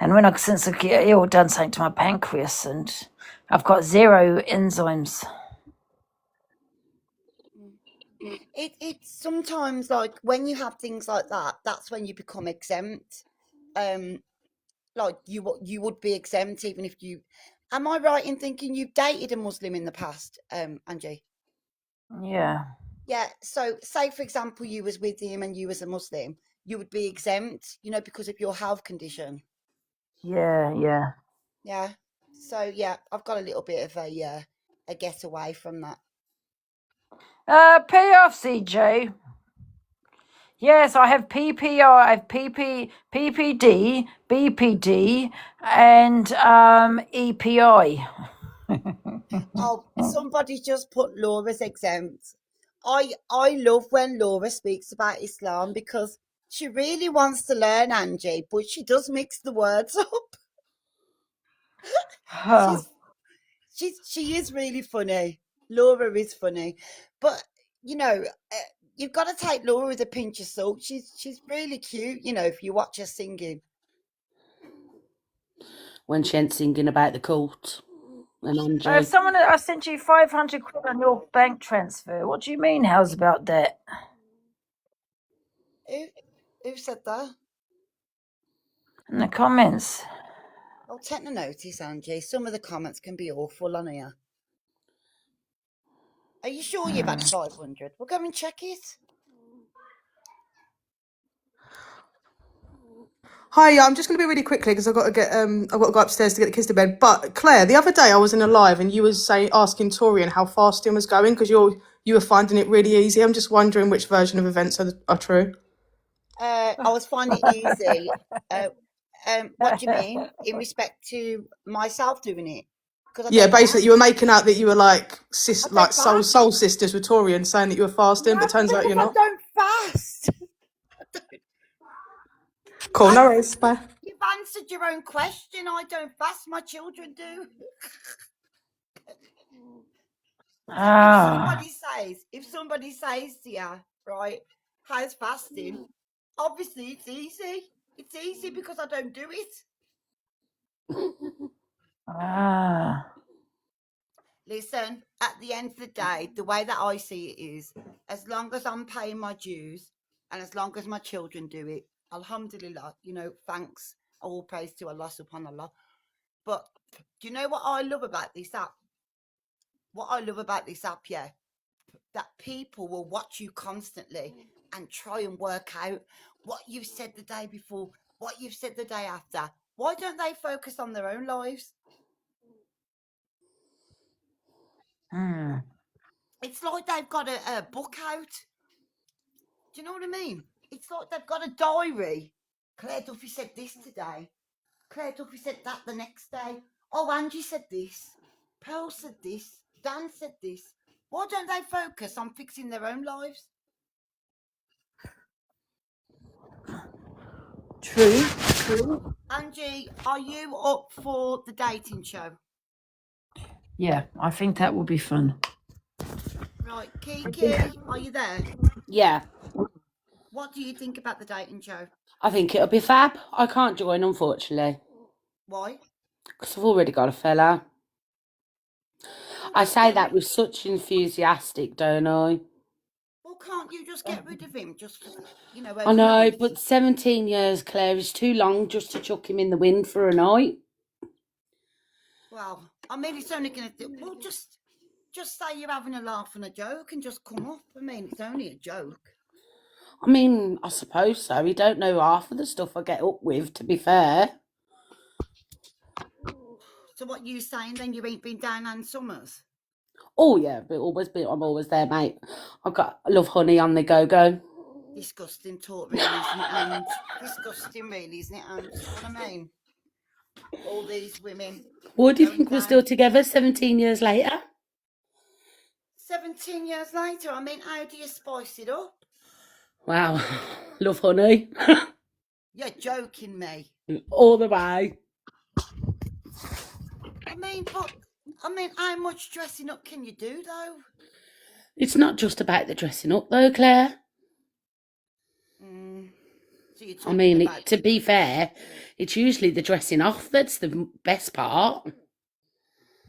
And since I get ill, done something to my pancreas, and I've got 0 enzymes. It's sometimes like when you have things like that, that's when you become exempt. Like you would be exempt even if you. Am I right in thinking you've dated a Muslim in the past, Angie? Yeah. Yeah. So, say for example, you was with him and you was a Muslim, you would be exempt, because of your health condition. Yeah. Yeah. So yeah, I've got a little bit of a getaway from that. Pay off, CJ. Yes, I have PPR, I have PPD, BPD, and EPI. Oh, somebody just put Laura's exempt. I love when Laura speaks about Islam because she really wants to learn, Angie, but she does mix the words up. She is really funny. Laura is funny, but you've got to take Laura with a pinch of salt. She's really cute, if you watch her singing. When she ain't singing about the cult. And Angie. I sent you 500 quid on your bank transfer. What do you mean? How's about that? Who said that? In the comments. I'll take the notice, Angie. Some of the comments can be awful on here. Are you sure you've had 500? We'll go and check it. Hi, I'm just going to be really quickly because I've got to go upstairs to get the kids to bed. But Claire, the other day I was in a live and you was asking Torian how fasting was going because you were finding it really easy. I'm just wondering which version of events are true. I was finding it easy. What do you mean? In respect to myself doing it? Yeah, basically you were making out that you were like soul sisters with Torian, saying that you were fasting, but turns out you're not. I don't fast. Cool, no worries. Bye. You've answered your own question. I don't fast. My children do. If somebody says to you, right, how's fasting? Obviously, it's easy. It's easy because I don't do it. Listen, at the end of the day, the way that I see it is, as long as I'm paying my dues and as long as my children do it, alhamdulillah, thanks, all praise to Allah subhanallah. But do you know what I love about this app? Yeah, that people will watch you constantly and try and work out what you've said the day before, what you've said the day after. Why don't they focus on their own lives? It's like they've got a book out. Do you know what I mean? It's like they've got a diary. Claire Duffy said this today. Claire Duffy said that the next day. Oh, Angie said this. Pearl said this. Dan said this. Why don't they focus on fixing their own lives? True. Angie, are you up for the dating show? Yeah, I think that will be fun. Right, Kiki, are you there? Yeah, What do you think about the dating show? I think it'll be fab. I can't join, unfortunately, Why? because I've already got a fella. I say that with such enthusiastic, don't I? Well, can't you just get rid of him? I know, but 17 years, Claire, is too long just to chuck him in the wind for a night. Well, I mean, it's only going to... Well, just say you're having a laugh and a joke and just come up. I mean, it's only a joke. I mean, I suppose so. He don't know half of the stuff I get up with, to be fair. So what you saying then? You ain't been down on Summers? Oh, yeah, I'm always there, mate. I love honey on the go-go. Disgusting talk, really, isn't it? And disgusting, really, isn't it? And you know what I mean? All these women. Why do you think we're still together 17 years later? 17 years later, I mean, how do you spice it up? Wow, love honey. You're joking me. All the way. I mean, how much dressing up can you do, though? It's not just about the dressing up, though, Claire. So I mean, to be fair, it's usually the dressing off that's the best part.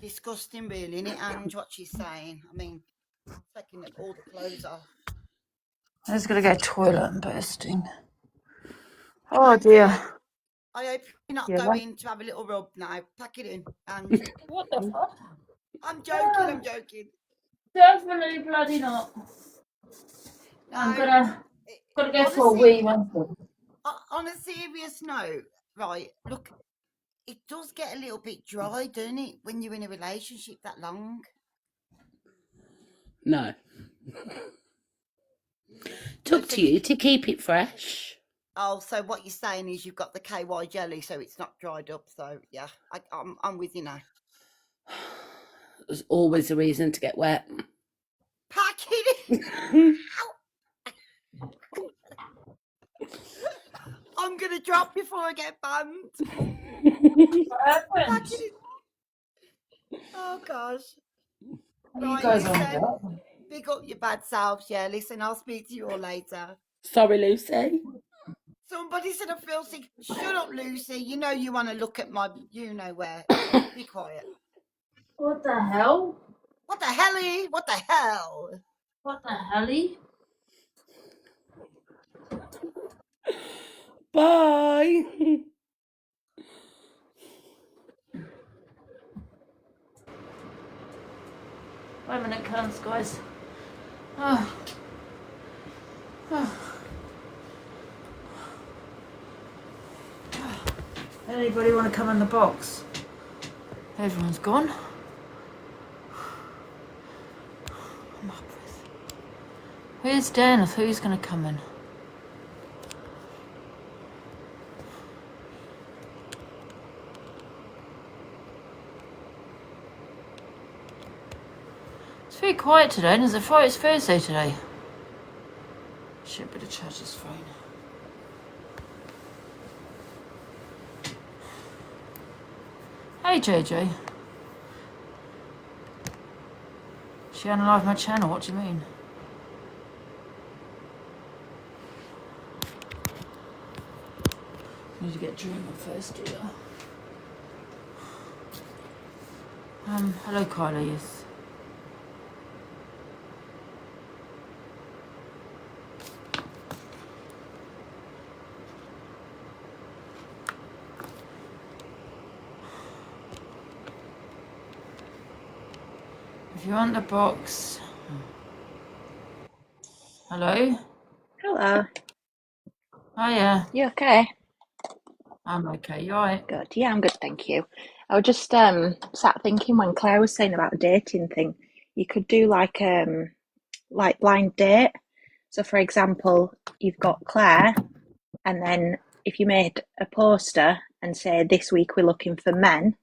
Disgusting, really, isn't it? And what she's saying. I mean, taking all the clothes off. I was going to go toilet and bursting. Oh, dear. I hope you're not going to have a little rub now. Pack it in. And What the fuck? I'm joking. Definitely bloody not. I'm gonna go for a wee one. On a serious note, right, look, it does get a little bit dry, doesn't it, when you're in a relationship that long? No. It's up to you to keep it fresh. Oh, so what you're saying is you've got the KY jelly, so it's not dried up. So, yeah, I'm with you now. There's always a reason to get wet. Pack it in. I'm going to drop before I get banned. Pack it in. Oh, gosh. You guys are big up your bad selves, yeah. Listen, I'll speak to you all later. Sorry, Lucy. Somebody said I feel sick. Shut up, Lucy. You know you want to look at my you-know-where. Be quiet. What the hell? What the helly? What the hell? What the helly? Bye. Wait a minute, comes, guys. Oh. Oh. Anybody want to come in the box? Everyone's gone. I'm up with. Where's Dennis? Who's going to come in? It's very quiet today, and it's Thursday today. Shit, better charge this phone. Hey JJ. She unalived my channel, what do you mean? Need to get Dreamer first, do you? Hello Kylie, yes. If you want the box. Hello? Hello. Hiya. You okay? I'm okay, you alright? Good. Yeah, I'm good, thank you. I was just sat thinking when Claire was saying about a dating thing, you could do like blind date. So for example, you've got Claire, and then if you made a poster and say this week we're looking for men,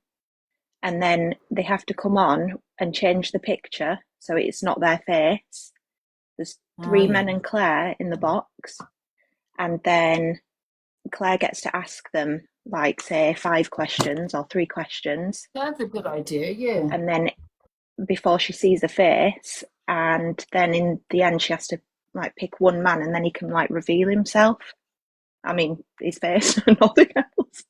and then they have to come on and change the picture so it's not their face. There's three men and Claire in the box, and then Claire gets to ask them, like, say, 5 questions or 3 questions. That's a good idea, yeah. And then before she sees a face, and then in the end she has to, like, pick one man, and then he can, like, reveal himself. I mean, his face and nothing else.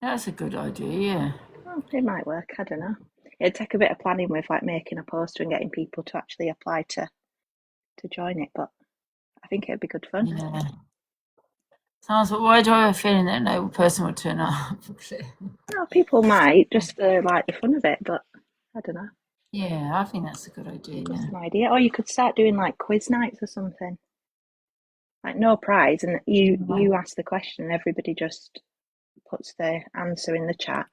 That's a good idea, yeah. Well, it might work, I don't know. It'd take a bit of planning with, like, making a poster and getting people to actually apply to join it, but I think it'd be good fun. Yeah. Sounds, why do I have a feeling that no person would turn up? Well, people might, just for, like, the fun of it, but I don't know. Yeah, I think that's a good idea, yeah. That's an idea. Or you could start doing, like, quiz nights or something. Like, no prize, and you ask the question and everybody just puts their answer in the chat,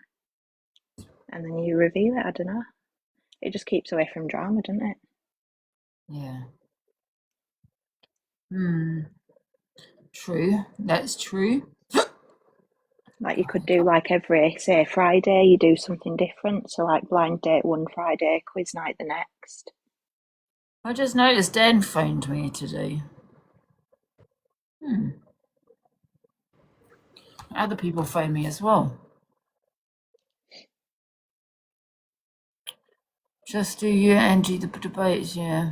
and then you reveal it. I don't know. It just keeps away from drama, doesn't it? Yeah. True. That's true. Like, you could do, like, every, say, Friday, you do something different. So, like, blind date one Friday, quiz night the next. I just noticed Dan phoned me today. Other people phone me as well. Just do you, Angie, the debates, yeah.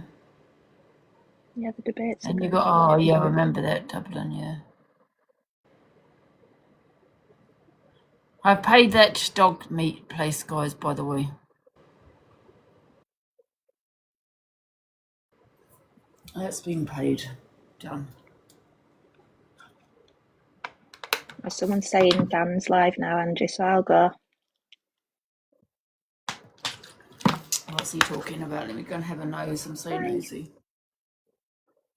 Yeah, the debates. And you got, oh yeah, I remember that, Dublin, yeah. I paid that dog meat place, guys, by the way. That's been paid. Done. Someone's saying Dan's live now, Angie, so I'll go. What's he talking about? Let me go and have a nose. I'm so nosy.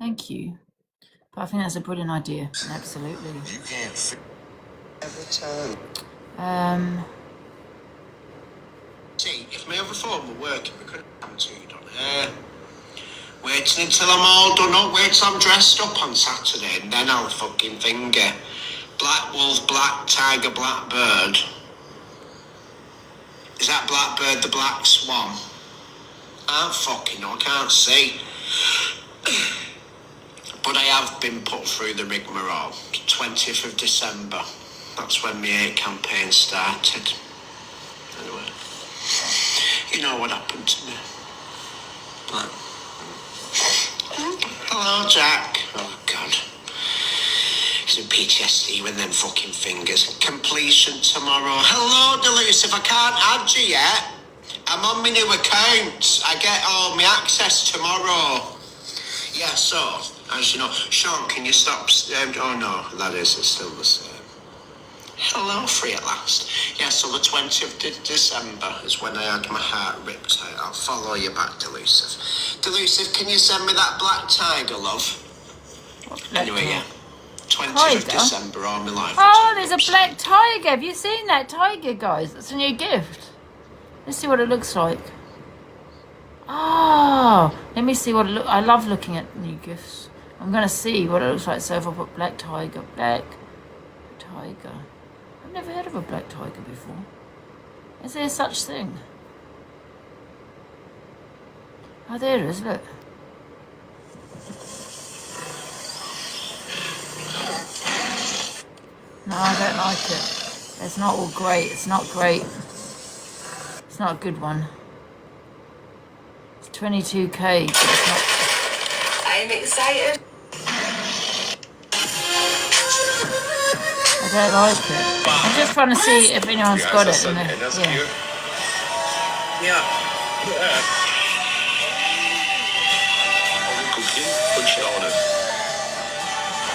Thank you. But I think that's a brilliant idea. Absolutely. You can't every time. See, if my other phone were working, we could have commented on here. Waiting until I'm all done up, wait till I'm dressed up on Saturday, and then I'll fucking finger. Black wolf, black tiger, black bird. Is that blackbird the black swan? I don't fucking know, I can't see. But I have been put through the rigmarole. 20th of December. That's when my 8 campaign started. Anyway, you know what happened to me. But... Hello, Jack. Oh, God. He's in PTSD with them fucking fingers. Completion tomorrow. Hello, Deleuze. If I can't add you yet, I'm on my new account. I get all my access tomorrow. Yeah, so, as you know, Sean, can you stop... oh, no, that is, it's still the same. Hello, free at last. Yeah, so the 20th of December is when I had my heart ripped out. I'll follow you back, Delusive. Delusive, can you send me that black tiger, love? Anyway, yeah. 20th of Tiger? December, all my life. Oh, there's a black tiger. Have you seen that tiger, guys? It's a new gift. Let's see what it looks like. Oh, let me see what it looks. I love looking at new gifts. I'm going to see what it looks like. So if I put black tiger. I've never heard of a black tiger before. Is there such thing? Oh, there it is, look. No, I don't like it. It's not all great. It's not great. It's not a good one. It's 22k, but it's not. I'm excited. I don't like it. I'm just trying to see if anyone's got it. And Yeah.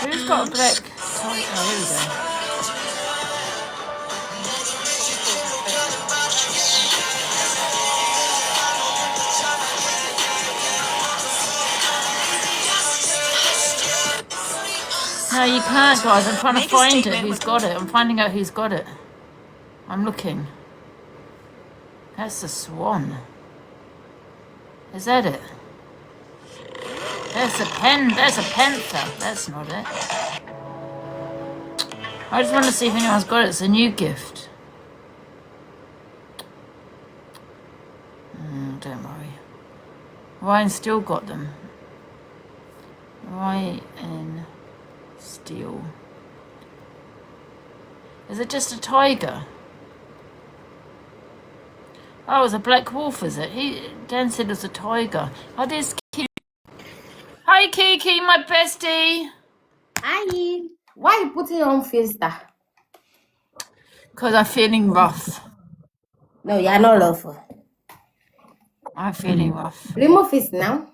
who's got a black tiger? Oh, here we go. No, you can't, guys. I'm trying to find it. Who's got it? I'm finding out who's got it. I'm looking. That's a swan. Is that it? That's a panther. That's not it. I just want to see if anyone's got it. It's a new gift. Don't worry. Ryan still got them. Ryan Steele. Is it just a tiger? Oh, it's a black wolf, is it? Dan said it was a tiger. Oh, there's Kiki. Hi, Kiki, my bestie. Hi. Why are you putting on Fiesta? Because I'm feeling rough. No, you're not lawful. I'm feeling rough. Remove it now.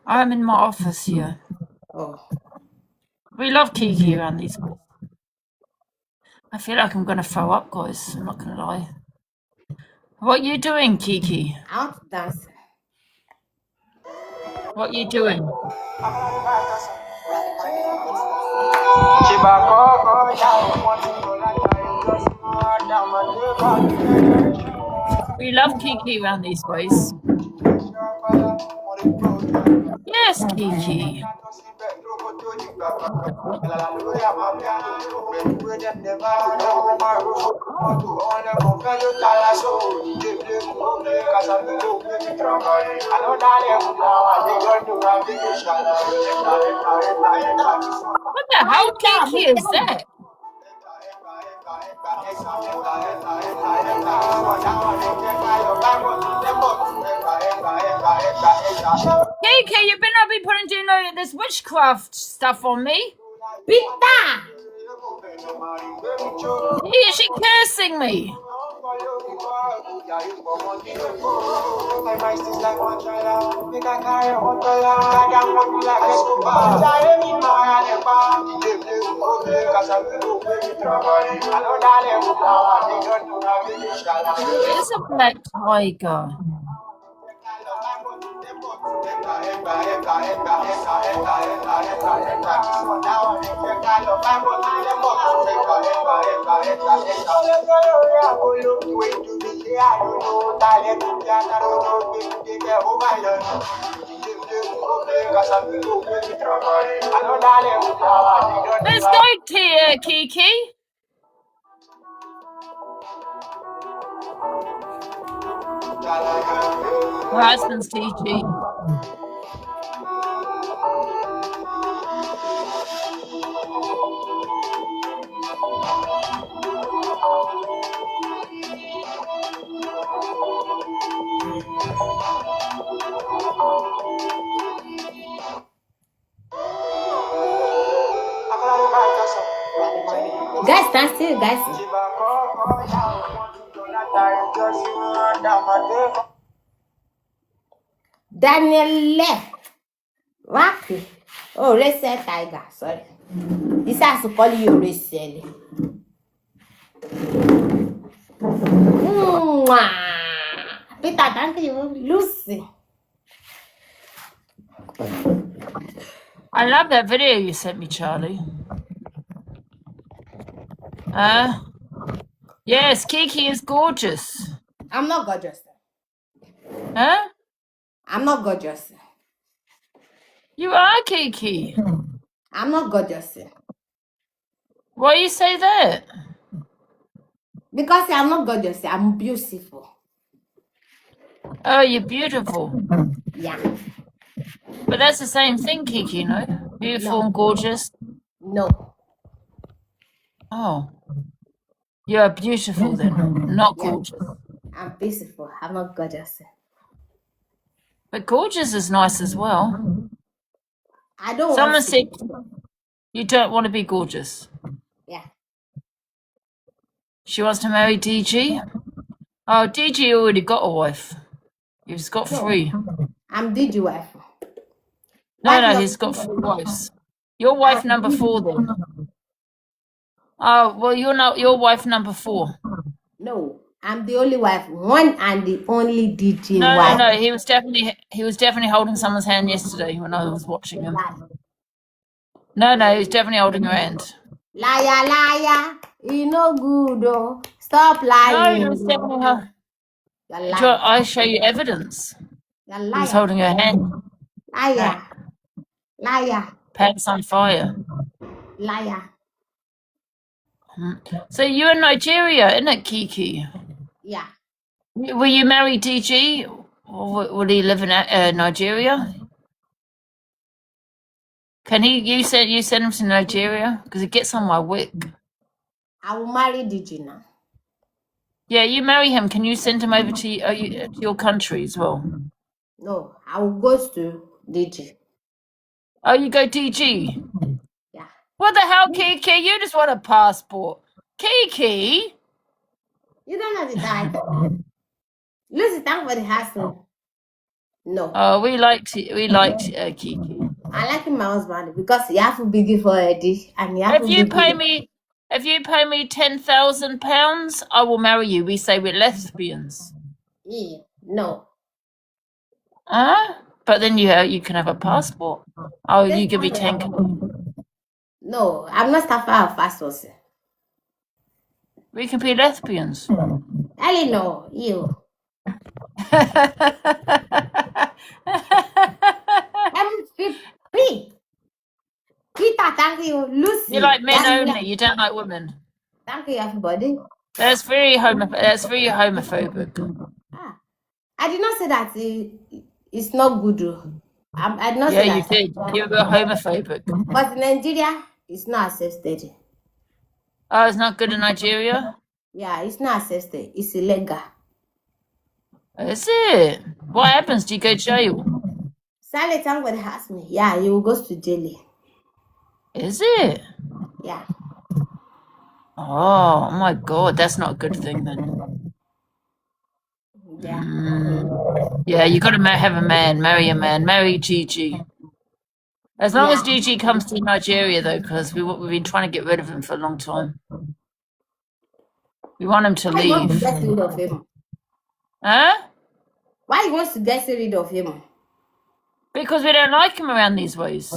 I'm in my office here. Oh. We love Kiki around these places. I feel like I'm going to throw up, guys. I'm not going to lie. What you doing, Kiki? I want to dance. What you doing? We love Kiki around these ways. Yes, Kiki. What the hell, Kiki, is that? Kiki, you better not be doing this witchcraft stuff on me. Pita! Is she cursing me? It's a black tiger. Let's go, Kiki. Her husband's TG. Guys, stand still, guys. Daniel Rocky. Oh, Racel Tiger. Sorry. This has to call you Racel. Mwah. Peter, thank you. Lucy. I love that video you sent me, Charlie. Yes, Kiki is gorgeous. I'm not gorgeous. Huh? I'm not gorgeous. You are Kiki. I'm not gorgeous. Why you say that? Because I'm not gorgeous. I'm beautiful. Oh, you're beautiful. Yeah. But that's the same thing, Kiki, no? Beautiful and gorgeous. No. Oh. You're beautiful then, not Yeah. gorgeous. I'm beautiful. I'm not gorgeous. But gorgeous is nice as well. I don't Someone want to. said you don't want to be gorgeous. Yeah. She wants to marry DG? Oh, DG already got a wife. He's got No. 3. I'm DG wife. No, Wife no, number he's got 3 wives. Your wife number 4 then. Oh, well, you're not your wife number 4. No, I'm the only wife. One and the only DJ No, wife. no, he was definitely holding someone's hand yesterday when I was watching him. No, he was definitely holding her hand. Liar, liar. You no good, oh. Stop No, lying. he was definitely You're lying. I show you evidence. You're He was liar. holding her hand. Liar. Liar. Pants on fire. Liar. So you're in Nigeria, isn't it, Kiki? Yeah. Will you marry DG, or will he live in Nigeria? Can you send him to Nigeria because he gets on my wick? I will marry DJ now. Yeah, you marry him. Can you send him over to your country as well? No, I will go to DJ. Oh, you go DG? Yeah. What the hell, Kiki? You just want a passport. Kiki? You don't know the time. Lucy, thank for the hassle. No. Oh, we liked Kiki. I like my husband because he have a big forehead and he have a If you big. pay me £10,000, I will marry you. We say we're lesbians. Yeah. No. Huh? But then you can have a passport. Oh, you give me 10. No, I'm not stuff out fast also. We can be lesbians. Ellie, no, you. Peter, thank you. Lucy. You like men thank only. You don't like women. Thank you, everybody. That's very homophobic. I did not say that it's not good. I did not Yeah, say you that. did. You were homophobic. But in Nigeria, it's not accepted. Oh, it's not good in Nigeria? Yeah, it's not accepted. It's illegal. Is it? What happens? Do you go to jail? Sally Tangwell asked me. Yeah, you will go to jail. Is it? Yeah. Oh my God, that's not a good thing then. Yeah. Yeah, you got to have a man, marry a man, marry Gigi. As long as Gigi comes to Nigeria, though, because we've been trying to get rid of him for a long time. We want him to Why you want to leave. get rid of him? Huh? Why you want to get rid of him? Because we don't like him around these ways.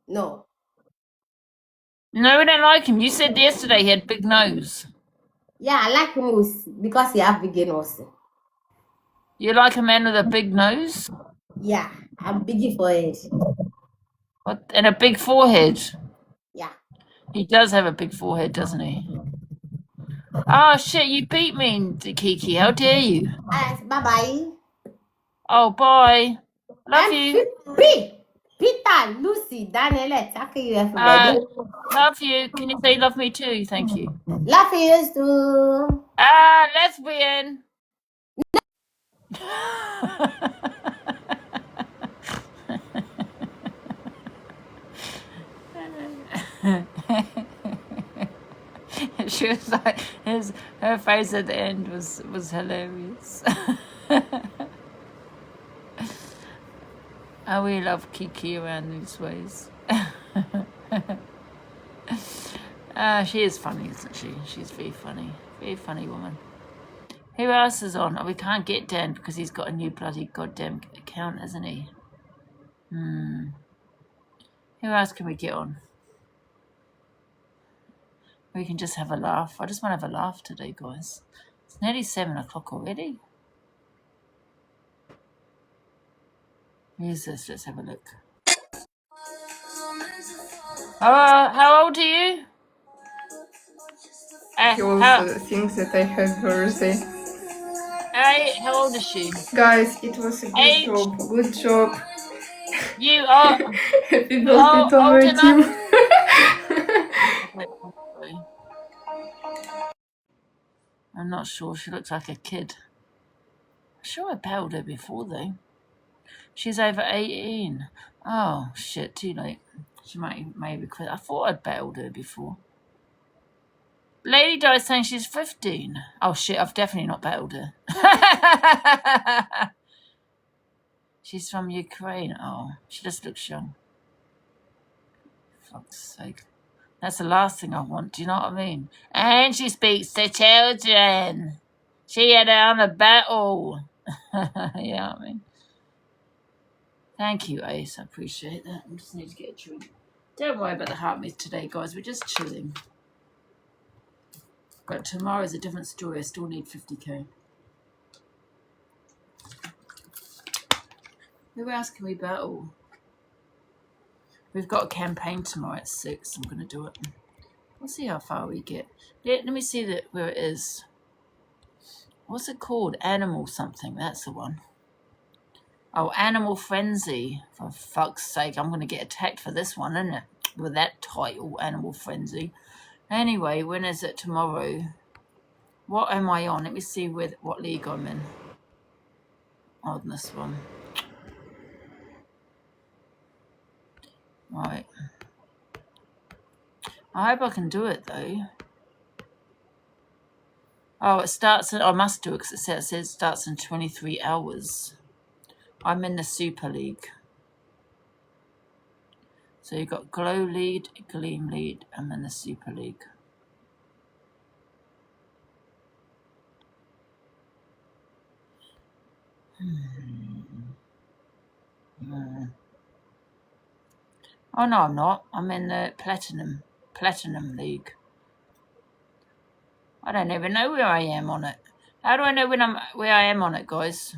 No. No, we don't like him. You said yesterday he had big nose. Yeah, I like him because he have big nose. You like a man with a big nose? Yeah, I'm big forehead. What? And a big forehead? Yeah. He does have a big forehead, doesn't he? Oh, shit, you beat me, Kiki. How dare you? Bye-bye. Oh, bye. Love you. Peter, Lucy, Daniel, thank you, everybody. Love you. Can you say love me too? Thank you. Love you too. Lesbian. She was like, her face at the end was hilarious. I really love Kiki around these ways. She is funny, isn't she? She's very funny woman. Who else is on? Oh, we can't get Dan because he's got a new bloody goddamn account, hasn't he? Who else can we get on? We can just have a laugh. I just want to have a laugh today, guys. It's nearly 7 o'clock already. Who's this? Let's have a look. How old are you? He also thinks that I have birthday. How old is she? Guys, it was a good job. Good job. You are Happy birthday to our team. I'm not sure. She looks like a kid. I'm sure I bailed her before, though. She's over 18. Oh, shit. Too late. She maybe quit. I thought I'd bailed her before. Lady Di's saying she's 15. Oh, shit. I've definitely not bailed her. She's from Ukraine. Oh, she just looks young. Fuck's sake. That's the last thing I want. Do you know what I mean? And she speaks to children. She had her on a battle. You know what I mean? Thank you, Ace. I appreciate that. I just need to get a drink. Don't worry about the heartbeat today, guys. We're just chilling. But tomorrow's a different story. I still need 50k. Who else can we battle? We've got a campaign tomorrow at 6. I'm going to do it. We'll see how far we get. Let me see where it is. What's it called? Animal something. That's the one. Oh, Animal Frenzy. For fuck's sake, I'm going to get attacked for this one, isn't it? With that title, Animal Frenzy. Anyway, when is it tomorrow? What am I on? Let me see what league I'm in. On this one. Right. I hope I can do it, though. Oh, it starts... I must do it because it says it starts in 23 hours. I'm in the Super League. So you've got Glow Lead, Gleam Lead, and then the Super League. Oh, no, I'm not. I'm in the Platinum League. I don't even know where I am on it. How do I know where I am on it, guys?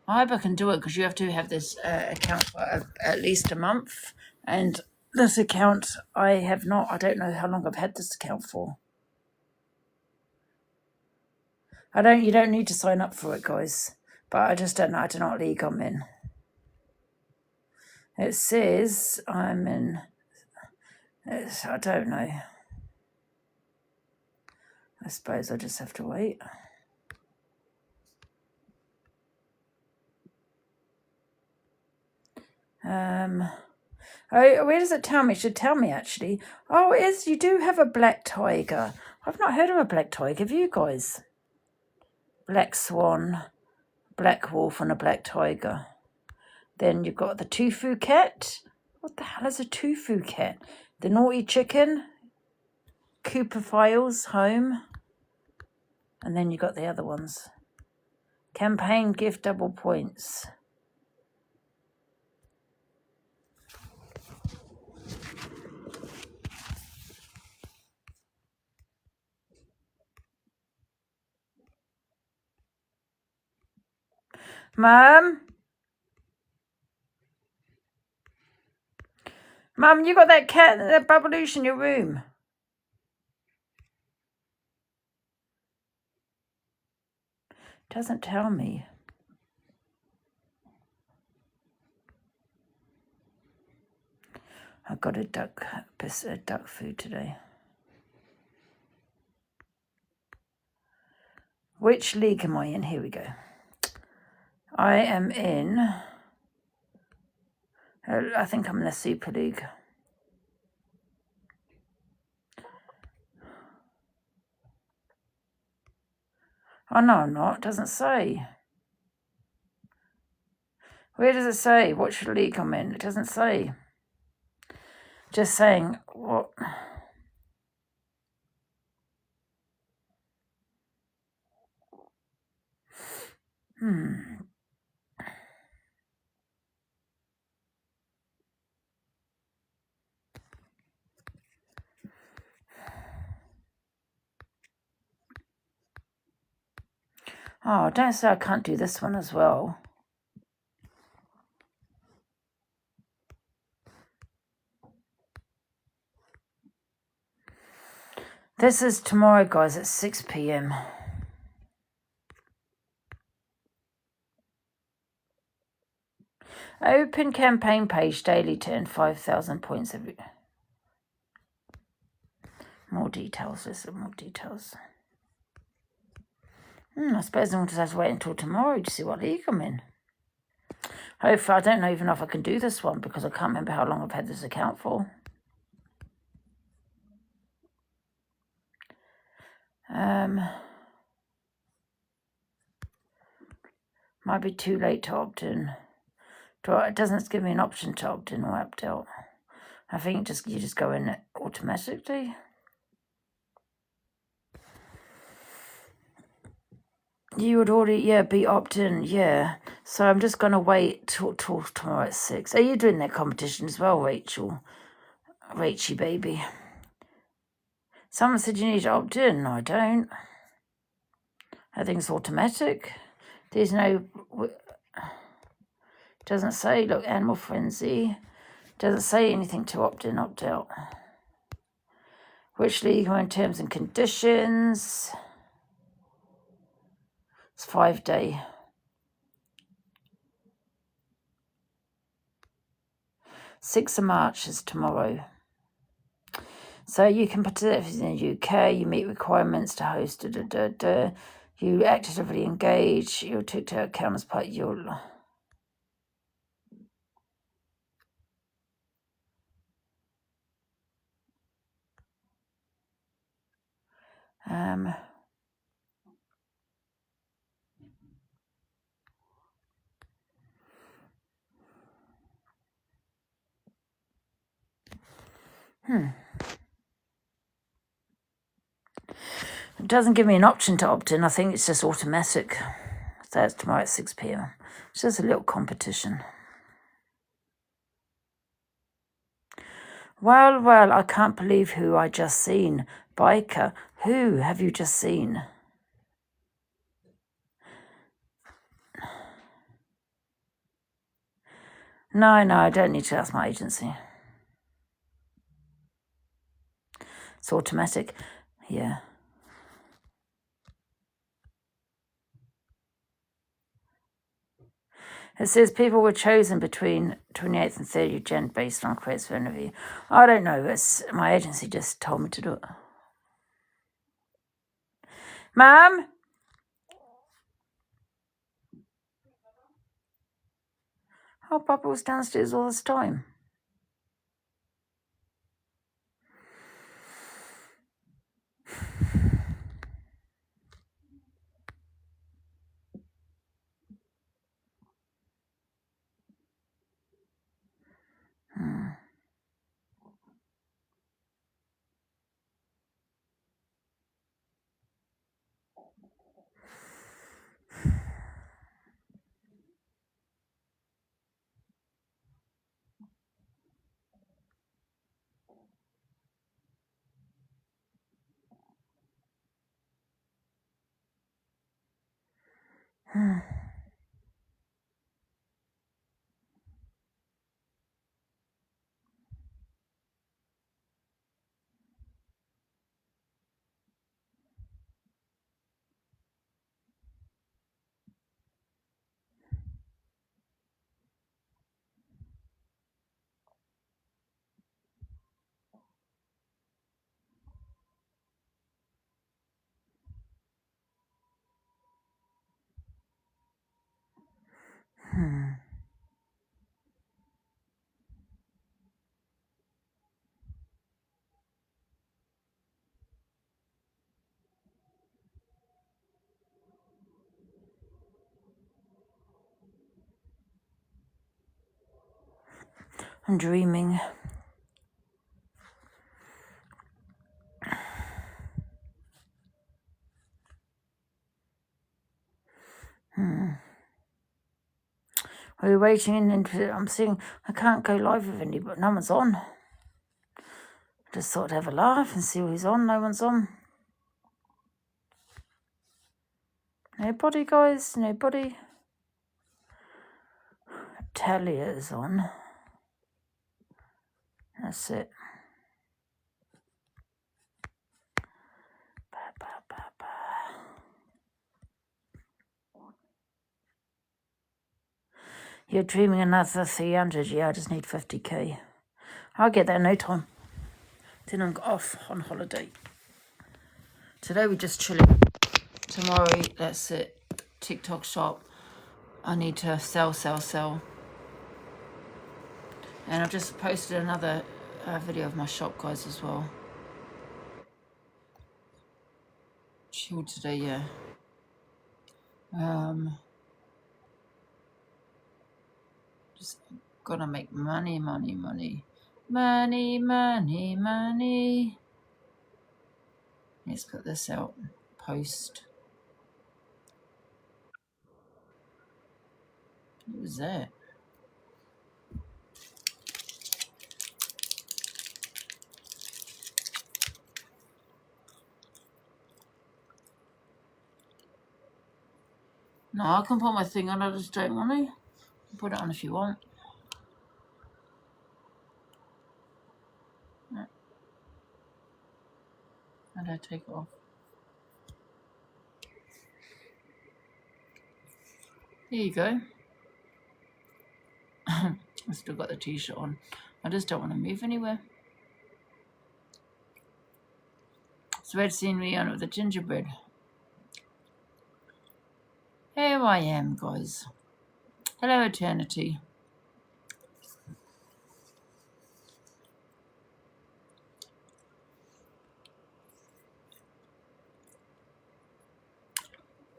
I hope I can do it because you have to have this account for at least a month. And this account, I have not. I don't know how long I've had this account for. You don't need to sign up for it, guys. But I just don't know. I don't know what league I'm in. It says I'm in... I don't know. I suppose I just have to wait. Oh, where does it tell me? It should tell me, actually. Oh, it is. You do have a black tiger. I've not heard of a black tiger. Have you guys? Black swan, black wolf, and a black tiger. Then you've got the tofu cat. What the hell is a tofu cat? The naughty chicken. Cooper Files, home. And then you got the other ones. Campaign gift double points. Mum, you got that cat, that Babaloosh in your room. Doesn't tell me. I got a duck food today. Which league am I in? Here we go. I am in... I think I'm in the Super League. Oh, no, I'm not. It doesn't say. Where does it say which league I'm in? It doesn't say. Just saying what... Hmm. Oh, don't say I can't do this one as well. This is tomorrow, guys, at 6 p.m. Open campaign page daily to earn 5,000 points every. More details. Listen, more details. I suppose I'll just have to wait until tomorrow to see what league I'm in. Hopefully, I don't know even know if I can do this one because I can't remember how long I've had this account for. Might be too late to opt in. It doesn't give me an option to opt in or opt out. I think you just go in automatically. You would already, be opt-in, So I'm just going to wait till tomorrow at 6. Are you doing that competition as well, Rachel? Rachy baby. Someone said you need to opt-in. No, I don't. I think it's automatic. There's no... Doesn't say, look, Animal Frenzy. Doesn't say anything to opt-in, opt-out. Which league are in terms and conditions? It's 5-day. 6th of March is tomorrow. So you can participate in the UK, you meet requirements to host, you actively engage, your TikTok account as part of your... It doesn't give me an option to opt in. I think it's just automatic. So that's tomorrow at 6 p.m. It's just a little competition. Well, I can't believe who I just seen. Biker, who have you just seen? No, I don't need to ask my agency. It's automatic. Yeah. It says people were chosen between 28th and 30th of Jan based on credits for interview. I don't know. My agency just told me to do it. Ma'am? Oh, Papa was downstairs all this time. I'm dreaming. Are you waiting I'm seeing I can't go live with any, but no one's on. Just thought I'd have a laugh and see who's on. No one's on. Nobody, guys. Nobody. Talia's on. That's it. You're dreaming another 300. Yeah, I just need 50k. I'll get there in no time. Then I'm off on holiday. Today we're just chilling. Tomorrow, that's it. TikTok shop. I need to sell. And I've just posted another video of my shop, guys, as well. Chill today, yeah. Just gonna make money. Let's put this out. Post. What was that? No, I can put my thing on. I just don't want to. Put it on if you want. How do I take it off? There you go. I still got the t-shirt on. I just don't want to move anywhere. It's Red seeing me on with the gingerbread. Here I am, guys. Hello, Eternity.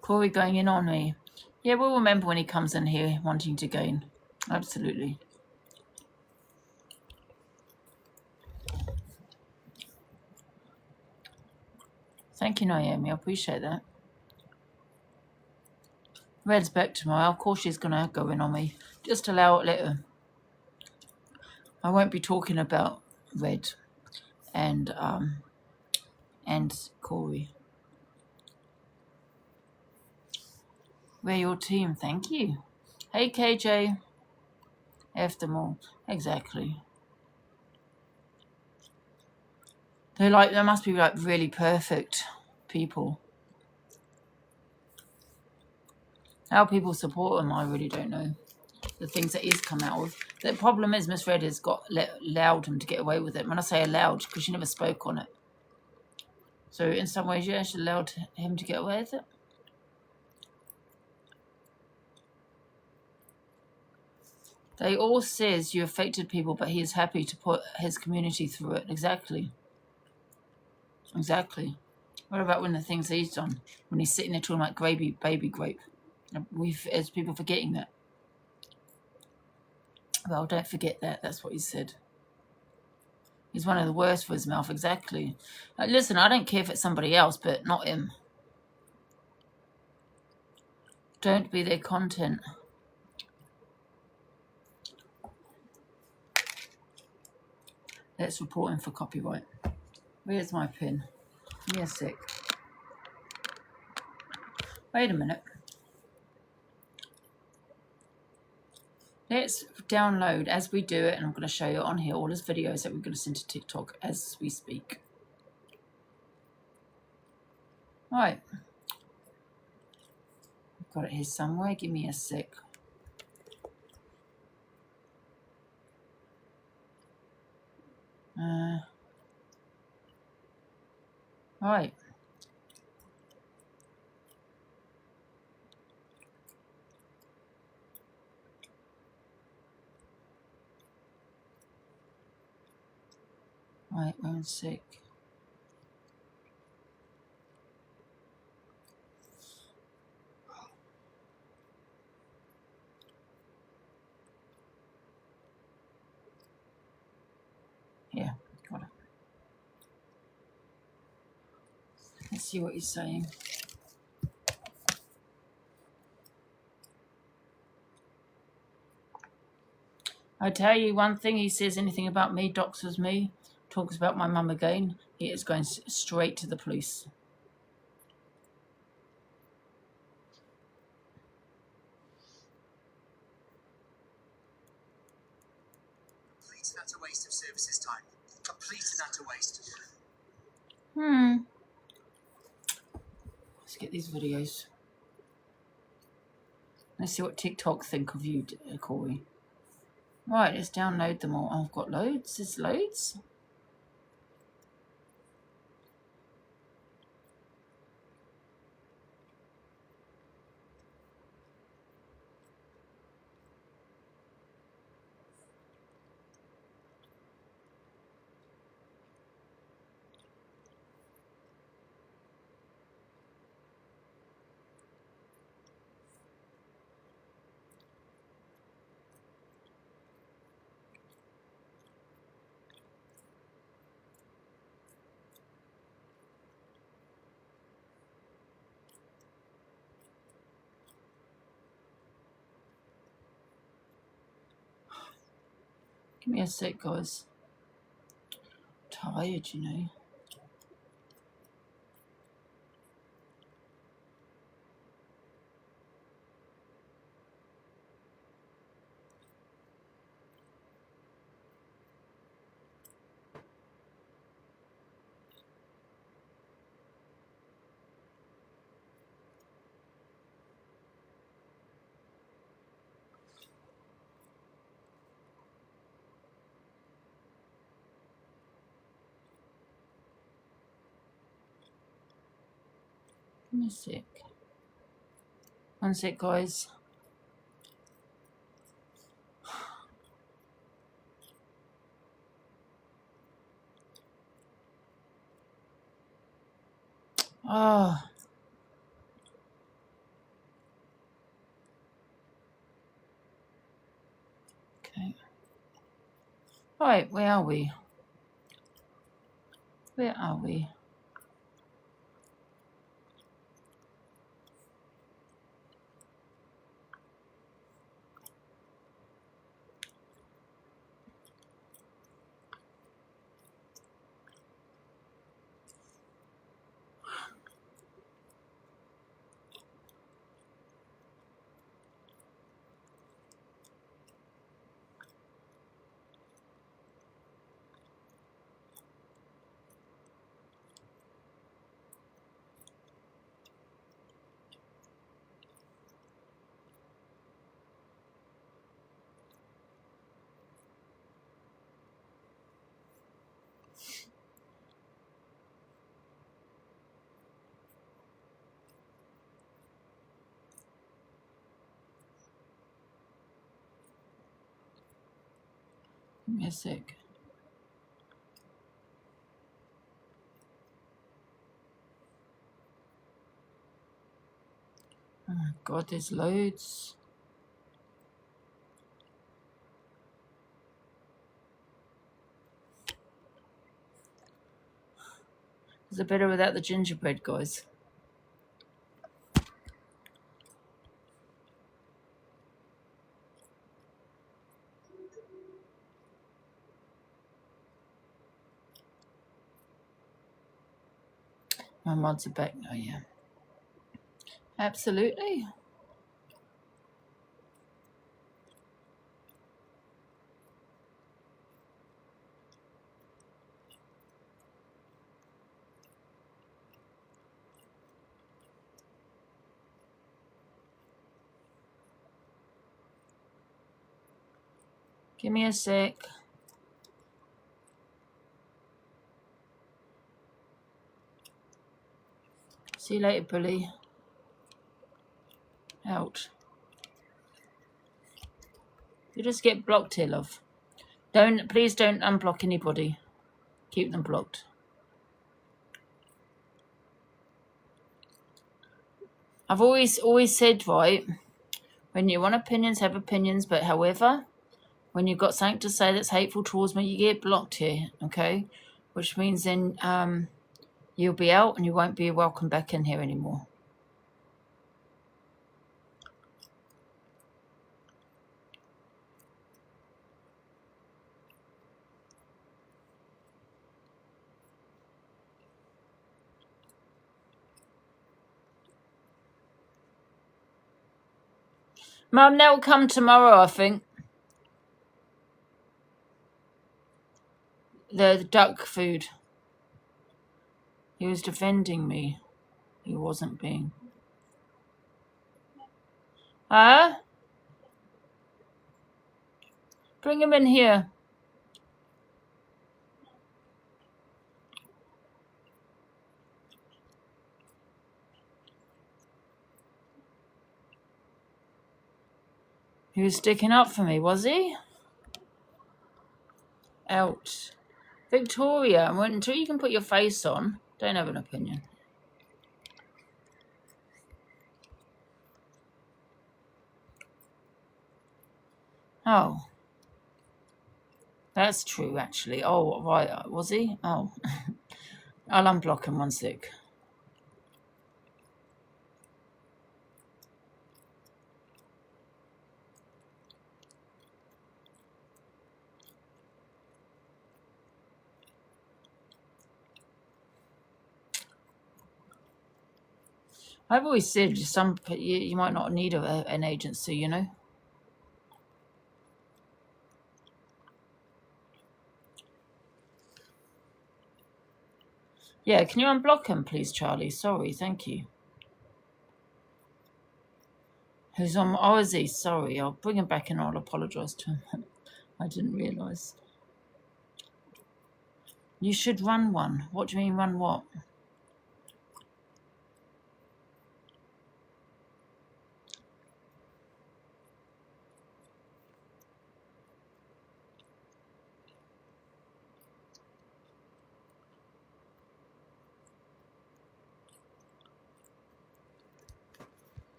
Corey going in on me. Yeah, we'll remember when he comes in here wanting to gain. Absolutely. Thank you, Naomi. I appreciate that. Red's back tomorrow. Of course she's going to go in on me. Just allow it, let her. I won't be talking about Red and Corey. We're your team. Thank you. Hey, KJ. F them all. Exactly. They must be like really perfect people. How people support them, I really don't know. The things that he's come out with. The problem is Miss Red has allowed him to get away with it. When I say allowed, because she never spoke on it. So in some ways, yeah, she allowed him to get away with it. They all says you affected people, but he is happy to put his community through it. Exactly. Exactly. What about when the things he's done? When he's sitting there talking about baby grape. As people forgetting that. Well, don't forget that. That's what he said. He's one of the worst for his mouth. Exactly. Listen, I don't care if it's somebody else, but not him. Don't be their content. Let's report him for copyright. Where's my pin? Give me a sec. Wait a minute. Let's download as we do it, and I'm going to show you on here all his videos that we're going to send to TikTok as we speak. Right. I've got it here somewhere. Give me a sec. Right. Right, 1 sec. Yeah, got it. Let's see what he's saying. I tell you one thing, he says anything about me, doxers me, talks about my mum again, he is going straight to the police. Complete and utter waste of services time. Complete and utter waste. Let's get these videos. Let's see what TikTok think of you, Corey. Right, let's download them all. Oh, I've got loads. There's loads. Give me a sec, guys. Tired, you know. Give me a sec. One sec, guys. Oh. Okay. Right, where are we? Where are we? Give me a sec. Oh my God, there's loads. Is it better without the gingerbread, guys? My mods are back. Oh, yeah. Absolutely. Give me a sec. See you later, bully. Out. You just get blocked here, love. Please don't unblock anybody. Keep them blocked. I've always said, right, when you want opinions, have opinions, but however, when you've got something to say that's hateful towards me, you get blocked here, okay? Which means then you'll be out and you won't be welcome back in here anymore. Mum, they'll come tomorrow, I think. The duck food. He was defending me. He wasn't being. Huh? Bring him in here. He was sticking up for me, was he? Out. Victoria, until you can put your face on, don't have an opinion. Oh. That's true, actually. Oh, right. Was he? Oh. I'll unblock him 1 sec. I've always said you might not need an agency, you know. Yeah, can you unblock him, please, Charlie? Sorry, thank you. Who's on? Oh, is he? Sorry, I'll bring him back and I'll apologise to him. I didn't realise. You should run one. What do you mean, run what?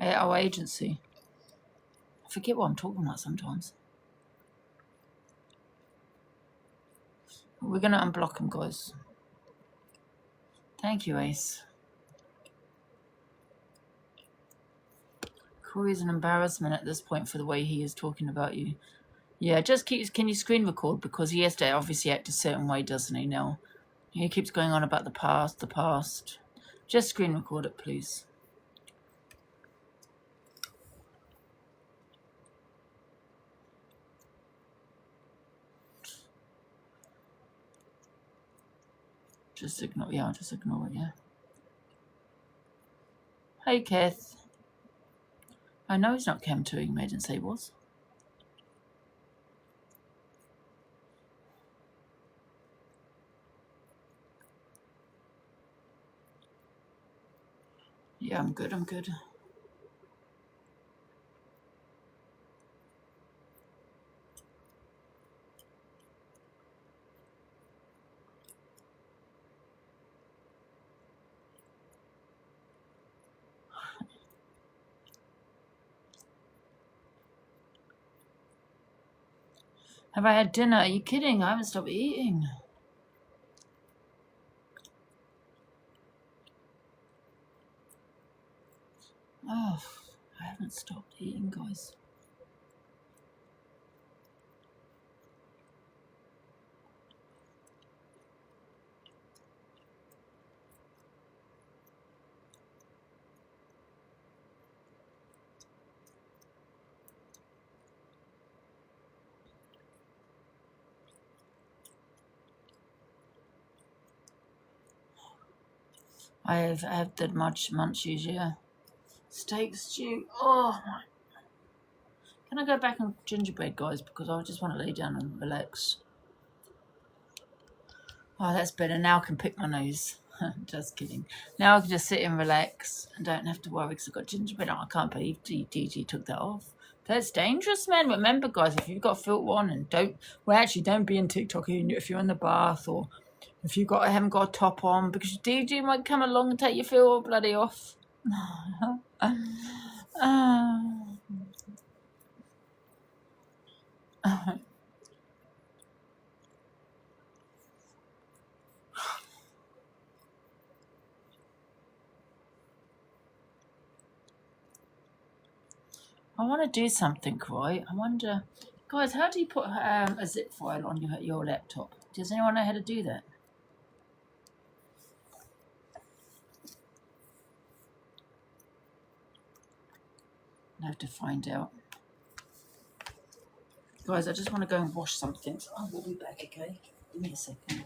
Our agency. I forget what I'm talking about sometimes. We're going to unblock him, guys. Thank you, Ace. Corey's an embarrassment at this point for the way he is talking about you. Yeah, just can you screen record? Because he has to obviously act a certain way, doesn't he, now? He keeps going on about the past. Just screen record it, please. Just ignore it, yeah. Hey, Kath. I know he's not chem 2ing me, I didn't say he was. Yeah, I'm good. Have I had dinner? Are you kidding? I haven't stopped eating. Oh, I haven't stopped eating, guys. I have had the munchies, yeah. Steak stew. Oh my. Can I go back on gingerbread, guys? Because I just want to lay down and relax. Oh, that's better. Now I can pick my nose. Just kidding. Now I can just sit and relax and don't have to worry because I've got gingerbread. Oh, I can't believe DG took that off. That's dangerous, man. Remember, guys, if you've got a filter on and don't be in TikTok if you're in the bath or if haven't got a top on, because DG might come along and take your filter bloody off. I want to do something, right? I wonder, guys, how do you put a zip file on your laptop? Does anyone know how to do that? I'll have to find out. Guys, I just want to go and wash something. So I will be back, okay? Give me a second.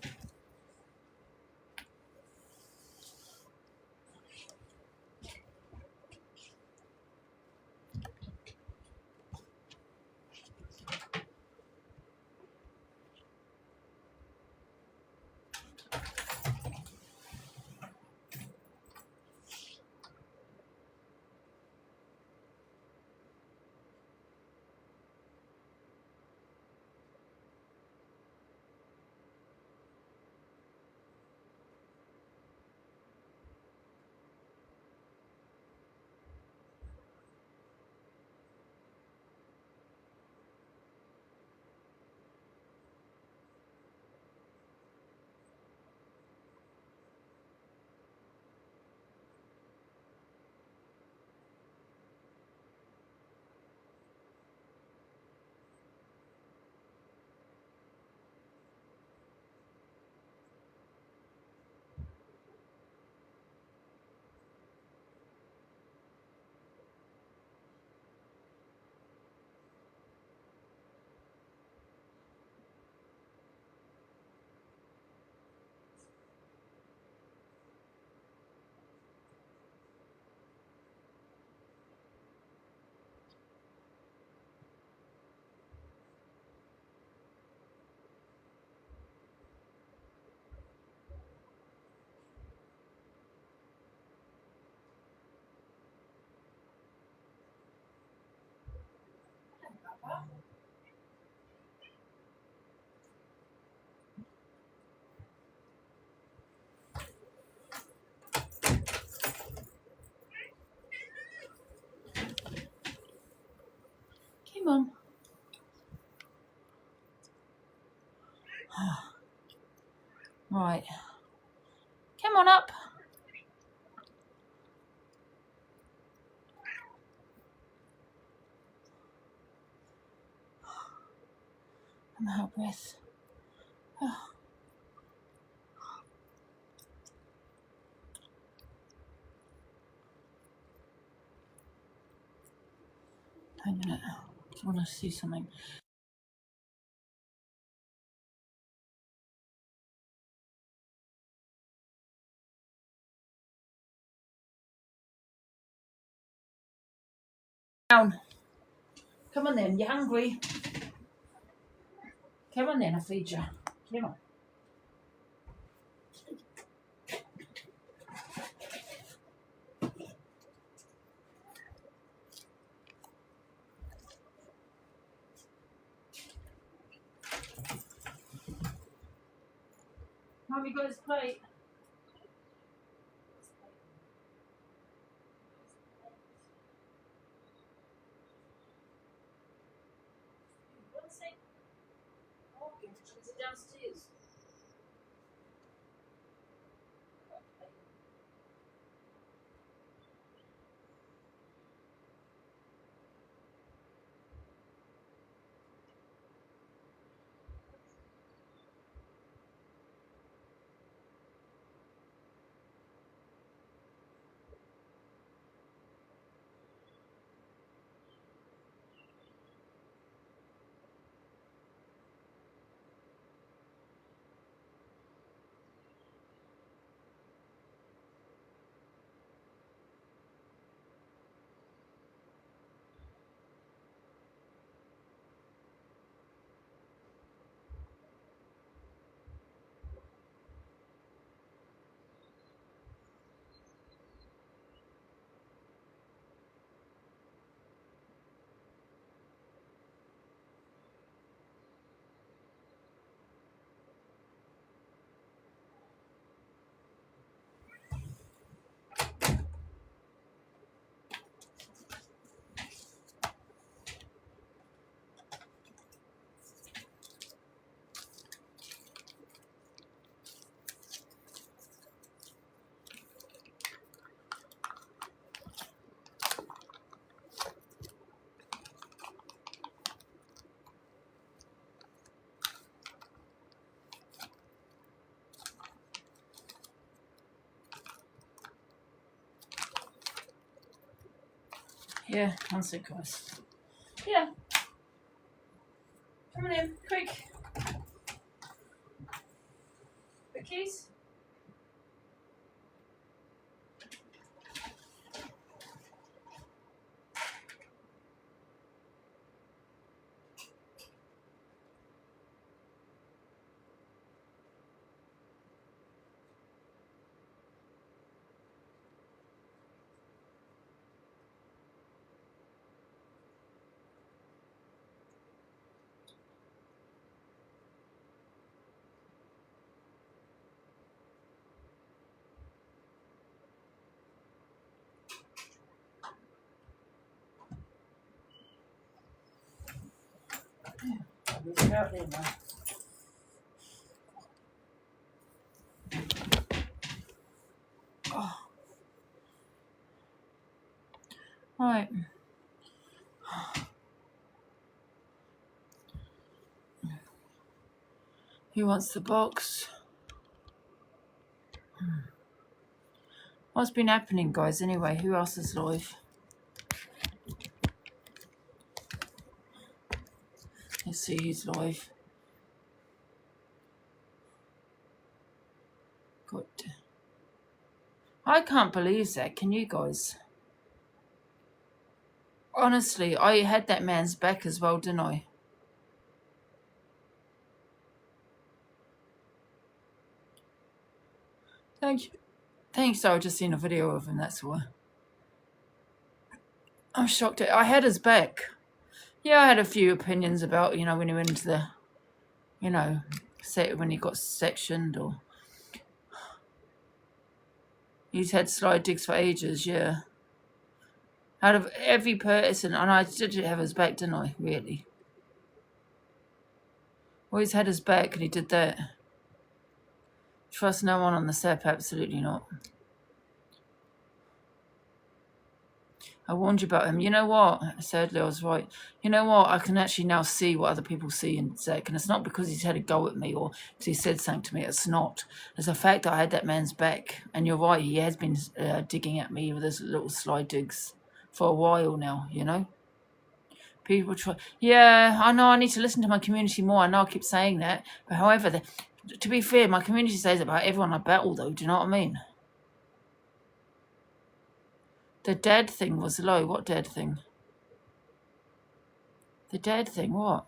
Come on. Right. Come on up. I'm out of breath. Hang on a minute. I want to see something. Down. Come on then, you're hungry. Come on then, I'll feed you. Come on. Mommy got his plate. Is it downstairs? Yeah, once or twice. Yeah. Come on in, quick. The keys. It's out there now. Oh. Right. Who wants the box? What's been happening, guys? Anyway, who else is live? Let's see who's live. Good. I can't believe that. Can you guys? Honestly, I had that man's back as well, didn't I? Thank you. Thanks. I just seen a video of him. That's why. I'm shocked. I had his back. Yeah, I had a few opinions about, when he went into the, when he got sectioned or. He's had slide digs for ages, yeah. Out of every person, and I did have his back, didn't I? Really. Always had his back, and he did that. Trust no one on the SEP, absolutely not. I warned you about him. You know what? Sadly, I was right. You know what? I can actually now see what other people see in Zach. And it's not because he's had a go at me or because he said something to me. It's not. It's the fact that I had that man's back. And you're right. He has been digging at me with his little slide digs for a while now, People try. Yeah, I know I need to listen to my community more. I know I keep saying that. But however, to be fair, my community says about everyone I battle, though. Do you know what I mean? The dad thing was low. What dad thing? The dad thing, what?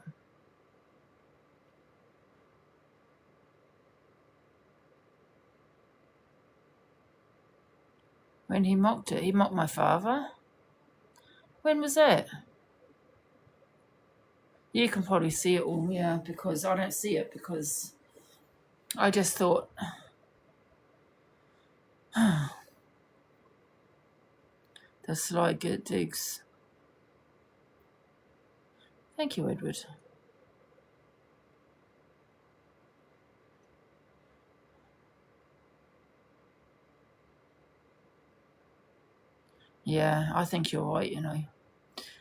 When he mocked it. He mocked my father? When was that? You can probably see it all, yeah, because I don't see it because I just thought... The slide digs. Thank you, Edward. Yeah, I think you're right,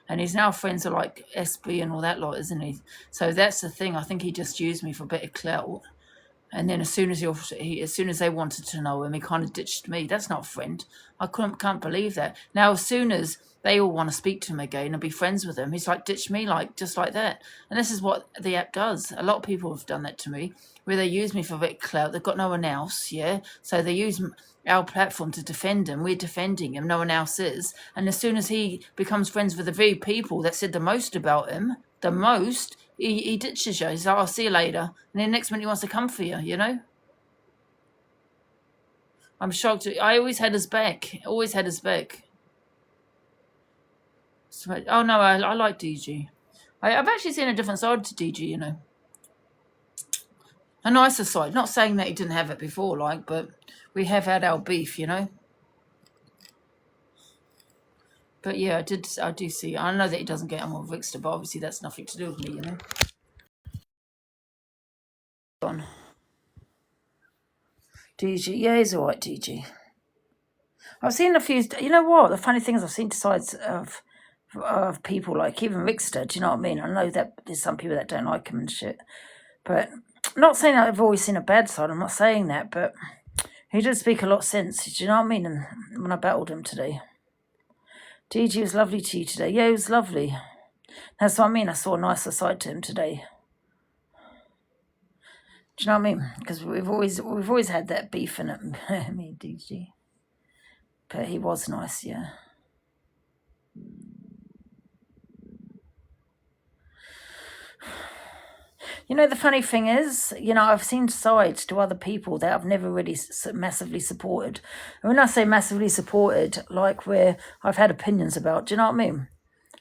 And he's now friends with like SB and all that lot, isn't he? So that's the thing. I think he just used me for a bit of clout. And then as soon as they wanted to know him, he kind of ditched me. That's not a friend. I can't believe that. Now, as soon as they all want to speak to him again and be friends with him, he's like, ditch me, like just like that. And this is what the app does. A lot of people have done that to me, where they use me for a bit of clout. They've got no one else, yeah? So they use our platform to defend him. We're defending him. No one else is. And as soon as he becomes friends with the very people that said the most about him, he ditches you. He's like, I'll see you later. And then next minute he wants to come for you, I'm shocked. I always had his back. Always had his back. So, oh, no, I like DG. I've actually seen a different side to DG, A nicer side. Not saying that he didn't have it before, but we have had our beef, But yeah, I do see. I know that he doesn't get on with Vixter, but obviously that's nothing to do with me, On. DG, yeah, he's alright, DG. I've seen a few. You know what? The funny thing is, I've seen sides of people like even Vixter. Do you know what I mean? I know that there's some people that don't like him and shit, but I'm not saying that I've always seen a bad side. I'm not saying that, but he did speak a lot of sense. Do you know what I mean? And when I battled him today. Gigi was lovely to you today. Yeah, it was lovely. That's what I mean. I saw a nicer side to him today. Do you know what I mean? Because we've always had that beef in it, me and DG. But he was nice, yeah. You know, the funny thing is, you know, I've seen sides to other people that I've never really massively supported. And when I say massively supported, like where I've had opinions about, do you know what I mean?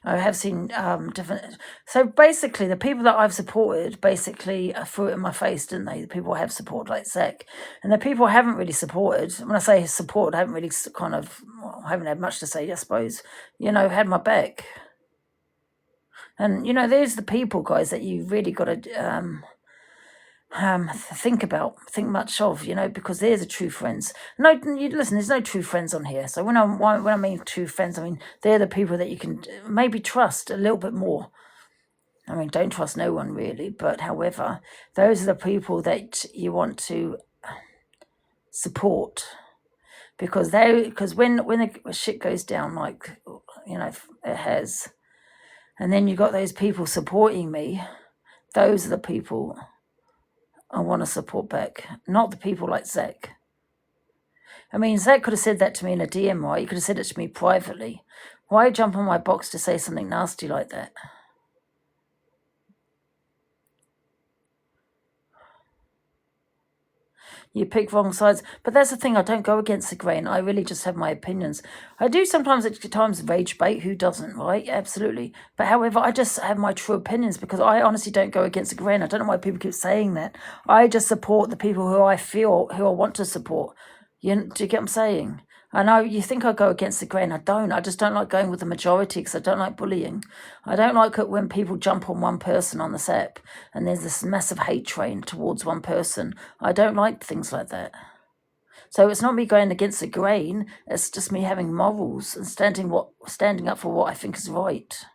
I have seen different... So basically, the people that I've supported basically threw it in my face, didn't they? The people I have supported, like Zach. And the people I haven't really supported, when I say supported, I haven't really I haven't had much to say, I suppose, you know, had my back. And, you know, there's the people, guys, that you really got to think much of, you know, because they're the true friends. No, listen, there's no true friends on here. So when I mean true friends, I mean they're the people that you can maybe trust a little bit more. I mean, don't trust no one really, but however, those are the people that you want to support, because when the shit goes down, like, you know, it has, and then you got those people supporting me, those are the people I want to support back, not the people like Zach. I mean, Zach could have said that to me in a DM, right? He could have said it to me privately. Why jump on my box to say something nasty like that? You pick wrong sides. But that's the thing, I don't go against the grain. I really just have my opinions. I do sometimes at times rage bait. Who doesn't, right? Absolutely. But however, I just have my true opinions because I honestly don't go against the grain. I don't know why people keep saying that. I just support the people who I want to support. Do you get what I'm saying? I know you think I go against the grain. I don't. I just don't like going with the majority because I don't like bullying. I don't like it when people jump on one person on this app and there's this massive hate train towards one person. I don't like things like that. So it's not me going against the grain. It's just me having morals and standing up for what I think is right.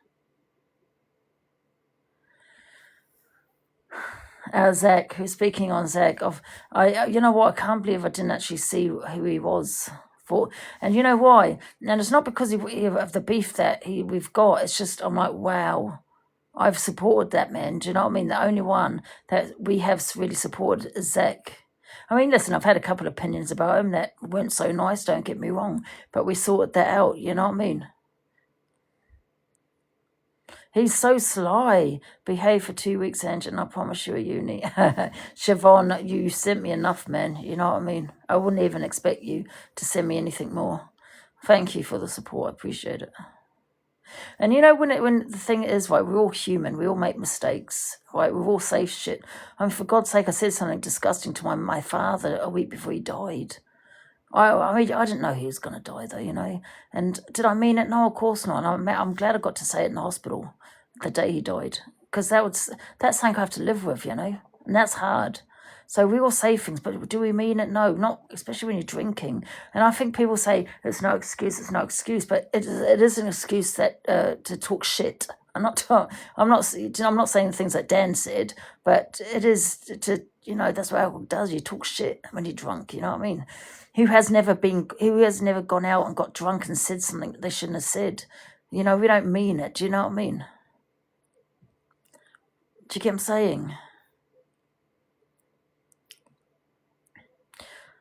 Zach, who's speaking on Zach, you know what? I can't believe I didn't actually see who he was. And you know why? And it's not because of the beef that we've got. It's just, I'm like, wow, I've supported that man. Do you know what I mean? The only one that we have really supported is Zach. I mean, listen, I've had a couple of opinions about him that weren't so nice, don't get me wrong, but we sorted that out, you know what I mean? He's so sly. Behave for 2 weeks, Angie, and I promise you a uni. Siobhan, you sent me enough, man. You know what I mean? I wouldn't even expect you to send me anything more. Thank you for the support. I appreciate it. And you know, when the thing is, right, we're all human. We all make mistakes, right? We're all say shit. I mean, for God's sake, I said something disgusting to my father a week before he died. I mean, I didn't know he was going to die, though, you know. And did I mean it? No, of course not. And I'm glad I got to say it in the hospital the day he died, because that's something I have to live with, you know, and that's hard. So we all say things, but do we mean it? No, not especially when you're drinking. And I think people say it's no excuse, but it is an excuse that to talk shit. I'm not saying things that Dan said, but it is to, you know, that's what alcohol does. You talk shit when you're drunk. You know what I mean? Who has never gone out and got drunk and said something that they shouldn't have said? You know, we don't mean it. Do you know what I mean? Do you get what I'm saying?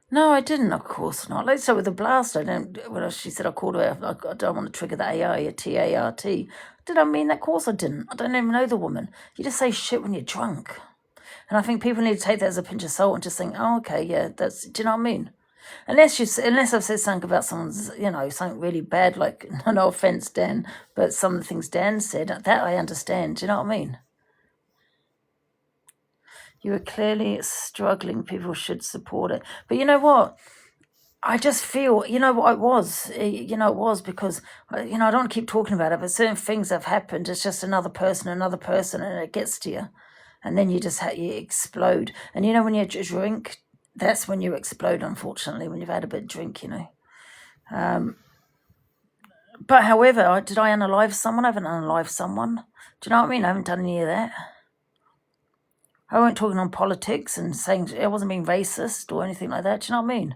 No, I didn't, of course not. Like, so with the blast, she said I called her, I don't want to trigger the AI, a T-A-R-T. Did I mean that? Of course I didn't. I don't even know the woman. You just say shit when you're drunk. And I think people need to take that as a pinch of salt and just think, oh, okay, yeah, do you know what I mean? Unless I've said something about someone's, you know, something really bad, like, no offense, Dan, but some of the things Dan said, that I understand. Do you know what I mean? You are clearly struggling. People should support it. But you know what? I just feel, you know what it was? You know, it was because, you know, I don't want to keep talking about it, but certain things have happened. It's just another person, and it gets to you. And then you just you explode. And you know, when you drink, that's when you explode, unfortunately, when you've had a bit of drink, you know. But however, did I unalive someone? I haven't unalived someone. Do you know what I mean? I haven't done any of that. I wasn't talking on politics and saying I wasn't being racist or anything like that. Do you know what I mean?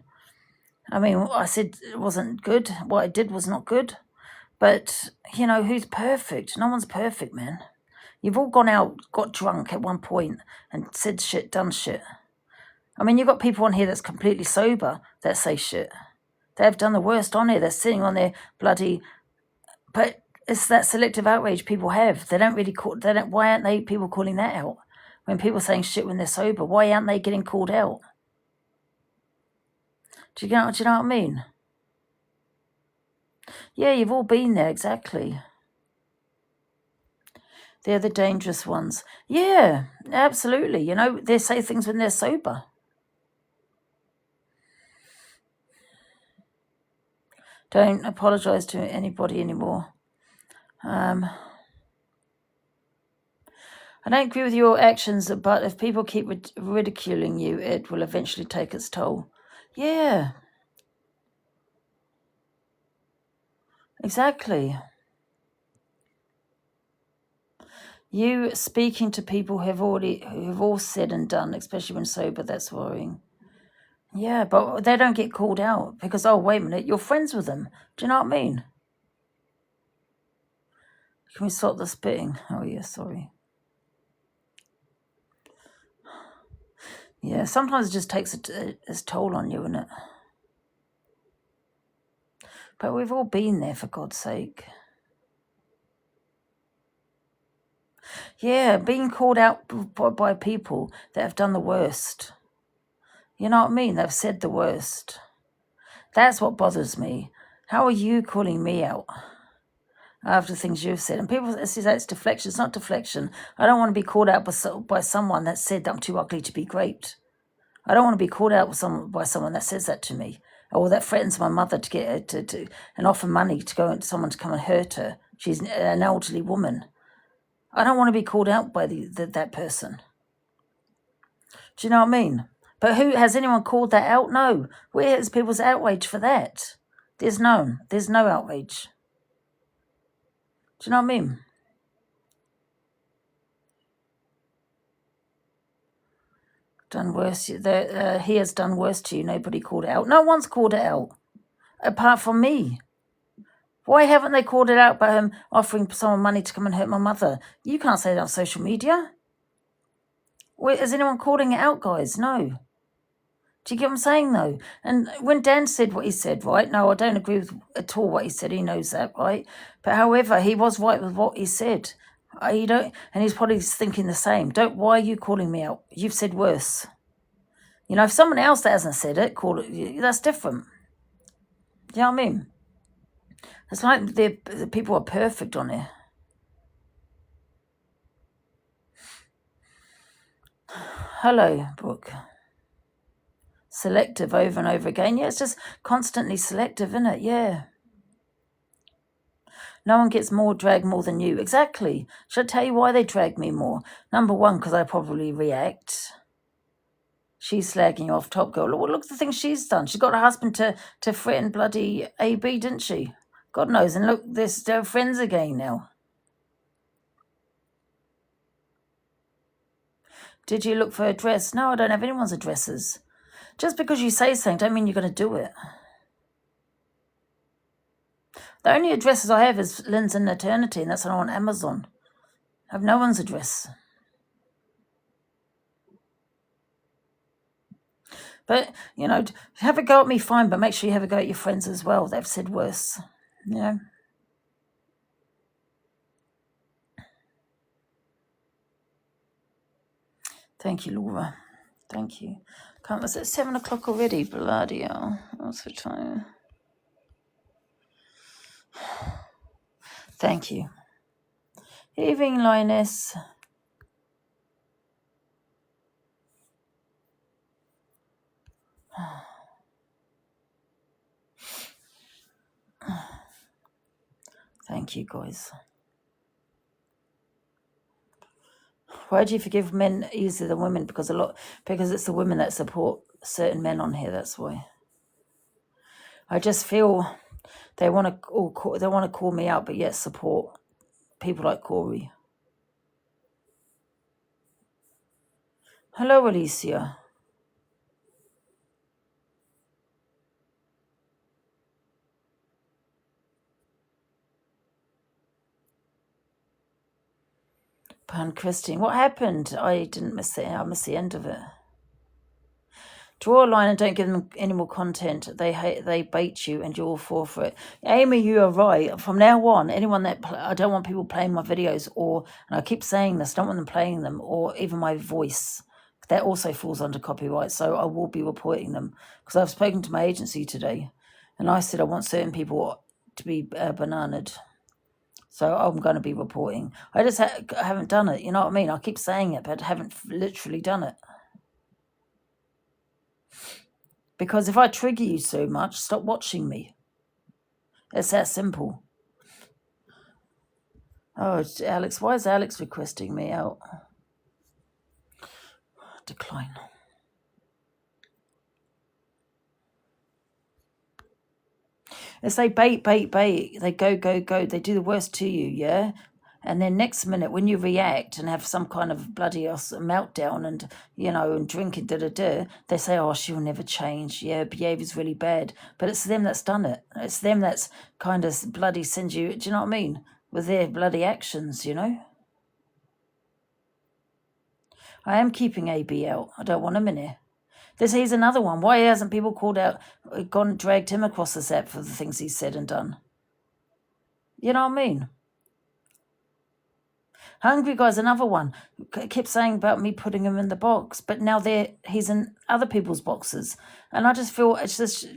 I mean, I said it wasn't good. What I did was not good. But, you know, who's perfect? No one's perfect, man. You've all gone out, got drunk at one point and said shit, done shit. I mean, you've got people on here that's completely sober that say shit. They've done the worst on here. They're sitting on their bloody... But it's that selective outrage people have. They don't really call... They don't, why aren't they people calling that out? When people are saying shit when they're sober, why aren't they getting called out? Do you know what I mean? Yeah, you've all been there, exactly. They're the dangerous ones. Yeah, absolutely. You know, they say things when they're sober. Don't apologise to anybody anymore. I don't agree with your actions, but if people keep ridiculing you, it will eventually take its toll. Yeah, exactly. You speaking to people who've all said and done, especially when sober, that's worrying. Yeah, but they don't get called out because, oh, wait a minute, you're friends with them. Do you know what I mean? Can we stop the spitting? Oh, yeah, sorry. Yeah, sometimes it just takes its toll on you, innit? But we've all been there, for God's sake. Yeah, being called out by people that have done the worst. You know what I mean? They've said the worst. That's what bothers me. How are you calling me out after things you've said? And people say it's deflection. It's not deflection. I don't want to be called out by someone that said that I'm too ugly to be raped. I don't want to be called out by someone that says that to me, or that threatens my mother to get to and offer money to go and someone to come and hurt her. She's an elderly woman. I don't want to be called out by that person. Do you know what I mean? But who has anyone called that out? No. Where is people's outrage for that? There's no outrage. Do you know what I mean? Done worse. He has done worse to you. Nobody called it out. No one's called it out, apart from me. Why haven't they called it out by him offering someone money to come and hurt my mother? You can't say that on social media. Is anyone calling it out, guys? No. Do you get what I'm saying, though? And when Dan said what he said, right? No, I don't agree with at all what he said. He knows that, right? But however, he was right with what he said. And he's probably thinking the same. Why are you calling me out? You've said worse. You know, if someone else that hasn't said it, that's different. Do you know what I mean? It's like the people are perfect on here. Hello, Brooke. Selective over and over again. Yeah, it's just constantly selective, isn't it? Yeah. No one gets more dragged more than you. Exactly. Should I tell you why they drag me more? Number one, because I probably react. She's slagging you off, Top Girl. Look at the things she's done. She got her husband to threaten bloody AB, didn't she? God knows. And look, they're friends again now. Did you look for a dress? No, I don't have anyone's addresses. Just because you say something, don't mean you're going to do it. The only addresses I have is Lynn's and Eternity, and that's on Amazon. I have no one's address. But, you know, have a go at me, fine, but make sure you have a go at your friends as well. They've said worse. You know? Thank you, Laura. Thank you. Was it 7 o'clock already? Bloody hell. What's the time? Thank you. Evening, Lioness. Thank you, guys. Why do you forgive men easier than women? Because it's the women that support certain men on here. That's why. I just feel they want to call me out, but yet support people like Corey. Hello, Alicia. Pan Christine. What happened? I didn't miss it. I missed the end of it. Draw a line and don't give them any more content. They bait you and you all fall for it. Amy, you are right. From now on, anyone I don't want people playing my videos and I keep saying this, I don't want them playing them, or even my voice. That also falls under copyright, so I will be reporting them. Because I've spoken to my agency today, and I said I want certain people to be bananaed. So I'm going to be reporting. I just haven't done it, you know what I mean? I keep saying it, but haven't literally done it. Because if I trigger you so much, stop watching me. It's that simple. Oh, it's Alex. Why is Alex requesting me out? Decline. It's they bait. They go. They do the worst to you, yeah? And then next minute, when you react and have some kind of bloody meltdown and, and drinking, they say, oh, she'll never change. Yeah, behaviour's really bad. But it's them that's done it. It's them that's kind of bloody sends you, do you know what I mean? With their bloody actions, I am keeping AB out. I don't want him in here. He's another one. Why hasn't people called out, dragged him across this app for the things he's said and done? You know what I mean? Hungry Guy's another one. Kept saying about me putting him in the box, but now he's in other people's boxes. And I just feel it's just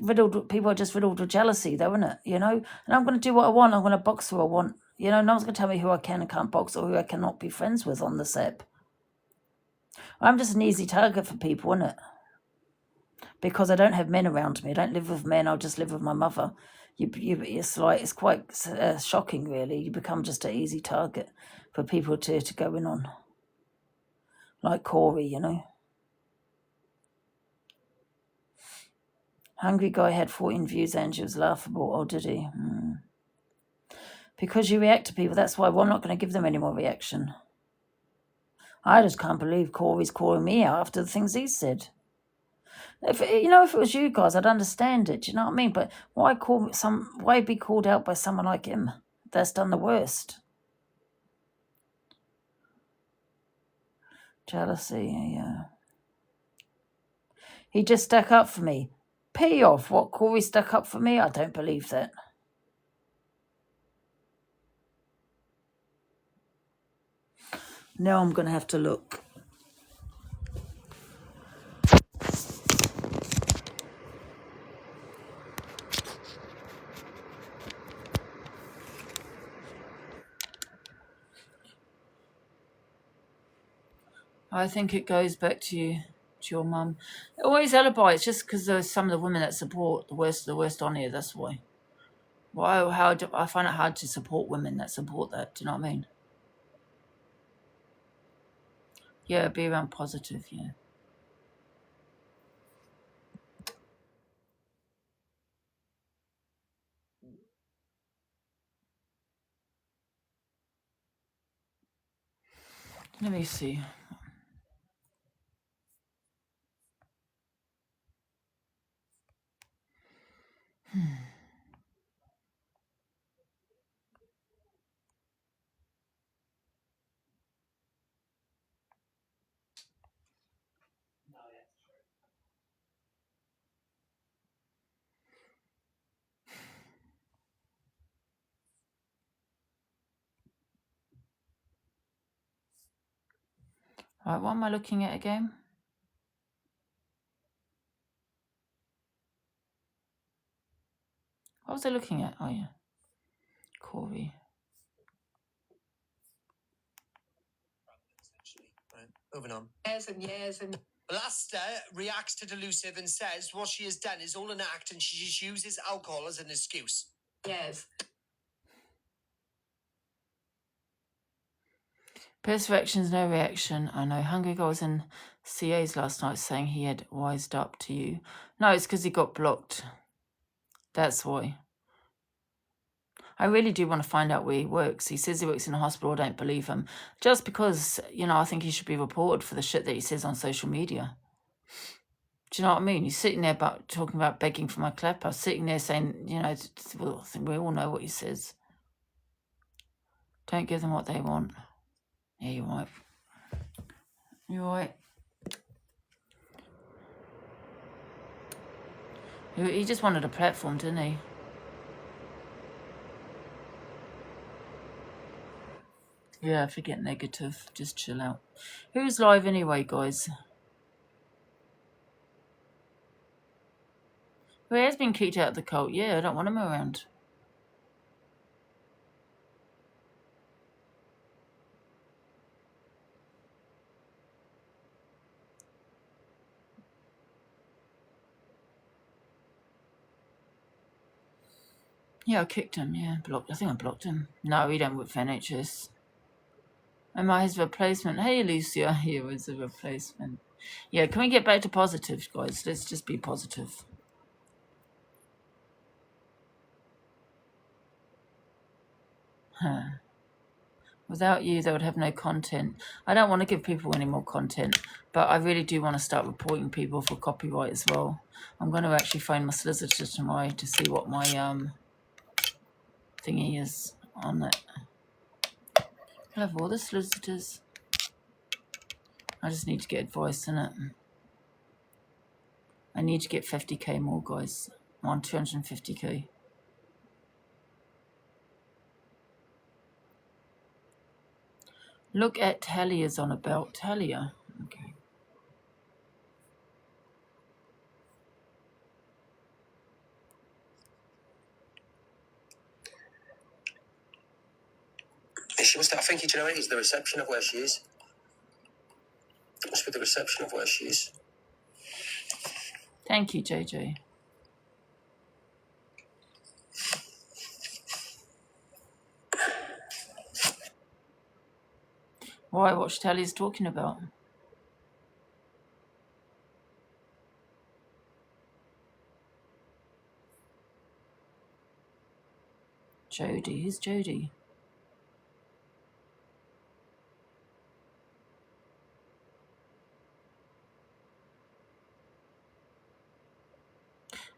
people are just riddled with jealousy, though, isn't it? And I'm going to do what I want. I'm going to box who I want. No one's going to tell me who I can and can't box or who I cannot be friends with on this app. I'm just an easy target for people, isn't it? Because I don't have men around me. I don't live with men. I just live with my mother. It's quite shocking, really. You become just an easy target for people to go in on. Like Corey, Hungry Guy had 14 views and she was laughable. Oh, did he? Because you react to people. That's why I'm not going to give them any more reaction. I just can't believe Corey's calling me out after the things he said. If it was you guys, I'd understand it. Do you know what I mean? But why be called out by someone like him that's done the worst? Jealousy, yeah. He just stuck up for me. Pay off. What, Corey stuck up for me? I don't believe that. Now I'm going to have to look. I think it goes back to your mum. Always alibi. It's just because there's some of the women that support the worst on here. That's why. I find it hard to support women that support that. Do you know what I mean? Yeah, be around positive. Yeah. Let me see. Right, what am I looking at again? What was I looking at? Oh, yeah. Corey. Right, moving on. Years and Blaster reacts to Delusive and says what she has done is all an act and she just uses alcohol as an excuse. Yes. Best reactions, no reaction. I know. Hungry Guy was in CA's last night saying he had wised up to you. No, it's because he got blocked. That's why. I really do want to find out where he works. He says he works in a hospital. I don't believe him. Just because, I think he should be reported for the shit that he says on social media. Do you know what I mean? He's sitting there talking about begging for my clapper. Sitting there saying, I think we all know what he says. Don't give them what they want. Yeah, you're right. You're right. He just wanted a platform, didn't he? Yeah, if you get negative, just chill out. Who's live anyway, guys? Who has been kicked out of the cult? Yeah, I don't want him around. Yeah, I kicked him. Yeah, blocked. I think I blocked him. No, he don't work for NHS. Am I his replacement? Hey, Lucia, he was a replacement. Yeah, can we get back to positive, guys? Let's just be positive. Huh. Without you, they would have no content. I don't want to give people any more content, but I really do want to start reporting people for copyright as well. I'm going to actually phone my solicitor tomorrow to see what my thingy is on it. I have all the solicitors. I just need to get advice on it. I need to get 50k more, guys. I'm on 250k. Look at Talia's on about. Talia. Okay. She must. I think you know it's the reception of where she is. It must be the reception of where she is. Thank you, JJ. Why? What Talia's talking about? Jodie. Who's Jodie?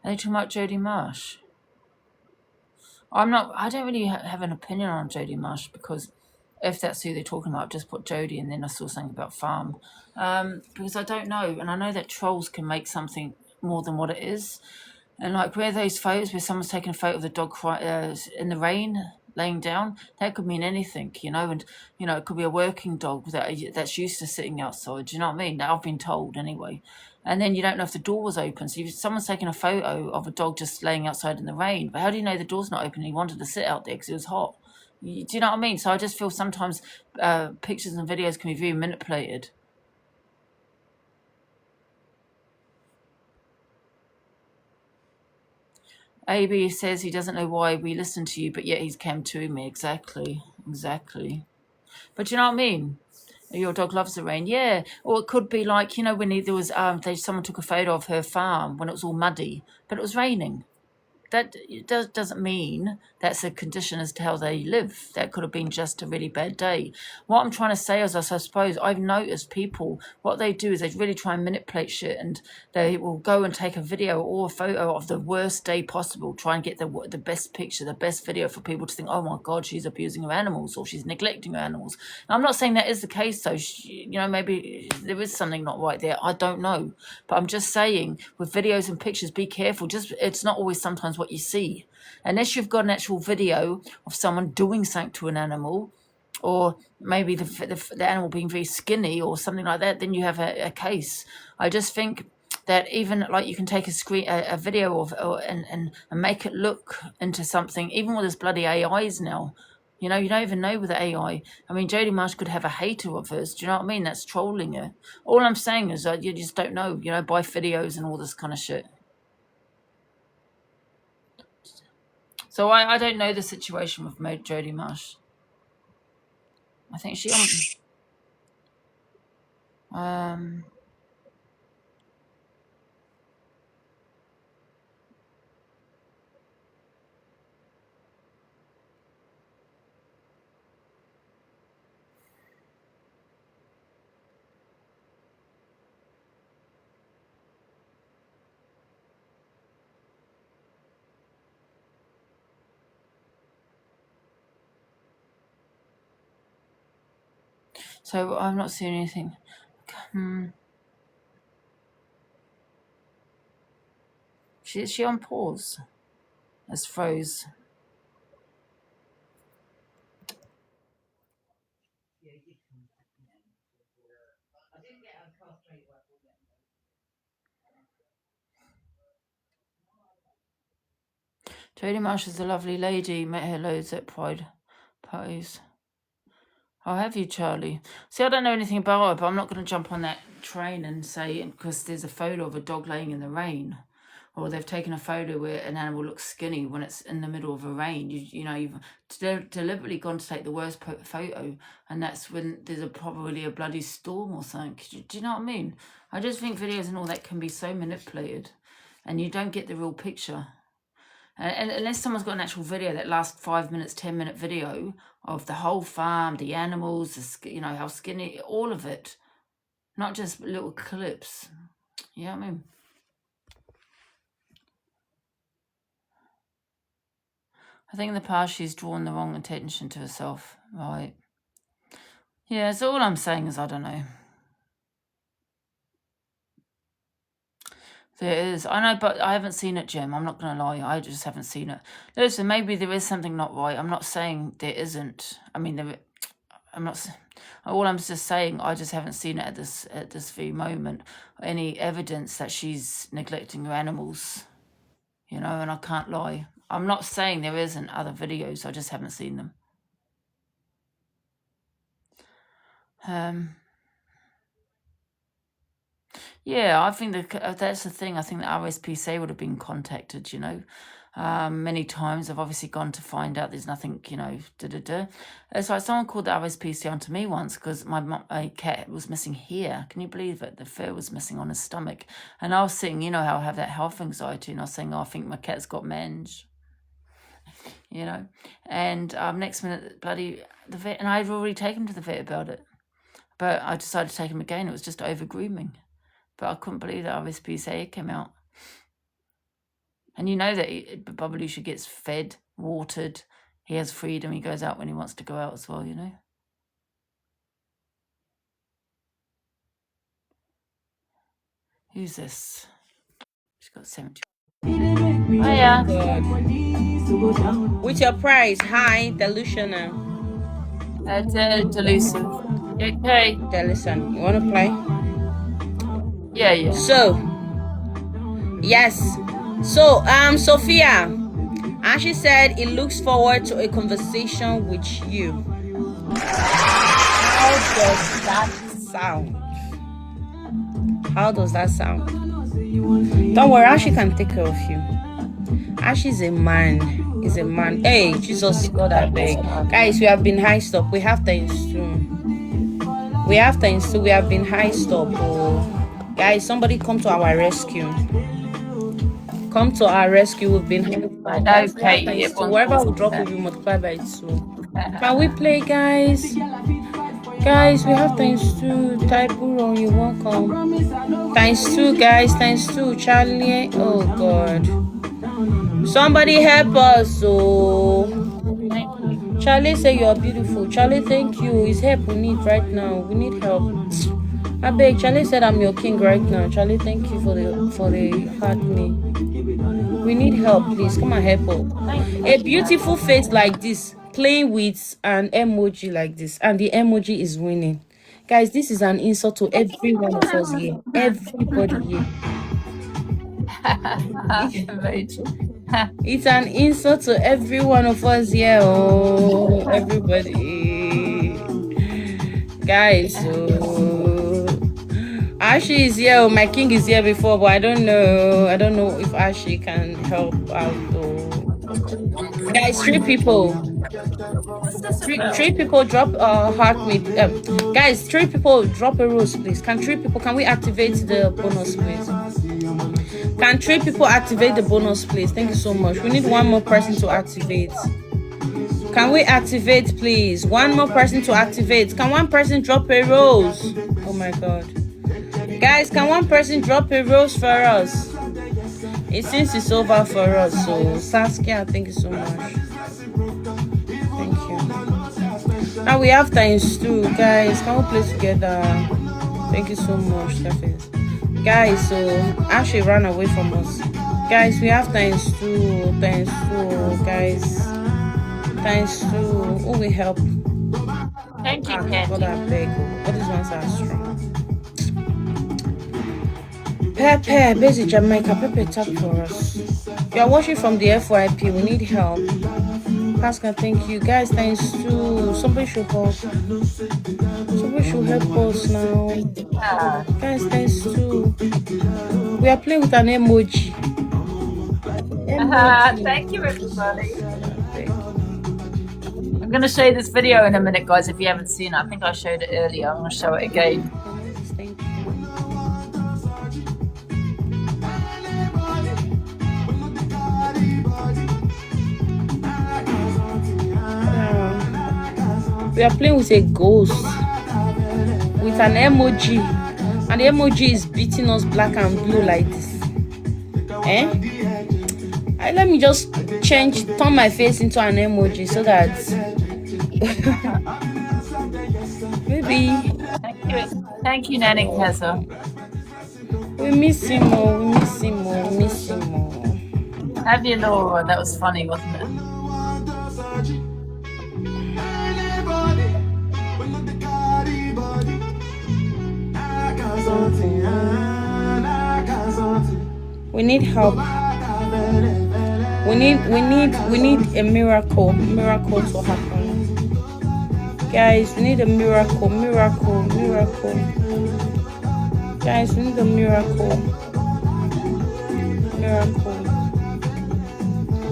Are they talking about Jodie Marsh? I don't really have an opinion on Jodie Marsh because if that's who they're talking about, just put Jodie and then I saw something about Farm. Because I don't know, and I know that trolls can make something more than what it is. And like where those photos where someone's taking a photo of the dog in the rain, laying down, that could mean anything, you know. And you know, it could be a working dog that's used to sitting outside. Do you know what I mean? Now I've been told anyway. And then you don't know if the door was open. So if someone's taking a photo of a dog just laying outside in the rain, but how do you know the door's not open? He wanted to sit out there because it was hot. Do you know what I mean? So I just feel sometimes pictures and videos can be very manipulated. AB says he doesn't know why we listen to you, but yet he's come to me. Exactly. But you know what I mean? Your dog loves the rain, yeah. Or it could be like, you know, when there was someone took a photo of her farm when it was all muddy, but it was raining. That doesn't mean that's a condition as to how they live. That could have been just a really bad day. What I'm trying to say is, I suppose I've noticed people, what they do is they really try and manipulate shit, and they will go and take a video or a photo of the worst day possible, try and get the best picture, the best video for people to think, oh my God, she's abusing her animals or she's neglecting her animals. Now, I'm not saying that is the case, though. You know, maybe there is something not right there. I don't know. But I'm just saying, with videos and pictures, be careful. It's not always sometimes what you see. Unless you've got an actual video of someone doing something to an animal, or maybe the animal being very skinny or something like that, then you have a case. I just think that even like you can take a video of and make it look into something, even with this bloody AIs now. You know, you don't even know with the AI. I mean, Jodie Marsh could have a hater of hers. Do you know what I mean? That's trolling her. All I'm saying is that you just don't know, you know, by videos and all this kind of shit. So I don't know the situation with Jodie Marsh. I think she So I'm not seeing anything. Is she on pause? It's froze. Jodie Marshall's a lovely lady. Met her loads at Pride parties. Oh, have you, Charlie? See, I don't know anything about her, but I'm not going to jump on that train and say, because there's a photo of a dog laying in the rain, or they've taken a photo where an animal looks skinny when it's in the middle of a rain. You've deliberately gone to take the worst photo, and that's when there's probably a bloody storm or something. Do you know what I mean? I just think videos and all that can be so manipulated, and you don't get the real picture. And unless someone's got an actual video that lasts 5 minutes, 10-minute video of the whole farm, the animals, how skinny, all of it, not just little clips. You know what I mean? I think in the past she's drawn the wrong attention to herself, right? Yeah, so all I'm saying is I don't know. There is. I know, but I haven't seen it, Jim. I'm not going to lie. I just haven't seen it. Listen, maybe there is something not right. I'm not saying there isn't. I mean, I'm not. All I'm just saying, I just haven't seen it at this very moment. Any evidence that she's neglecting her animals, and I can't lie. I'm not saying there isn't other videos. I just haven't seen them. Yeah, I think that's the thing. I think the RSPCA would have been contacted, many times. I've obviously gone to find out there's nothing, It's like someone called the RSPCA onto me once because my cat was missing here. Can you believe it? The fur was missing on his stomach. And I was saying, how I have that health anxiety, and I was saying, I think my cat's got mange, And next minute, bloody, the vet, and I'd already taken him to the vet about it. But I decided to take him again. It was just over-grooming. But I couldn't believe that RSPCA came out. And you know that Babalusha gets fed, watered. He has freedom. He goes out when he wants to go out as well, Who's this? She's got 70. Hiya. With your prize, hi, Delusional. Delusive. Okay. Delusion, you want to play? Yeah. So, yes. So, Sophia, as she said, it looks forward to a conversation with you. How does that sound? How does that sound? Don't worry, Ashi can take care of you. Ashi's a man. He's a man. Hey, Jesus, God, I beg. Guys, we have been hiced up. We have things to. We have been hiced up. Oh. Guys, somebody come to our rescue. Come to our rescue. We've been hiced up. Okay. Wherever we drop, we will multiply by 2. Can we play, guys? Guys, we have times 2. Type on, you welcome. Times 2, guys. Times 2. Charlie. Oh, God. Somebody help us. Oh. Charlie say you are beautiful. Charlie, thank you. It's help we need right now. We need help. I beg. Charlie said I'm your king right now. Charlie, thank you for the heart me. We need help, please. Come and help us. A beautiful face like this, playing with an emoji like this, and the emoji is winning. Guys, this is an insult to every one of us here. Everybody here. It's an insult to every one of us here. Oh, everybody. Guys, Ashi is here. My king is here before, but I don't know if Ashi can help out though. Guys, 3 people. 3 people drop heart me. Guys, 3 people drop a rose, please. Can we activate the bonus, please? Can 3 people activate the bonus, please? Thank you so much. We need 1 more person to activate. Can we activate, please? 1 more person to activate. Can 1 person drop a rose? Oh my God. Guys, can 1 person drop a rose for us? It seems it's over for us. So, Saskia, thank you so much. Thank you. Now we have times 2, guys. Can we play together? Thank you so much, Scarface. Guys, so Ashley ran away from us. Guys, we have times 2, guys. Times 2. Who will help? Thank you, God, Candy. I beg. All these ones are strong. Pepe, basic Jamaica. Pepe, talk for us. You are watching from the FYP. We need help. Pascal, thank you. Guys, thanks to somebody should help. Somebody should help us now. Guys, thanks to. We are playing with an emoji. Thank you, everybody. I'm going to show you this video in a minute, guys, if you haven't seen it. I think I showed it earlier. I'm going to show it again. We are playing with a ghost, with an emoji, and the emoji is beating us black and blue like this. Let me just turn my face into an emoji so that maybe. Thank you, Nanny Kessa. We miss him more. Have you, Laura? That was funny, wasn't it? We need help. We need a miracle to happen. Guys, we need a miracle. Guys, we need a miracle.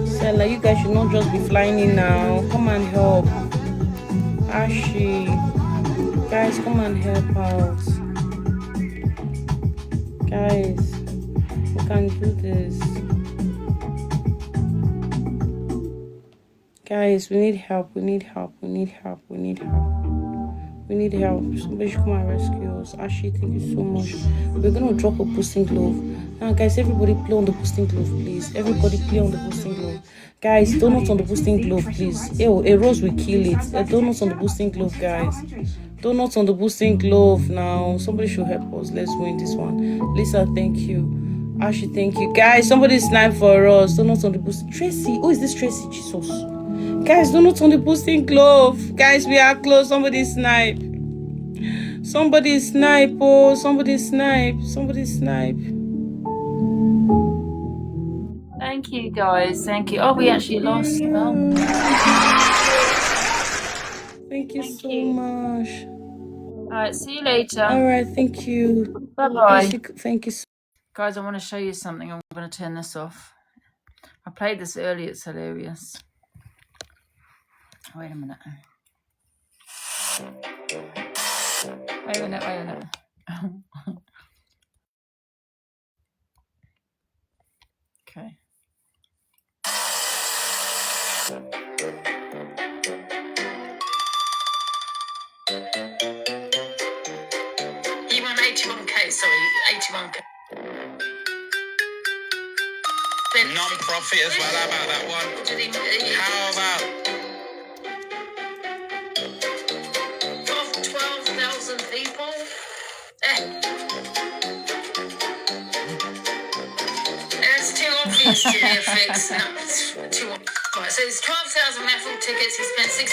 Stella, you guys should not just be flying in now. Come and help. Ashi, guys, come and help out. Guys, we can do this. Guys, we need help. Somebody should come and rescue us. Ashi, thank you so much. We're gonna drop a boosting glove. Now, guys, everybody play on the boosting glove, please. Everybody play on the boosting glove. Guys, donuts on the boosting glove, please. Ew, a rose will kill it. Donuts on the boosting glove, guys. Donuts on the boosting glove now. Somebody should help us. Let's win this one. Lisa, thank you. Ashi, thank you. Guys, somebody snipe for us. Donuts on the boosting. Tracy, who is this Tracy? Jesus. Guys, donuts on the boosting glove. Guys, we are close. Somebody snipe. Somebody snipe. Thank you, guys. Thank you. Oh, we actually lost. Well. Thank you so much. All right, see you later. All right, thank you. Bye-bye. Thank you. Guys, I want to show you something. I'm going to turn this off. I played this earlier. It's hilarious. Wait a minute. Wait a minute. Okay. You won 81k, sorry, 81k. Non-profit as well, how about that one? How about 12,000 people? It's too obvious to be a fix. No, it's too obvious. Right, so it's 12,000 raffle tickets. He spent £60.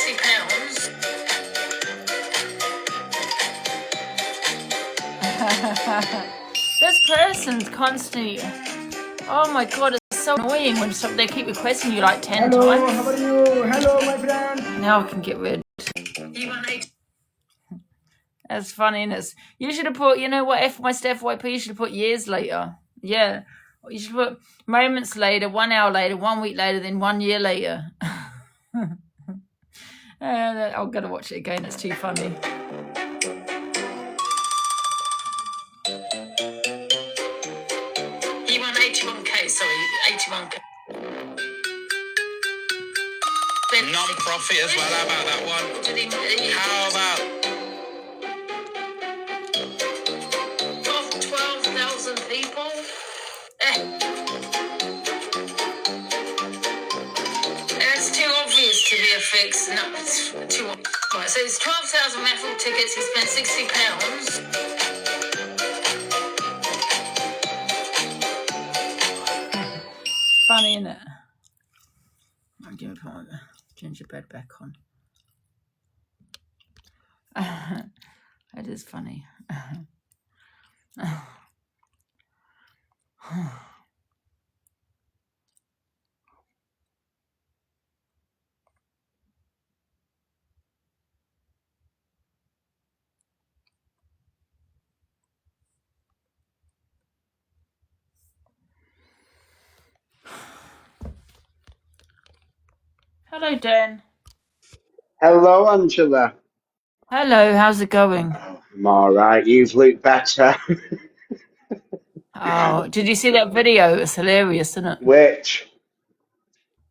This person's constantly. Oh my god, it's so annoying when they keep requesting you like 10 times. How are you? Hello, my friend. Now I can get rid. That's funny, innit? You should have put, you know what, my FYP, you should have put years later. Yeah. You should put moments later, 1 hour later, 1 week later, then 1 year later. I'm going to watch it again. It's too funny. You won 81k, sorry, 81k. non-profit as well, how about that one? How about 12,000 people? It's too obvious to be a fix. No, it's too obvious. Right, so So it's 12,000 raffle tickets. He spent £60. Funny, isn't it? I'll give me put my gingerbread back on. It is funny. Hello, Dan. Hello, Angela. Hello, how's it going? I'm all right. You've looked better. Oh, did you see that video? It's hilarious, isn't it? Which?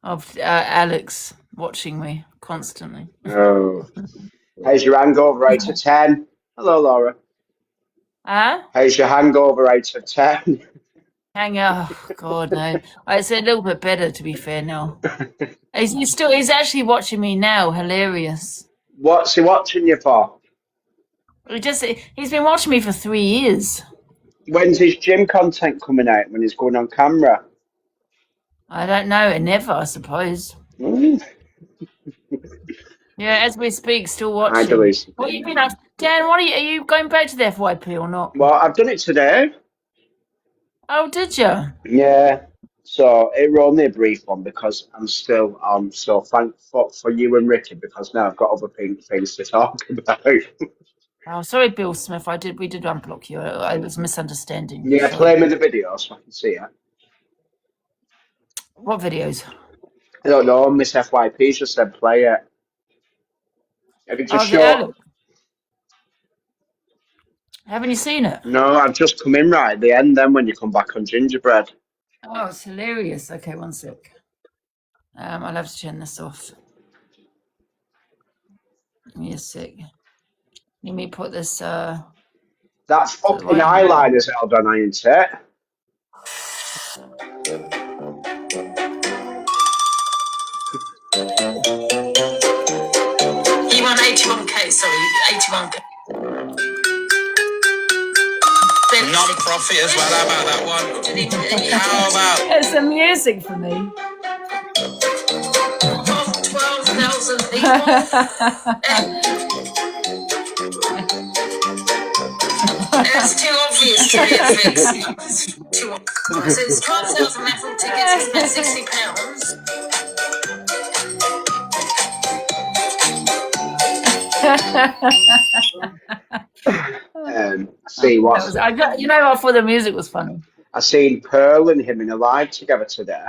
Of Alex watching me constantly. Oh. How's your hangover out of 10? Hello, Laura. Huh? How's your hangover out of 10? Oh, God, no. It's a little bit better, to be fair, now. He's actually watching me now. Hilarious. What's he watching you for? He's been watching me for 3 years. When's his gym content coming out? When he's going on camera? I don't know. Never, I suppose. Mm. Yeah, as we speak, still Hi, watching. Delise. What have you been up? Dan, are you going back to the FYP or not? Well, I've done it today. Oh, did you? Yeah. So it was only a brief one because I'm still on. So thankful for you and Ricky because now I've got other things to talk about. Oh, sorry, Bill Smith. We did unblock you. I was misunderstanding. Yeah, Sorry. play me the video so I can see it. What videos? I don't know. Miss FYP just said play it. Have you just showed? Haven't you seen it? No, I've just come in right at the end. Then when you come back on gingerbread. Oh, it's hilarious. Okay, one sec. I'll have to turn this off. Give me a sec. Let me put this. That fucking eyeliner's held on, ain't it? You want 81k? Sorry, 81k. Non-profit as well. How about that one? How about? It's some music for me. 12,000 people. It's too obvious to be a fix. So it's 12,000 raffle tickets. He spent £60. See what? I thought the music was funny. I seen Pearl and him in a live together today.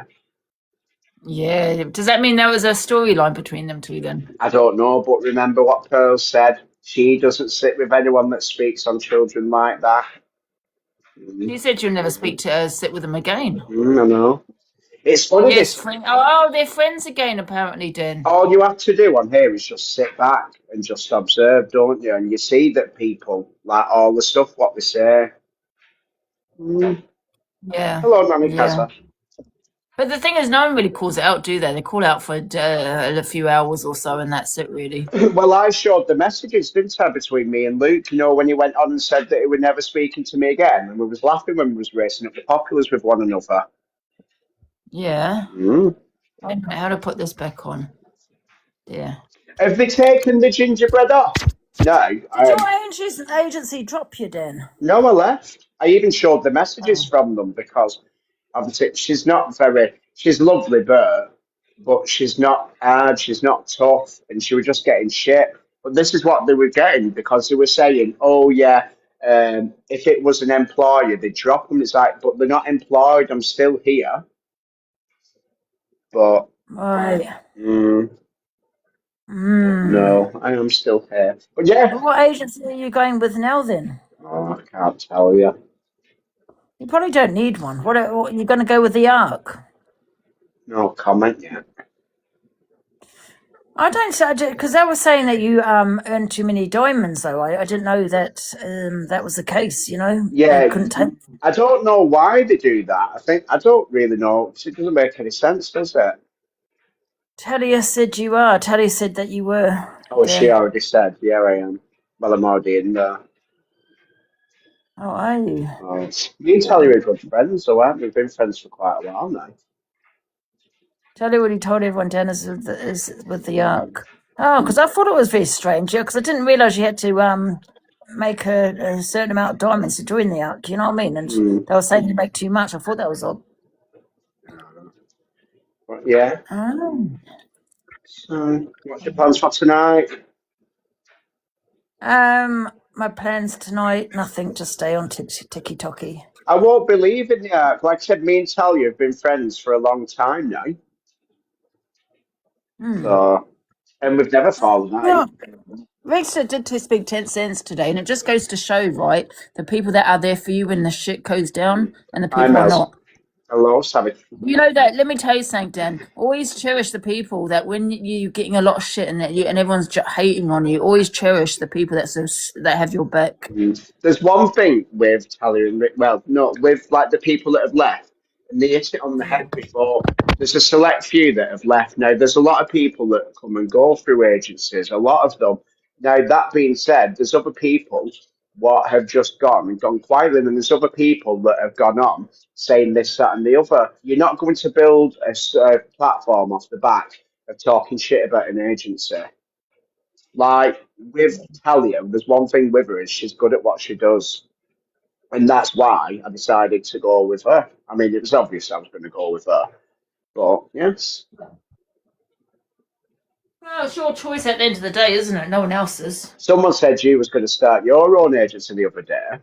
Yeah. Does that mean there was a storyline between them two then? I don't know, but remember what Pearl said. She doesn't sit with anyone that speaks on children like that. You said you'll never sit with them again. I know. It's funny. Yes, they're friends again, apparently, Dan. All you have to do on here is just sit back and just observe, don't you? And you see that people like all the stuff what they say. Yeah. Hello, Nanny Casa. But the thing is, no one really calls it out, do they? They call out for a few hours or so, and that's it, really. Well, I showed the messages, didn't I, between me and Luke, when he went on and said that he would never speaking to me again, and we was laughing when we was racing up the populars with one another. Yeah. Mm. I don't know how to put this back on. Yeah. Have they taken the gingerbread off? No. Did your agency drop you, Dan? No, I left. I even showed the messages from them because obviously she's lovely, but she's not hard, she's not tough, and she was just getting shit. But this is what they were getting because they were saying, oh yeah, if it was an employer, they'd drop them. It's like, but they're not employed, I'm still here. But right. No, I am still here. But yeah. But what agency are you going with now then? Oh, I can't tell you. You probably don't need one. What you're going to go with the Ark? No comment yet. I don't say, because they were saying that you earned too many diamonds, though. I didn't know that that was the case. Yeah, I don't know why they do that. I don't really know. It doesn't make any sense, does it? Talia said you are. Talia said that you were. Oh, she Yeah. already said, yeah, I am. Well, I'm already in there. How are you? Oh, me and Tally are good friends, though, aren't we? We've been friends for quite a while now. Tell you what he told everyone, Dennis, is with the Ark. Oh, because I thought it was very strange, yeah, because I didn't realise you had to make a certain amount of diamonds to join the Ark, you know what I mean? And they were saying you make too much. I thought that was odd. But yeah. Oh. So, what's your plans for tonight? My plans tonight, nothing, just stay on Tiki-Toki. I won't believe in the Ark. Like I said, me and Talia have been friends for a long time now. So, and we've never fallen out. Yeah. Rexha did speak 10 cents today, and it just goes to show, right, the people that are there for you when the shit goes down and the people are not. Hello, Savage. You know that. Let me tell you something, Dan. Always cherish the people that when you're getting a lot of shit and everyone's hating on you. Always cherish the people that have your back. There's one thing with Talia and Rick. Well, no, with like the people that have left, and they hit it on the head before. There's a select few that have left. Now, there's a lot of people that come and go through agencies. A lot of them. Now, that being said, there's other people what have just gone and gone quietly, and there's other people that have gone on saying this, that, and the other. You're not going to build a platform off the back of talking shit about an agency. Like with Talia, there's one thing with her is she's good at what she does, and that's why I decided to go with her. I mean, it was obvious I was going to go with her, but yes. Well, it's your choice at the end of the day, isn't it? No one else's. Someone said you was going to start your own agency the other day.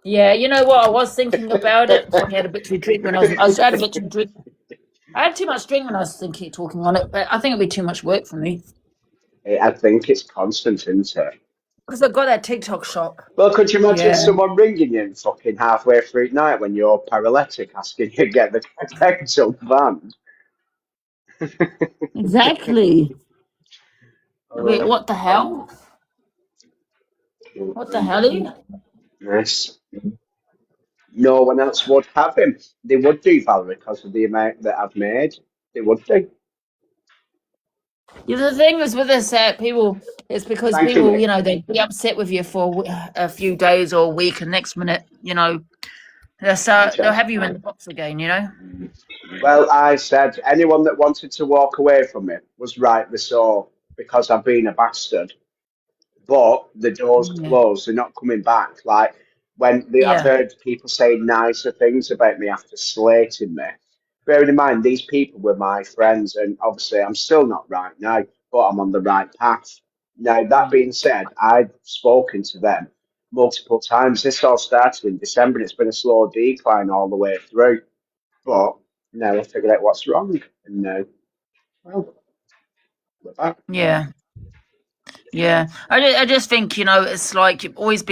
Yeah, you know what? I was thinking about it. I had a bit too drink when I had a bit too drink. I had too much drink when I was talking on it, but I think it'd be too much work for me. I think it's constant, isn't it? Because I've got that TikTok shop. Well, could you imagine someone ringing you fucking halfway through the night when you're paralytic asking you to get the dental van? Exactly. Wait, what the hell? What the hell? Yes. No one else would have him. They would do, Valerie, because of the amount that I've made. They would do. Yeah, the thing is with this people, it's because Thank people, you. you know, they'd be upset with you for a few days or a week, and next minute, you know, they'll have you in the box again, you know? Well, I said anyone that wanted to walk away from it was rightly so, because I've been a bastard. But the door's closed; they're not coming back. Like I've heard people say nicer things about me after slating me. Bearing in mind, these people were my friends, and obviously I'm still not right now, but I'm on the right path. Now, that being said, I've spoken to them multiple times. This all started in December, and it's been a slow decline all the way through. But now I figured out what's wrong, and now, well, we're back. Yeah. Yeah, I just think, you know, it's like you always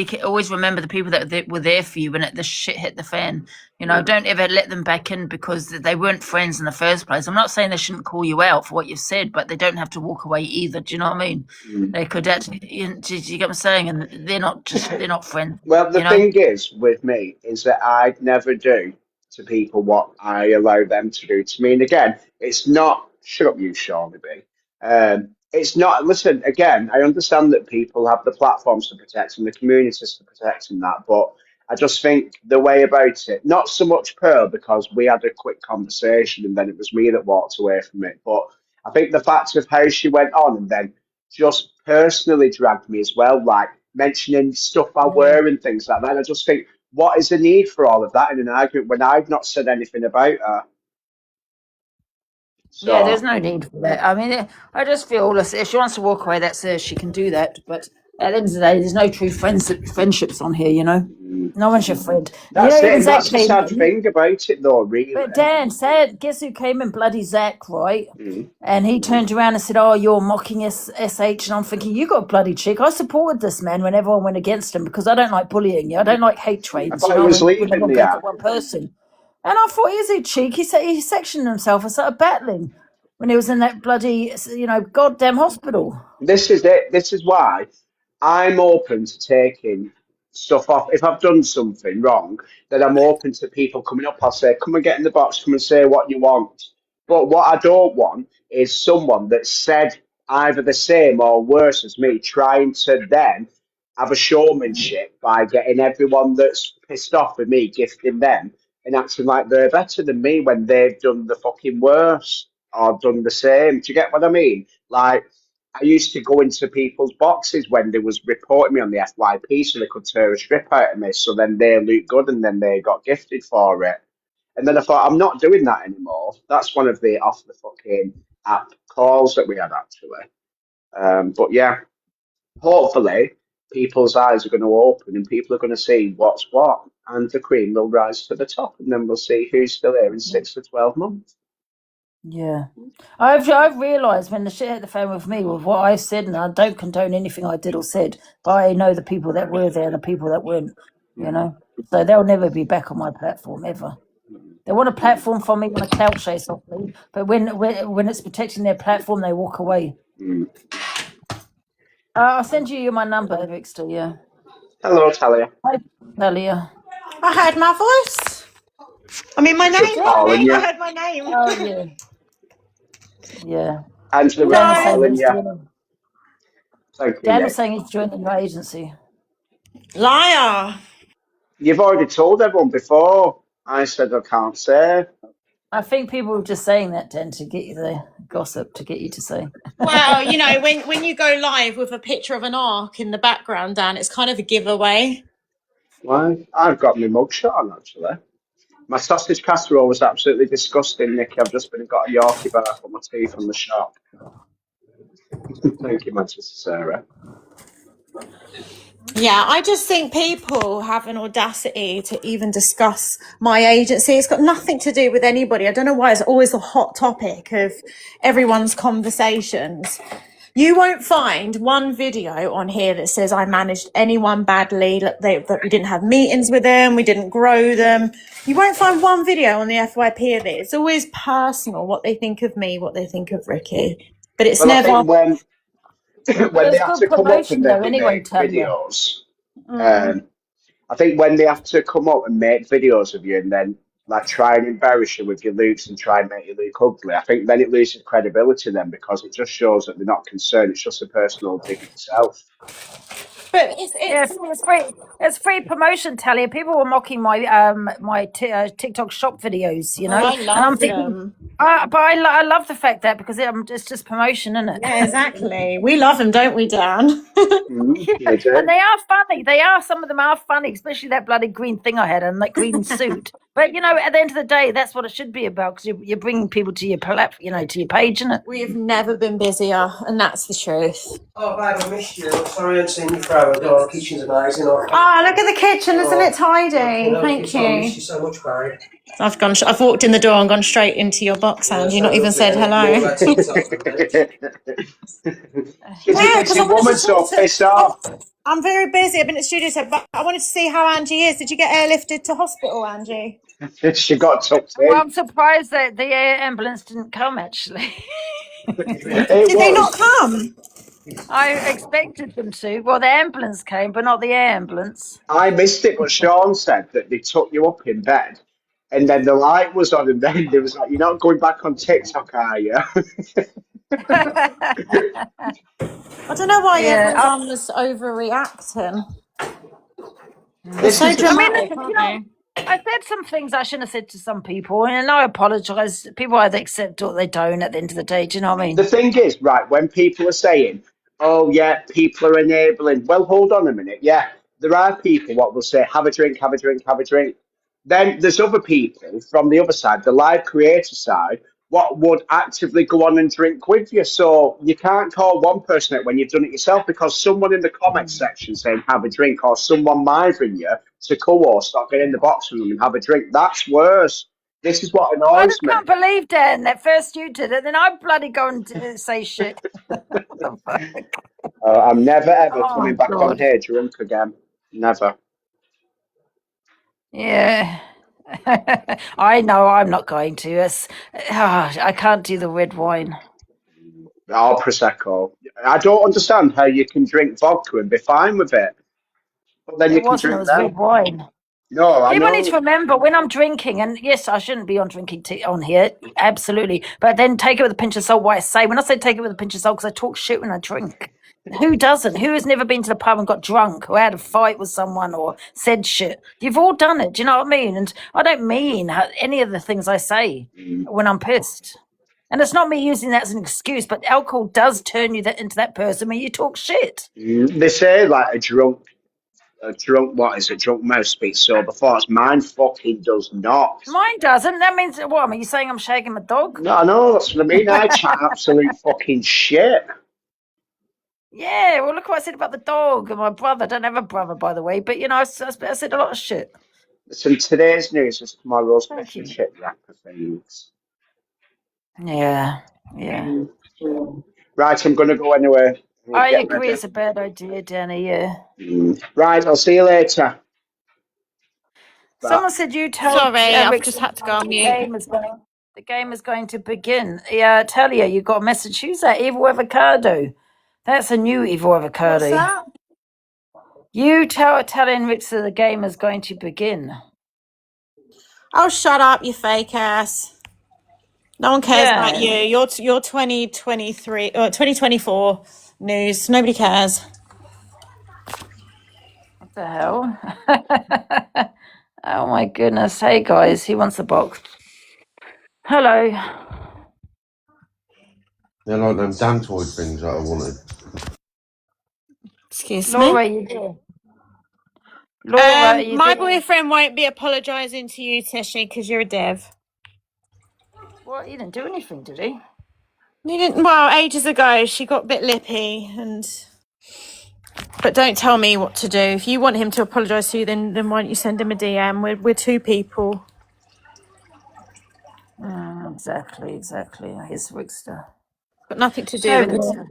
remember the people that were there for you when the shit hit the fan. You know, don't ever let them back in because they weren't friends in the first place. I'm not saying they shouldn't call you out for what you said, but they don't have to walk away either. Do you know what I mean? They could actually, do you get what I'm saying? And they're not friends. Well, the you know? thing is with me is that I'd never do to people what I allow them to do to me. And again, it's not, shut up, you Shawnee B. It's not, listen, again, I understand that people have the platforms to protect and the communities to protect and that, but I just think the way about it, not so much Pearl, because we had a quick conversation and then it was me that walked away from it, but I think the fact of how she went on and then just personally dragged me as well, like mentioning stuff I wear and things like that. I just think, what is the need for all of that in an argument when I've not said anything about her? So, Yeah, there's no need for that. I mean, I just feel if she wants to walk away, that's her. She can do that. But at the end of the day, there's no true friendships on here, you know? No one's your friend. That's you know, it. exactly. That's the sad thing about it, though, really. But Dan said, guess who came in? Bloody Zach, right? And he turned around and said, "Oh, you're mocking SH." And I'm thinking, you got a bloody chick. I supported this man when everyone went against him because I don't like bullying. I don't like hate trades. I thought he was leaving when the goes app. at one person. And I thought, is he cheek? He sectioned himself and started battling when he was in that bloody, goddamn hospital. This is it. This is why I'm open to taking stuff off. If I've done something wrong, then I'm open to people coming up. I'll say, come and get in the box, come and say what you want. But what I don't want is someone that said either the same or worse as me, trying to then have a showmanship by getting everyone that's pissed off with me, gifting them, and acting like they're better than me when they've done the fucking worst or done the same. Do you get what I mean? Like, I used to go into people's boxes when they was reporting me on the FYP so they could tear a strip out of me, so then they looked good and then they got gifted for it. And then I thought, I'm not doing that anymore. That's one of the off the fucking app calls that we had, actually. But yeah, hopefully people's eyes are going to open and people are going to see what's what, and the cream will rise to the top, and then we'll see who's still here in 6 to 12 months. Yeah, I've realised when the shit hit the fan with me with what I said, and I don't condone anything I did or said, but I know the people that were there and the people that weren't, you know. So they'll never be back on my platform ever. They want a platform from me, want a clout chase off me, but when it's protecting their platform, they walk away. I'll send you my number, Vixter. Yeah. Hello, Talia. Hi, Talia. I heard my voice. I mean, my Just name. calling you. I heard my name. Oh yeah. Yeah. Angela was Dan was saying calling he's you. joining. Thank you, Dan Nick. was saying he's joining your agency. Liar. You've already told everyone before. I said I can't say. I think people were just saying that, Dan, to get you the gossip, to get you to say. Well, you know, when you go live with a picture of an ark in the background, Dan, it's kind of a giveaway. Why? I've got my mugshot on, actually. My sausage casserole was absolutely disgusting, Nicky. I've just been and got a Yorkie bar for my tea from the shop. Thank you, Manchester Sarah. Yeah, I just think people have an audacity to even discuss my agency. It's got nothing to do with anybody. I don't know why it's always a hot topic of everyone's conversations. You won't find one video on here that says I managed anyone badly, that we didn't have meetings with them, we didn't grow them. You won't find one video on the FYP of it. It's always personal, what they think of me, what they think of Ricky. But it's Well, I never... think when they have to come up and they make Talia. videos, I think when they have to come up and make videos of you and then like try and embarrass you with your looks and try and make you look ugly, I think then it loses credibility then, because it just shows that they're not concerned. It's just a personal dig at yourself. But it's free promotion, Talia. People were mocking my TikTok shop videos, you know. I and love I'm thinking, them. but I love the fact that because it's just promotion, isn't it? Yeah, exactly. We love them, don't we, Dan? And they are funny. Some of them are funny, especially that bloody green thing I had and that green suit. But you know, at the end of the day, that's what it should be about, because you're bringing people to your to your page, isn't it? We've never been busier, and that's the truth. Oh, babe, I missed you. Sorry I hadn't seen you for hours. The kitchen's amazing. Oh, look at the kitchen. Isn't it tidy? Thank I missed you. you so much, babe. I've walked in the door and gone straight into your box, Angie. Not even said hello. She's a busy woman, so piss off. I'm very busy. I've been at studio set, but I wanted to see how Angie is. Did you get airlifted to hospital, Angie? She got tucked in. Well, I'm surprised that the air ambulance didn't come, actually. Did they not come? I expected them to. Well, the ambulance came, but not the air ambulance. I missed it, but Sean said that they took you up in bed, and then the light was on, and then they was like, "You're not going back on TikTok, are you?" I don't know why everyone's overreacting. This so is dramatic, I said some things I shouldn't have said to some people, and I apologise. People either accept or they don't at the end of the day. Do you know what I mean? The thing is, right, when people are saying, "Oh, yeah, people are enabling," well, hold on a minute. Yeah, there are people what will say, "Have a drink, have a drink, have a drink." Then there's other people from the other side, the live creator side, what would actively go on and drink with you. So you can't call one person out when you've done it yourself, because someone in the comments section saying have a drink, or someone mithering you to co-host or get in the box with them and have a drink, that's worse. This is what I annoys just me. can't believe, Dan, that first you did it, then I bloody go and say shit. I'm never ever Oh, coming back God. on here drunk again. Never. Yeah. I know I'm not going to. I can't do the red wine. Or Prosecco. I don't understand how you can drink vodka and be fine with it. But then you It can wasn't. It drink was them. red wine. No, I People need to know. remember when I'm drinking, and yes, I shouldn't be on drinking on here, absolutely. But then take it with a pinch of salt. What I say when I say take it with a pinch of salt, because I talk shit when I drink. Who doesn't? Who has never been to the pub and got drunk or had a fight with someone or said shit? You've all done it. Do you know what I mean? And I don't mean any of the things I say when I'm pissed. And it's not me using that as an excuse, but alcohol does turn you into that person when you talk shit. They say like a drunk mouse speaks sober thoughts. Mine fucking does not. Mine doesn't. That means what? Are you saying I'm shagging my dog? No, that's what I mean. I chat absolute fucking shit. Yeah, well, look what I said about the dog and my brother. I don't have a brother, by the way, but you know, I said a lot of shit. Listen, today's news is tomorrow's Thank fish and you. chip wrapper things. Yeah. Right, I'm going to go anyway. I Get agree, ready. it's a bad idea, Danny, yeah. Right, I'll see you later. Someone said you told Sorry, I've Rick just had to go on the mute. game is going to begin. Yeah, Talia, you got a message. Who's that? Evil Avocado. That's a new Evil Avocado. What's that? You telling Rick that the game is going to begin. Oh, shut up, you fake ass. No one cares about you. You're 2023 or 2024 news. Nobody cares. What the hell? Oh my goodness. Hey guys, who wants a box? Hello. They're like them Dantoid things that I wanted. Excuse Laura, me. you there? Laura, you My there? boyfriend won't be apologising to you, Tishy, because you're a dev. What? He didn't do anything, did he? He didn't. Well, ages ago, she got a bit lippy, but don't tell me what to do. If you want him to apologise to you, then why don't you send him a DM? We're two people. Exactly. Here's Rickster. Got nothing to do So, with it.